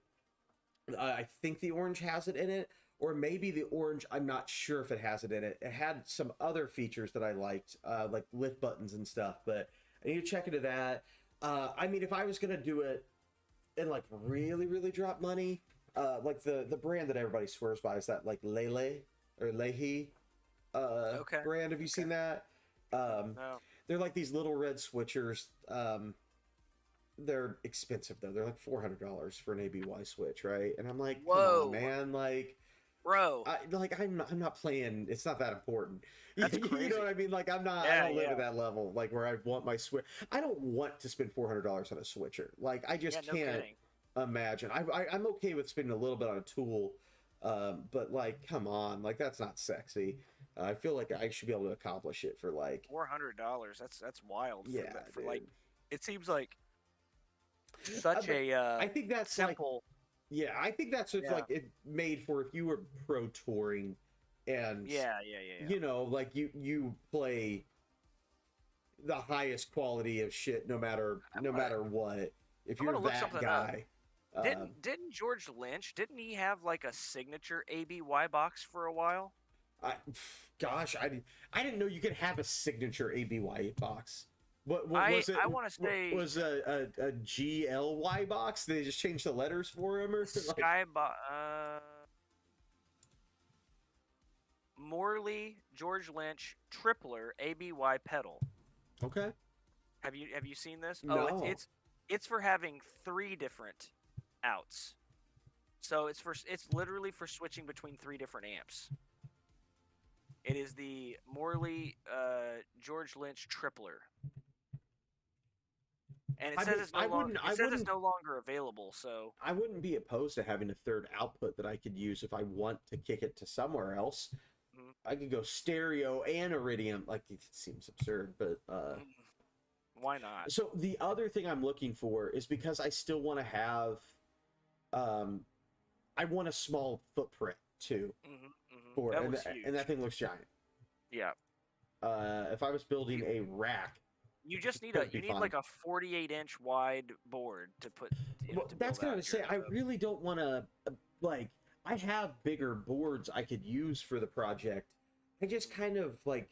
[SPEAKER 1] I think the Orange has it in it, or maybe the Orange, I'm not sure if it has it in it. It had some other features that I liked, like lift buttons and stuff, but I need to check into that. I mean, if I was gonna do it and like really, really drop money, like the brand that everybody swears by is that like Lele or Leahy brand. Have you seen that?
[SPEAKER 2] No.
[SPEAKER 1] They're like these little red switchers. They're expensive though. They're like $400 for an ABY switch, right? And I'm like,
[SPEAKER 2] whoa,
[SPEAKER 1] come on, man, like,
[SPEAKER 2] bro,
[SPEAKER 1] I'm not playing. It's not that important.
[SPEAKER 2] That's crazy.
[SPEAKER 1] You know what I mean? Like, I don't live at that level. Like where I want my switch. I don't want to spend $400 on a switcher. Like I just can't imagine. I'm okay with spending a little bit on a tool. But like, come on, like that's not sexy. I feel like I should be able to accomplish it for like
[SPEAKER 2] $400. That's wild.
[SPEAKER 1] Yeah,
[SPEAKER 2] for like, it seems like such
[SPEAKER 1] I think that's
[SPEAKER 2] simple.
[SPEAKER 1] Like, yeah, I think that's like it made for if you were pro touring, and like you play the highest quality of shit no matter what. If you're that guy.
[SPEAKER 2] Didn't George Lynch? Didn't he have like a signature ABY box for a while?
[SPEAKER 1] I didn't know you could have a signature ABY box. What was it?
[SPEAKER 2] I want to say
[SPEAKER 1] was a GLY box. They just changed the letters for him, or
[SPEAKER 2] Morley George Lynch Tripler ABY pedal.
[SPEAKER 1] Okay.
[SPEAKER 2] Have you seen this?
[SPEAKER 1] No.
[SPEAKER 2] Oh, It's for having 3 different outs. So it's literally for switching between 3 different amps. It is the Morley George Lynch tripler. And it says it's no longer available, so
[SPEAKER 1] I wouldn't be opposed to having a third output that I could use if I want to kick it to somewhere else. Mm-hmm. I could go stereo and iridium. Like, it seems absurd, but
[SPEAKER 2] why not?
[SPEAKER 1] So the other thing I'm looking for is, because I still want to have I want a small footprint too. For it, and that thing looks giant.
[SPEAKER 2] Yeah.
[SPEAKER 1] If I was building a rack,
[SPEAKER 2] you just need like a 48-inch wide board to put.
[SPEAKER 1] That's what I was saying. I really don't want to like. I have bigger boards I could use for the project. I just kind of like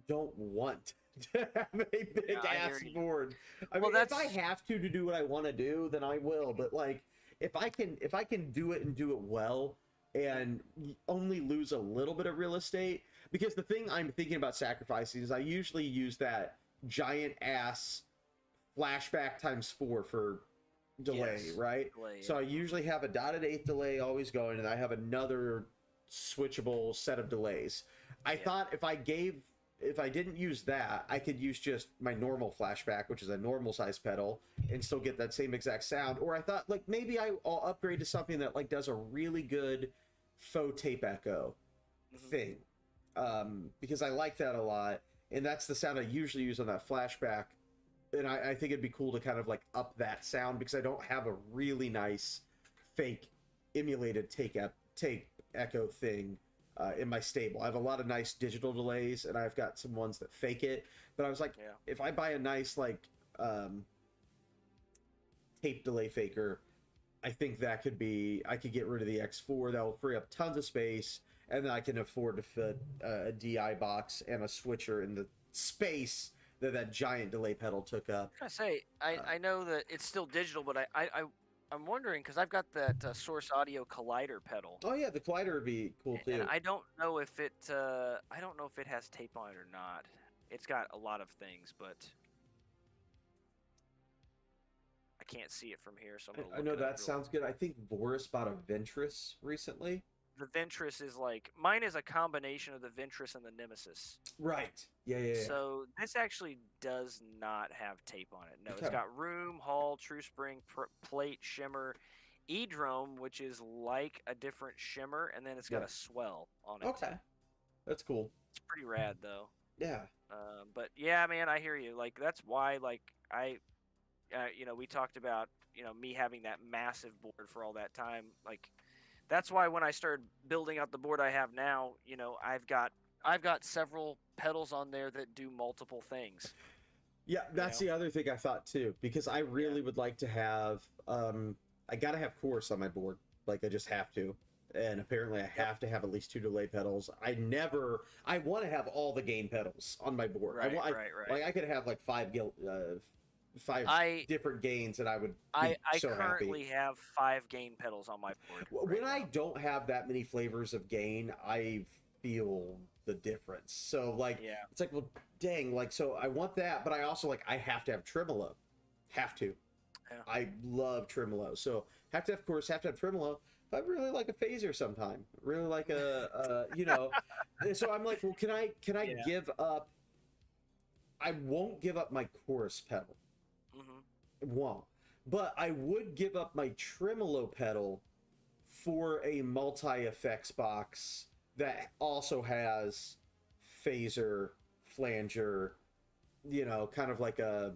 [SPEAKER 1] don't want to have a big ass board. I mean, if I have to do what I want to do, then I will. But like, if I can do it and do it well, and only lose a little bit of real estate, because the thing I'm thinking about sacrificing is I usually use that giant ass flashback × 4 for delay, right? Delay, so I usually have a dotted 8th delay always going, and I have another switchable set of delays. I thought if I didn't use that, I could use just my normal flashback, which is a normal size pedal, and still get that same exact sound. Or I thought, like, maybe I'll upgrade to something that like does a really good faux tape echo thing, because I like that a lot, and that's the sound I usually use on that flashback. And I think it'd be cool to kind of like up that sound, because I don't have a really nice fake emulated tape echo thing in my stable. I have a lot of nice digital delays, and I've got some ones that fake it. But I was like, if I buy a nice like tape delay faker, I think that could be, I could get rid of the X4. That will free up tons of space, and then I can afford to fit a DI box and a switcher in the space that giant delay pedal took up.
[SPEAKER 2] I say, I know that it's still digital, but I'm wondering, because I've got that Source Audio Collider pedal.
[SPEAKER 1] Oh yeah, the Collider would be cool too.
[SPEAKER 2] And I don't know if it has tape on it or not. It's got a lot of things, but I can't see it from here, so I'm gonna look.
[SPEAKER 1] I know that sounds good. I think Boris bought a Ventress recently.
[SPEAKER 2] The Ventress is like, mine is a combination of the Ventress and the Nemesis.
[SPEAKER 1] Right. Yeah.
[SPEAKER 2] So this actually does not have tape on it. No, it's got room, hull, true spring, plate, shimmer, E-Drome, which is like a different shimmer, and then it's got a swell on it.
[SPEAKER 1] Okay. That's cool.
[SPEAKER 2] It's pretty rad, though.
[SPEAKER 1] Yeah.
[SPEAKER 2] But yeah, man, I hear you. Like, that's why, like, we talked about, me having that massive board for all that time. Like, that's why when I started building out the board I have now, I've got several pedals on there that do multiple things.
[SPEAKER 1] Yeah, that's the other thing I thought too, because I really would like to have I gotta have chorus on my board. Like, I just have to. And apparently I have to have at least 2 delay pedals. I want to have all the gain pedals on my board.
[SPEAKER 2] Right.
[SPEAKER 1] Like, I could have like 5 different gains, and I would be so happy.
[SPEAKER 2] I currently have 5 gain pedals on my board.
[SPEAKER 1] When I don't have that many flavors of gain, I feel the difference. So like, it's like, well, dang, like, so I want that, but I also like, I have to have tremolo. Have to. Yeah. I love tremolo. So have to have chorus, have to have tremolo. I really like a phaser sometime. Really like so I'm like, well, can I give up? I won't give up my chorus pedal. Won't. But I would give up my tremolo pedal for a multi-effects box that also has phaser, flanger, kind of like a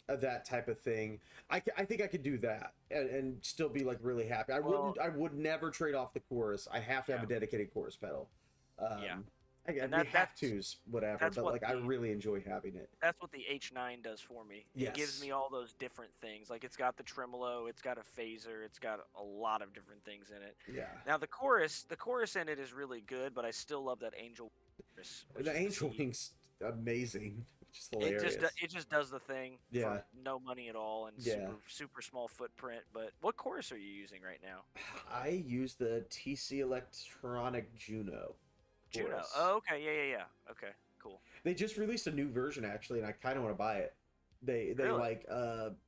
[SPEAKER 1] that type of thing. I think I could do that and still be like really happy. I would never trade off the chorus. I have to have a dedicated chorus pedal. And have to's, whatever, but like, I really enjoy having it.
[SPEAKER 2] That's what the H9 does for me. It gives me all those different things. Like, it's got the tremolo, it's got a phaser, it's got a lot of different things in it.
[SPEAKER 1] Yeah.
[SPEAKER 2] Now the chorus in it is really good, but I still love that Angel chorus.
[SPEAKER 1] The Angel Wing's amazing, which is hilarious.
[SPEAKER 2] It just does the thing.
[SPEAKER 1] Yeah.
[SPEAKER 2] For no money at all and super small footprint. But what chorus are you using right now?
[SPEAKER 1] I use the TC Electronic Juno.
[SPEAKER 2] Juno. Oh, okay. Yeah. Okay, cool.
[SPEAKER 1] They just released a new version, actually, and I kind of want to buy it. They
[SPEAKER 2] Really?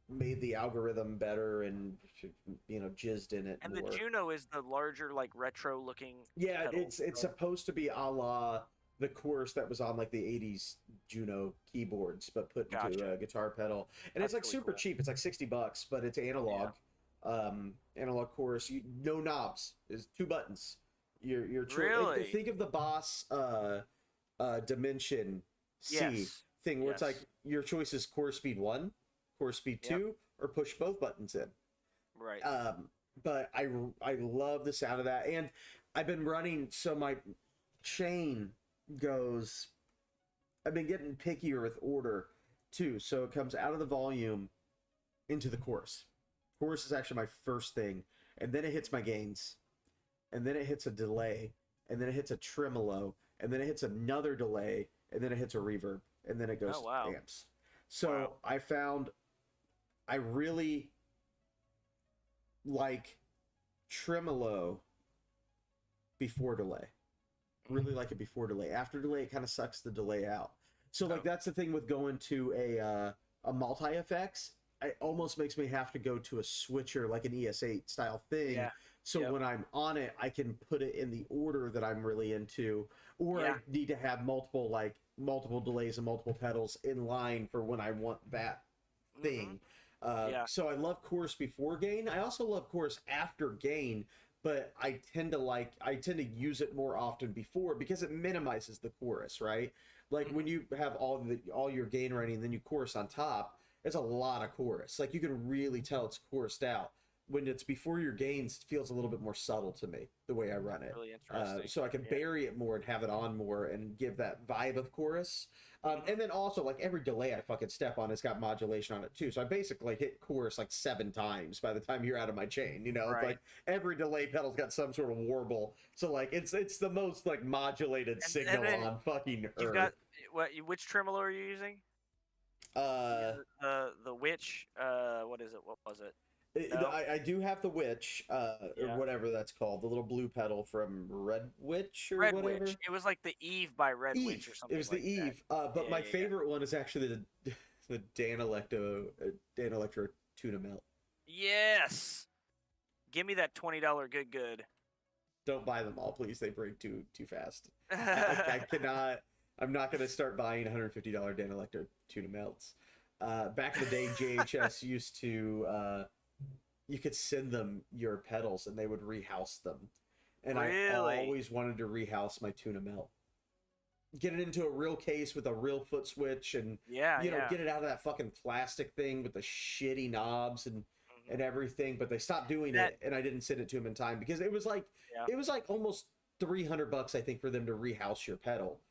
[SPEAKER 1] made the algorithm better and jizzed in it
[SPEAKER 2] And the
[SPEAKER 1] more.
[SPEAKER 2] Juno is the larger, like retro looking
[SPEAKER 1] Yeah,
[SPEAKER 2] pedal.
[SPEAKER 1] it's
[SPEAKER 2] Right?
[SPEAKER 1] supposed to be a la the chorus that was on like the '80s Juno keyboards, but put into
[SPEAKER 2] Gotcha.
[SPEAKER 1] a guitar pedal. And it's
[SPEAKER 2] That's
[SPEAKER 1] like
[SPEAKER 2] really
[SPEAKER 1] super
[SPEAKER 2] cool.
[SPEAKER 1] cheap. It's like $60, but it's
[SPEAKER 2] Yeah.
[SPEAKER 1] analog, analog chorus. No knobs. Is two buttons. Your choice.
[SPEAKER 2] Really?
[SPEAKER 1] Think of the Boss Dimension C
[SPEAKER 2] Yes.
[SPEAKER 1] thing, where it's like
[SPEAKER 2] Yes.
[SPEAKER 1] your choice is chorus speed 1, chorus speed
[SPEAKER 2] Yep.
[SPEAKER 1] 2, or push both buttons in.
[SPEAKER 2] Right.
[SPEAKER 1] But I love the sound of that, and I've been running, so my chain goes. I've been getting pickier with order too, so it comes out of the volume into the chorus. Chorus is actually my first thing, and then it hits my gains, and then it hits a delay, and then it hits a tremolo, and then it hits another delay, and then it hits a reverb, and then it
[SPEAKER 2] Oh
[SPEAKER 1] goes
[SPEAKER 2] wow.
[SPEAKER 1] amps. So
[SPEAKER 2] Wow.
[SPEAKER 1] I found I really like tremolo before delay. Really like it before delay. After delay, it kind of sucks the delay out. So like
[SPEAKER 2] Oh.
[SPEAKER 1] that's the thing with going to a multi effects. It almost makes me have to go to a switcher like an ES8 style thing.
[SPEAKER 2] Yeah.
[SPEAKER 1] So
[SPEAKER 2] Yep.
[SPEAKER 1] when I'm on it, I can put it in the order that I'm really into, or
[SPEAKER 2] Yeah.
[SPEAKER 1] I need to have multiple delays and multiple pedals in line for when I want that thing.
[SPEAKER 2] Yeah.
[SPEAKER 1] So I love chorus before gain. I also love chorus after gain, but I tend to use it more often before because it minimizes the chorus, right? Like when you have all your gain running, and then you chorus on top, it's a lot of chorus. Like you can really tell it's chorused out. When it's before your gains, it feels a little bit more subtle to me the way I run it.
[SPEAKER 2] Really interesting.
[SPEAKER 1] So I can
[SPEAKER 2] Yeah.
[SPEAKER 1] bury it more and have it on more and give that vibe of chorus. And then also, like every delay I fucking step on has got modulation on it too. So I basically hit chorus like 7 times by the time you're out of my chain. It's
[SPEAKER 2] Right.
[SPEAKER 1] like every delay pedal's got some sort of warble. So like it's the most like modulated signal
[SPEAKER 2] then
[SPEAKER 1] on fucking
[SPEAKER 2] You've
[SPEAKER 1] earth.
[SPEAKER 2] got which tremolo are you using? The Witch. What is it? What was it? No?
[SPEAKER 1] I do have the Witch, or
[SPEAKER 2] Yeah.
[SPEAKER 1] whatever that's called, the little blue pedal from Red Witch or
[SPEAKER 2] Red
[SPEAKER 1] whatever.
[SPEAKER 2] Witch. It was like the Eve by Red Witch or
[SPEAKER 1] Eve.
[SPEAKER 2] something
[SPEAKER 1] It was the
[SPEAKER 2] like
[SPEAKER 1] Eve.
[SPEAKER 2] that.
[SPEAKER 1] But
[SPEAKER 2] Yeah,
[SPEAKER 1] my
[SPEAKER 2] yeah, yeah.
[SPEAKER 1] favorite one is actually the Dan Electro tuna melt.
[SPEAKER 2] Yes. Give me that $20 good.
[SPEAKER 1] Don't buy them all, please. They break too fast. I cannot. I'm not going to start buying $150 Dan Electro tuna melts. Back in the day, JHS used to. You could send them your pedals, and they would rehouse them. And
[SPEAKER 2] Really?
[SPEAKER 1] I always wanted to rehouse my tuna melt. Get it into a real case with a real foot switch, and
[SPEAKER 2] Yeah,
[SPEAKER 1] get it out of that fucking plastic thing with the shitty knobs and
[SPEAKER 2] Mhm.
[SPEAKER 1] everything. But they stopped doing
[SPEAKER 2] That-
[SPEAKER 1] it, and I didn't send it to them in time because it was like
[SPEAKER 2] Yeah.
[SPEAKER 1] almost $300, I think, for them to rehouse your pedal.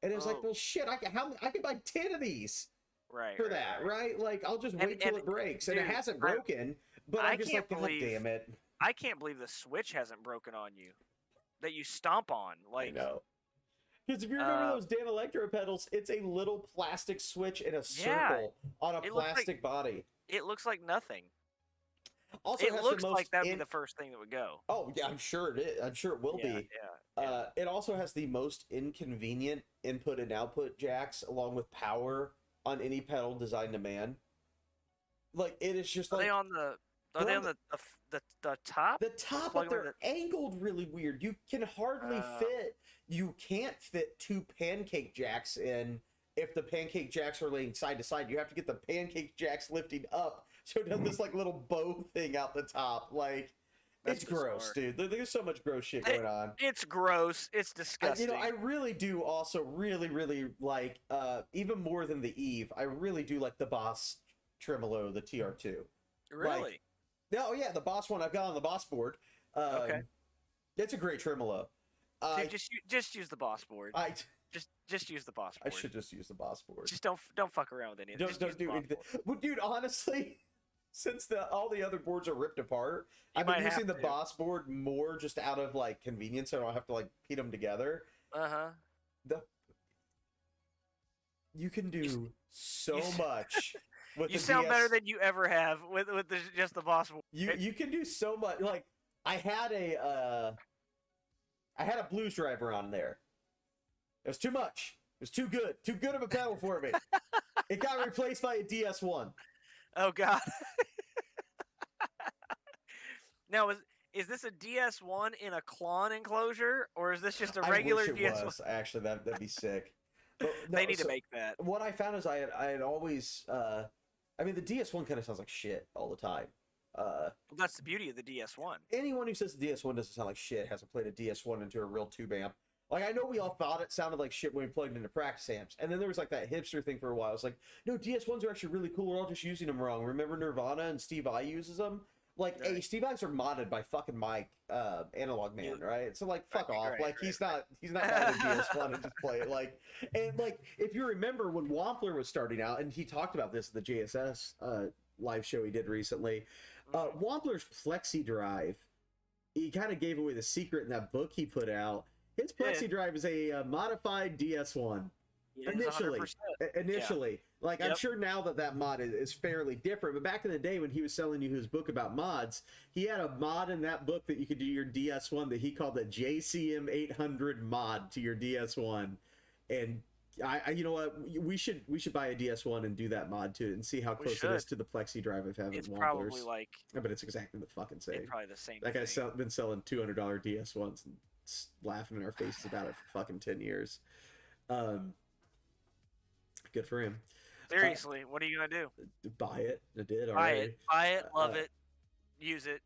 [SPEAKER 1] And it was like,
[SPEAKER 2] Oh.
[SPEAKER 1] well, shit, I could buy 10 of these
[SPEAKER 2] Right.
[SPEAKER 1] for
[SPEAKER 2] right,
[SPEAKER 1] that,
[SPEAKER 2] right.
[SPEAKER 1] right? Like I'll just wait till
[SPEAKER 2] and
[SPEAKER 1] it breaks, and it
[SPEAKER 2] dude,
[SPEAKER 1] hasn't broken. But
[SPEAKER 2] I
[SPEAKER 1] I'm just
[SPEAKER 2] can't
[SPEAKER 1] like, God
[SPEAKER 2] believe
[SPEAKER 1] damn it!
[SPEAKER 2] I can't believe the Switch hasn't broken on you. That you stomp on.
[SPEAKER 1] I
[SPEAKER 2] Like
[SPEAKER 1] know. Because if you remember those Dan Electro pedals, it's a little plastic switch in a circle on a
[SPEAKER 2] it looks like-
[SPEAKER 1] plastic body.
[SPEAKER 2] it looks like nothing.
[SPEAKER 1] Also,
[SPEAKER 2] It
[SPEAKER 1] has
[SPEAKER 2] looks
[SPEAKER 1] the most
[SPEAKER 2] like that'd be the first thing that would go.
[SPEAKER 1] Oh yeah, I'm sure it is. I'm sure it will
[SPEAKER 2] Yeah,
[SPEAKER 1] be.
[SPEAKER 2] yeah.
[SPEAKER 1] It also has the most inconvenient input and output jacks, along with power, on any pedal designed to man. Like it is just
[SPEAKER 2] Are
[SPEAKER 1] like
[SPEAKER 2] they on the the top?
[SPEAKER 1] the top,
[SPEAKER 2] plug
[SPEAKER 1] but
[SPEAKER 2] 'em in
[SPEAKER 1] they're angled really weird. You can hardly fit. You can't fit two pancake jacks in if the pancake jacks are laying side to side. You have to get the pancake jacks lifting up, so it does this like little bow thing out the top. Like
[SPEAKER 2] That's
[SPEAKER 1] it's gross,
[SPEAKER 2] bizarre.
[SPEAKER 1] dude. There's so much gross shit going on.
[SPEAKER 2] It's gross. It's disgusting.
[SPEAKER 1] I really do also really like even more than the Eve. I really do like the Boss tremolo, the TR2.
[SPEAKER 2] Really?
[SPEAKER 1] Oh yeah, the Boss one I've got on the Boss board.
[SPEAKER 2] Okay.
[SPEAKER 1] It's a great tremolo.
[SPEAKER 2] Dude, just use the Boss board. Just use the Boss
[SPEAKER 1] I
[SPEAKER 2] board.
[SPEAKER 1] should just use the Boss board.
[SPEAKER 2] Just don't fuck around with any of it.
[SPEAKER 1] Don't do anything. Well, dude, honestly, since all the other boards are ripped apart, I've been using the Boss board more just out of like convenience, so I don't have to like put them together. You can do so much with
[SPEAKER 2] You
[SPEAKER 1] the
[SPEAKER 2] sound
[SPEAKER 1] DS.
[SPEAKER 2] better than you ever have with just the Boss board.
[SPEAKER 1] You can do so much. Like I had a blues driver on there. It was too much. It was too good of a pedal for me. It got replaced by a DS1.
[SPEAKER 2] Oh God. Now is this a DS1 in a Klon enclosure, or is this just a regular
[SPEAKER 1] I wish it
[SPEAKER 2] DS1?
[SPEAKER 1] was. Actually, that'd be sick. But
[SPEAKER 2] They
[SPEAKER 1] no,
[SPEAKER 2] need to
[SPEAKER 1] so
[SPEAKER 2] make that.
[SPEAKER 1] what I found is I had always I mean the DS1 kind of sounds like shit all the time.
[SPEAKER 2] Well, that's the beauty of the DS1.
[SPEAKER 1] Anyone who says the DS1 doesn't sound like shit hasn't played a DS1 into a real tube amp. Like, I know we all thought it sounded like shit when we plugged it into practice amps. And then there was like that hipster thing for a while. It's like, no, DS1s are actually really cool. We're all just using them wrong. Remember Nirvana and Steve Vai uses them? Like,
[SPEAKER 2] Right.
[SPEAKER 1] hey, Steve Vai's are modded by fucking Mike, Analog Man, right? So like, fuck off. Like, he's not modded DS1 and just play it. Like, and like, if you remember when Wampler was starting out, and he talked about this at the JSS live show he did recently, Wampler's Plexi Drive, he kind of gave away the secret in that book he put out. His Plexi Drive is a modified DS1. Initially. Like, I'm sure now that mod is fairly different, but back in the day when he was selling you his book about mods, he had a mod in that book that you could do your DS1 that he called the JCM 800 mod to your DS1. And I you know what, we should buy a DS1 and do that mod to it and see how close it is to the Plexi Drive I've had.
[SPEAKER 2] It's probably like,
[SPEAKER 1] but it's exactly the fucking same.
[SPEAKER 2] It's probably the same.
[SPEAKER 1] That guy's been selling $200 DS1s and laughing in our faces about it for fucking 10 years. Good for him.
[SPEAKER 2] Seriously, what are you gonna do?
[SPEAKER 1] Buy it. I did already.
[SPEAKER 2] Buy it, love it, use it.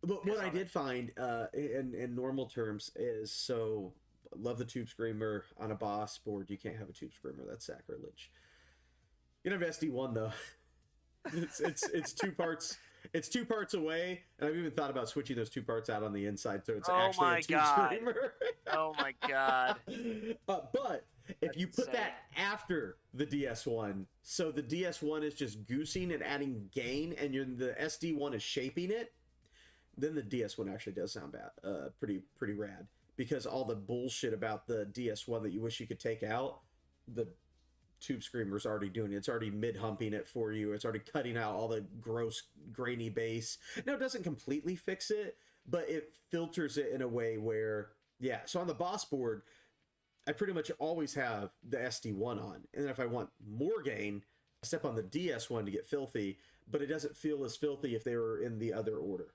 [SPEAKER 1] But what I did find, in normal terms, is so love the Tube Screamer on a Boss board. You can't have a Tube Screamer. That's sacrilege. You can have SD1 though. It's two parts. It's 2 parts away, and I've even thought about switching those 2 parts out on the inside, so it's actually a Tube Screamer.
[SPEAKER 2] Oh my God.
[SPEAKER 1] But if you put that after the DS1, so the DS1 is just goosing and adding gain, and the SD1 is shaping it, then the DS1 actually does sound bad. Pretty rad. Because all the bullshit about the DS1 that you wish you could take out, the Tube Screamer's already doing it. It's already mid-humping it for you. It's already cutting out all the gross, grainy bass. Now, it doesn't completely fix it, but it filters it in a way where, yeah. So on the Boss board, I pretty much always have the SD1 on. And then if I want more gain, I step on the DS1 to get filthy, but it doesn't feel as filthy if they were in the other order.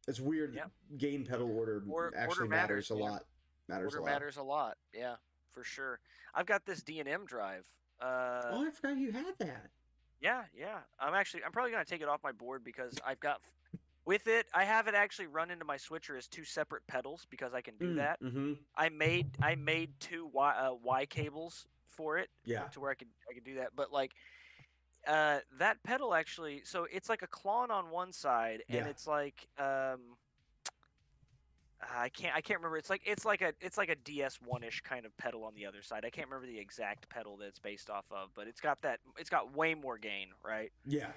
[SPEAKER 1] It's weird.
[SPEAKER 2] Yep.
[SPEAKER 1] Gain pedal order actually matters a lot.
[SPEAKER 2] Matters a lot. Yeah, for sure. I've got this D&M drive.
[SPEAKER 1] Oh, I forgot you had that.
[SPEAKER 2] Yeah. I'm probably gonna take it off my board because I've got with it. I have it actually run into my switcher as 2 separate pedals because I can do that.
[SPEAKER 1] Mm-hmm.
[SPEAKER 2] I made 2 Y cables for it.
[SPEAKER 1] Yeah.
[SPEAKER 2] To where I could do that, but like. That pedal actually, so it's like a Klon on one side, and it's like I can't remember. It's like a DS1-ish kind of pedal on the other side. I can't remember the exact pedal that it's based off of, but it's got way more gain, right?
[SPEAKER 1] Yeah.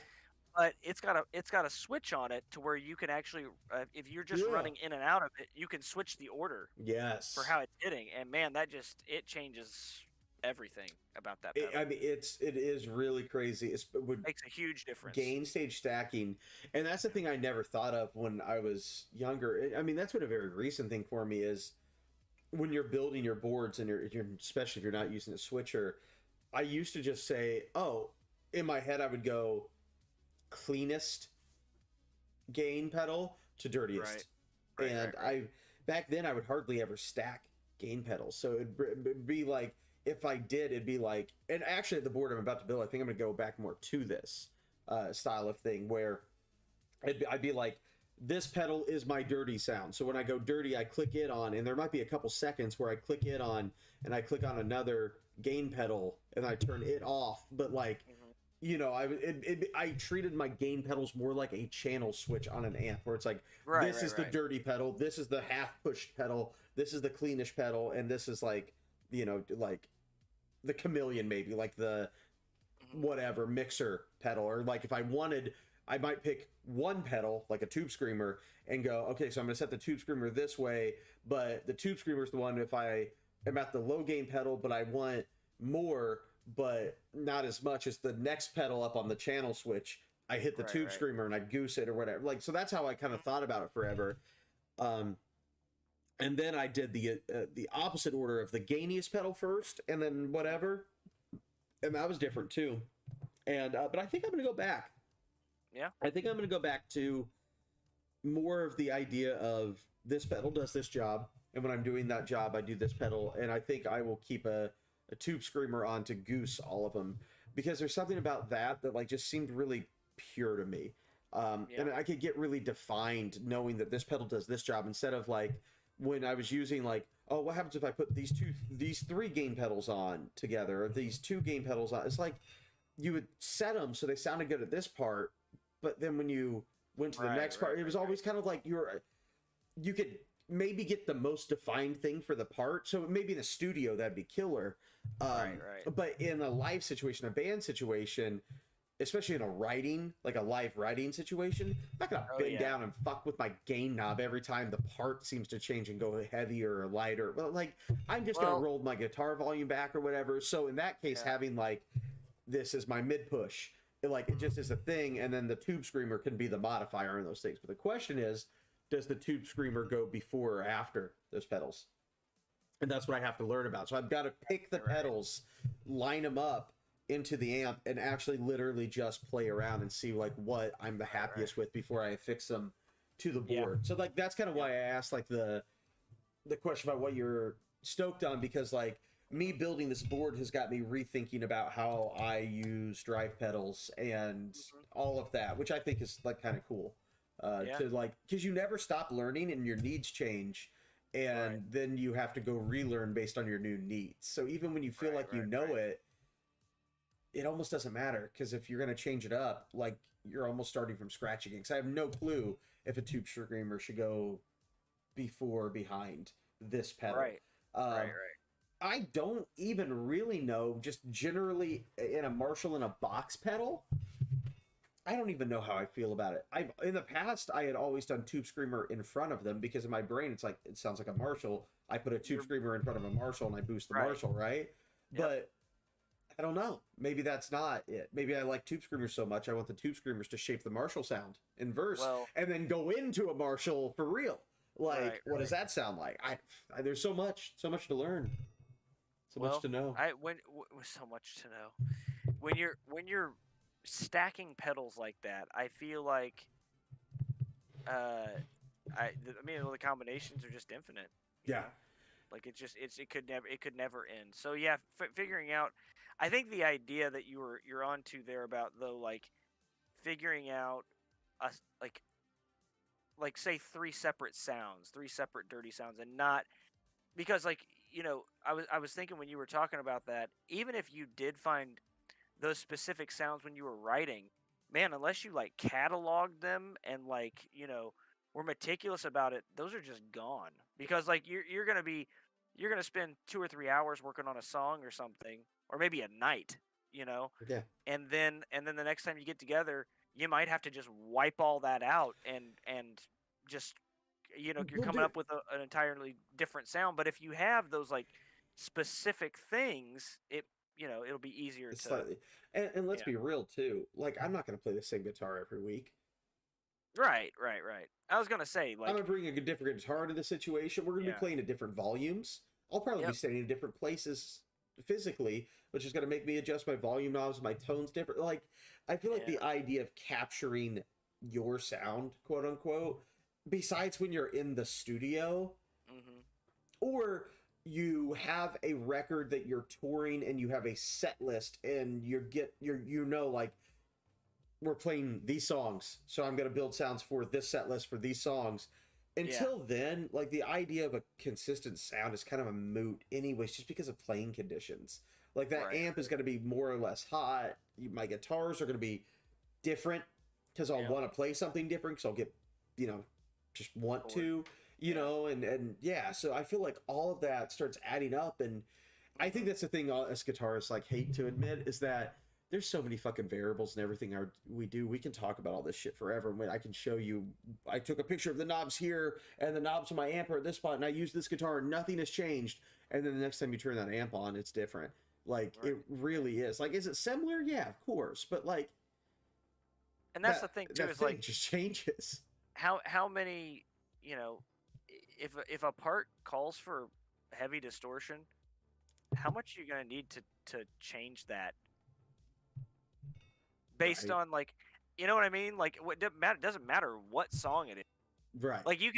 [SPEAKER 2] But it's got a switch on it to where you can actually, if you're just running in and out of it, you can switch the order.
[SPEAKER 1] Yes.
[SPEAKER 2] For how it's hitting, and man, it changes everything about that pedal.
[SPEAKER 1] I mean, it is really crazy. It
[SPEAKER 2] makes a huge difference.
[SPEAKER 1] Gain stage stacking, and that's the thing I never thought of when I was younger. I mean, that's been a very recent thing for me is when you're building your boards and you're especially if you're not using a switcher. I used to just say, oh, in my head I would go cleanest gain pedal to dirtiest, right. Back then I would hardly ever stack gain pedals, so it'd be like. If I did, it'd be like, and actually the board I'm about to build, I think I'm going to go back more to this style of thing where I'd be like, this pedal is my dirty sound. So when I go dirty, I click it on, and there might be a couple seconds where I click it on, and I click on another gain pedal, and I turn it off. But like, you know, I treated my gain pedals more like a channel switch on an amp, where it's like, this is the dirty pedal, this is the half pushed pedal, this is the cleanish pedal, and this is like, you know, like the chameleon, maybe like the whatever mixer pedal, or like if I wanted, I might pick one pedal like a Tube Screamer and go, okay, so I'm going to set the Tube Screamer this way, but the Tube Screamer is the one if I am at the low gain pedal, but I want more, but not as much as the next pedal up on the channel switch. I hit the Tube Screamer and I goose it or whatever. Like, so that's how I kind of thought about it forever. And then I did the opposite order of the gainiest pedal first, and then whatever. and that was different too. And but I think I'm going to go back.
[SPEAKER 2] Yeah.
[SPEAKER 1] I think I'm going to go back to more of the idea of this pedal does this job, and when I'm doing that job, I do this pedal, and I think I will keep a tube screamer on to goose all of them because there's something about that like just seemed really pure to me.
[SPEAKER 2] Yeah.
[SPEAKER 1] And I could get really defined knowing that this pedal does this job instead of like when I was using like, oh, what happens if I put these three gain pedals on together or these two gain pedals on? It's like you would set them so they sounded good at this part, but then when you went to the next part, it was always kind of like you could maybe get the most defined thing for the part. So maybe in a studio that'd be killer. But in a live situation, a band situation, especially in a writing, like a live writing situation, I'm not gonna bend down and fuck with my gain knob every time the part seems to change and go heavier or lighter. But like, I'm just gonna roll my guitar volume back or whatever. So in that case, having like this is my mid push, it just is a thing, and then the tube screamer can be the modifier in those things. But the question is, does the tube screamer go before or after those pedals? And that's what I have to learn about. So I've got to pick the pedals, line them up into the amp, and actually literally just play around and see like what I'm the happiest with before I affix them to the board. So like that's kind of why I asked like the question about what you're stoked on, because like me building this board has got me rethinking about how I use drive pedals and all of that, which I think is like kind of cool. To like, because you never stop learning and your needs change, and then you have to go relearn based on your new needs. So even when you feel like you know it, it almost doesn't matter, because if you're going to change it up, like you're almost starting from scratch again. Because I have no clue if a tube screamer should go before or behind this pedal. I don't even really know, just generally in a Marshall in a box pedal, I don't even know how I feel about it. In the past, I had always done tube screamer in front of them because in my brain, it's like, it sounds like a Marshall. I put a tube screamer in front of a Marshall and I boost the Marshall, right? But I don't know. Maybe that's not it. Maybe I like tube screamers so much, I want the tube screamers to shape the Marshall sound in verse and then go into a Marshall for real. Like, what does that sound like? There's so much to learn. So much to know.
[SPEAKER 2] So much to know. When you're stacking pedals like that, I feel like the combinations are just infinite.
[SPEAKER 1] Yeah.
[SPEAKER 2] Like it could never end. So yeah, figuring out. I think the idea that you're onto there about though, like figuring out like say three separate sounds, three separate dirty sounds, and not because like I was thinking when you were talking about that, even if you did find those specific sounds when you were writing, man, unless you like cataloged them and like were meticulous about it, those are just gone, because like you're gonna spend 2 or 3 hours working on a song or something, or maybe a night, and then the next time you get together, you might have to just wipe all that out and just you're coming up with an entirely different sound. But if you have those like specific things, it'll be easier to
[SPEAKER 1] slightly. And let's be real too. Like, I'm not going to play the same guitar every week.
[SPEAKER 2] Right. I was gonna say, like,
[SPEAKER 1] I'm gonna bring a different guitar to the situation. We're gonna be playing at different volumes. I'll probably be standing in different places physically, which is gonna make me adjust my volume knobs, my tones different. Like, I feel like the idea of capturing your sound, quote unquote, besides when you're in the studio, or you have a record that you're touring and you have a set list and like, we're playing these songs, so I'm going to build sounds for this set list for these songs. Until then, like, the idea of a consistent sound is kind of a moot anyways, just because of playing conditions. Like, that amp is going to be more or less hot. My guitars are going to be different because I'll want to play something different, because I'll get, just want to, and so I feel like all of that starts adding up. And I think that's the thing us guitarists like hate to admit, is that there's so many fucking variables in everything we do. We can talk about all this shit forever. I can show you, I took a picture of the knobs here, and the knobs on my amp are at this spot, and I use this guitar, and nothing has changed. And then the next time you turn that amp on, it's different. Like, it really is. Like, is it similar? Yeah, of course. But, like...
[SPEAKER 2] And that's the thing, too, is, like...
[SPEAKER 1] it just changes.
[SPEAKER 2] How many, if a part calls for heavy distortion, how much are you going to need to change that based
[SPEAKER 1] Right.
[SPEAKER 2] on like, you know what I mean? Like, what doesn't matter what song it is.
[SPEAKER 1] Right.
[SPEAKER 2] Like you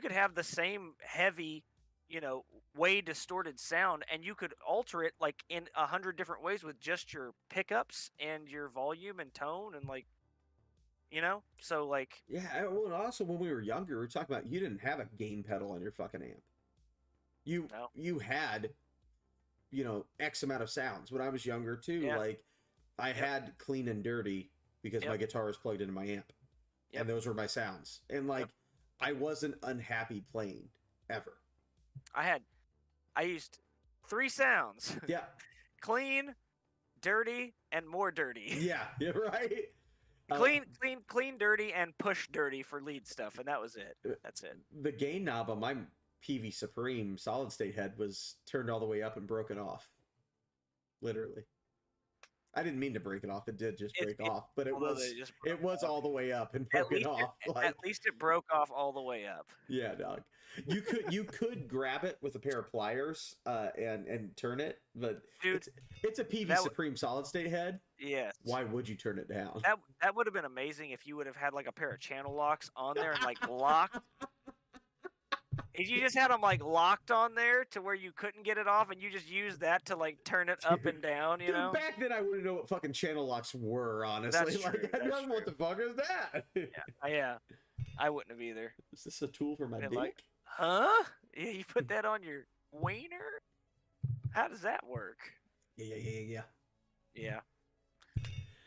[SPEAKER 2] could have the same heavy, you know, way distorted sound, and you could alter it like in 100 different ways with just your pickups and your volume and tone and like, you know. So like,
[SPEAKER 1] Yeah. Well, and also when we were younger, we were talking about you didn't have a gain pedal on your fucking amp. You
[SPEAKER 2] no,
[SPEAKER 1] you had, X amount of sounds. When I was younger too,
[SPEAKER 2] yeah,
[SPEAKER 1] like I
[SPEAKER 2] yep,
[SPEAKER 1] had clean and dirty because my
[SPEAKER 2] yep,
[SPEAKER 1] guitar was plugged into my amp,
[SPEAKER 2] yep,
[SPEAKER 1] and those were my sounds. And like
[SPEAKER 2] yep.
[SPEAKER 1] I wasn't unhappy playing ever.
[SPEAKER 2] I used 3 sounds:
[SPEAKER 1] Yeah.
[SPEAKER 2] clean, dirty, and more dirty.
[SPEAKER 1] Yeah. You're right.
[SPEAKER 2] Clean, dirty, and push dirty for lead stuff, and that was it. That's it.
[SPEAKER 1] The gain knob on my PV Supreme solid state head was turned all the way up and broken off. Literally. I didn't mean to break it off. It did just break off, but it was all the way up and broken off.
[SPEAKER 2] At least it broke off all the way up.
[SPEAKER 1] Yeah, dog. You could grab it with a pair of pliers and turn it, but
[SPEAKER 2] Dude,
[SPEAKER 1] it's a PV Supreme solid state head.
[SPEAKER 2] Yes.
[SPEAKER 1] Why would you turn it down?
[SPEAKER 2] That would have been amazing if you would have had like a pair of channel locks on there and like locked. If you just had them like locked on there to where you couldn't get it off, and you just used that to like turn it up and down, you know.
[SPEAKER 1] Back then, I wouldn't know what fucking channel locks were. Honestly,
[SPEAKER 2] That's true.
[SPEAKER 1] I don't know what the fuck is that.
[SPEAKER 2] Yeah, I wouldn't have either.
[SPEAKER 1] Is this a tool for my dick?
[SPEAKER 2] Like, huh? Yeah, you put that on your wiener? How does that work?
[SPEAKER 1] Yeah.
[SPEAKER 2] Yeah.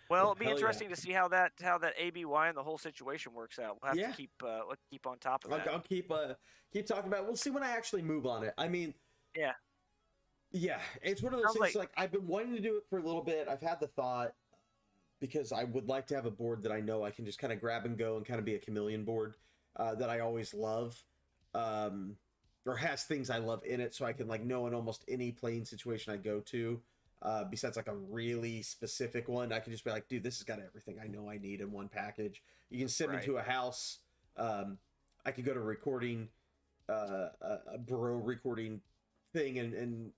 [SPEAKER 2] Well, it'll be interesting to see how that ABY and the whole situation works out. We'll have to keep on top of that.
[SPEAKER 1] I'll keep talking about it. We'll see when I actually move on it. I mean, yeah, it's one of those things. Like I've been wanting to do it for a little bit. I've had the thought because I would like to have a board that I know I can just kind of grab and go and kind of be a chameleon board that I always love, or has things I love in it, so I can like know in almost any playing situation I go to. Besides like a really specific one, I can just be like, dude, this has got everything I know I need in one package. You can send me to a house. I could go to recording, a bro recording thing and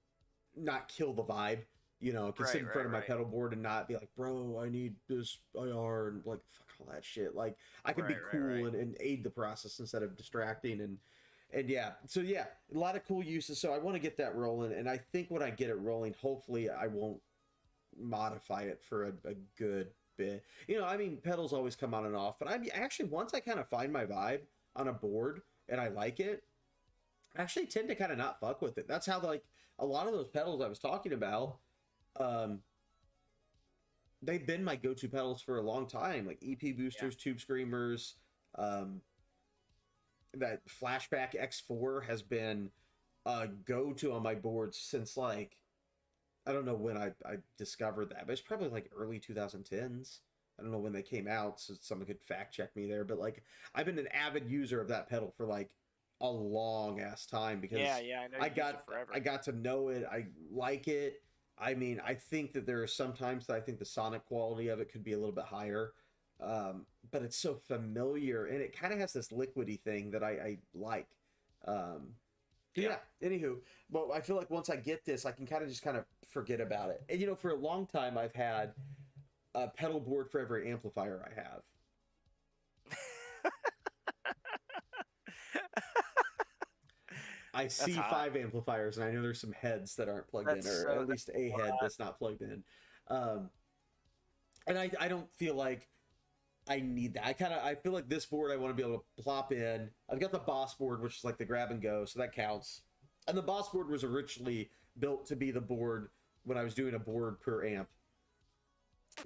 [SPEAKER 1] not kill the vibe. I can sit in front of my pedal board and not be like, bro, I need this IR and like fuck all that shit. Like I can be cool and aid the process instead of distracting and yeah, so yeah, a lot of cool uses. So I want to get that rolling, and I think when I get it rolling, hopefully I won't modify it for a good bit. I mean, pedals always come on and off, but I'm actually, once I kind of find my vibe on a board and I like it, I actually tend to kind of not fuck with it. That's how like a lot of those pedals I was talking about, they've been my go-to pedals for a long time, like EP boosters, tube screamers, that Flashback X4 has been a go-to on my boards since like, I don't know when I discovered that, but it's probably like early 2010s. I don't know when they came out, so someone could fact check me there, but like I've been an avid user of that pedal for like a long ass time because
[SPEAKER 2] I know
[SPEAKER 1] I got to know it. I like it. I mean, I think that there are some times that I think the sonic quality of it could be a little bit higher. But it's so familiar, and it kind of has this liquidy thing that I like. Yeah. Anywho, but I feel like once I get this, I can kind of forget about it. And for a long time, I've had a pedal board for every amplifier I have. I see 5 amplifiers, and I know there's some heads that aren't plugged in, or at least a head that's not plugged in. And I don't feel like I need that. I feel like this board I want to be able to plop in. I've got the Boss board, which is like the grab and go, so that counts. And the Boss board was originally built to be the board when I was doing a board per amp,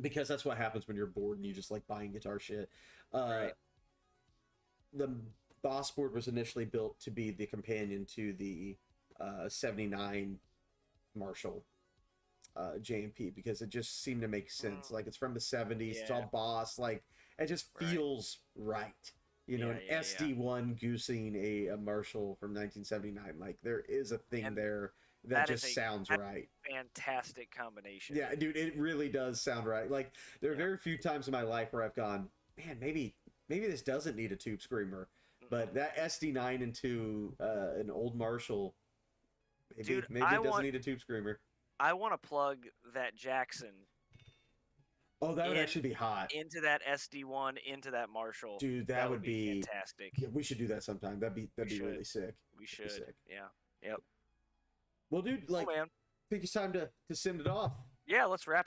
[SPEAKER 1] because that's what happens when you're bored and you just like buying guitar shit. The Boss board was initially built to be the companion to the 79 Marshall JMP, because it just seemed to make sense. Like it's from the 70s, it's all Boss, like it just feels right. An SD1 goosing a Marshall from 1979. Like there is a thing there that just sounds right.
[SPEAKER 2] Fantastic combination.
[SPEAKER 1] Yeah, dude, it really does sound right. Like there are very few times in my life where I've gone, man, maybe this doesn't need a tube screamer. But that SD9 into an old Marshall, maybe it doesn't need a tube screamer.
[SPEAKER 2] I want to plug that Jackson
[SPEAKER 1] Oh, that would actually be hot.
[SPEAKER 2] Into that SD1, into that Marshall.
[SPEAKER 1] Dude, that would be
[SPEAKER 2] fantastic.
[SPEAKER 1] Yeah, we should do that sometime. That'd be really sick.
[SPEAKER 2] We should.
[SPEAKER 1] Sick.
[SPEAKER 2] Yeah. Yep.
[SPEAKER 1] Well, dude, like,
[SPEAKER 2] man.
[SPEAKER 1] I think it's time to send it off.
[SPEAKER 2] Yeah, let's wrap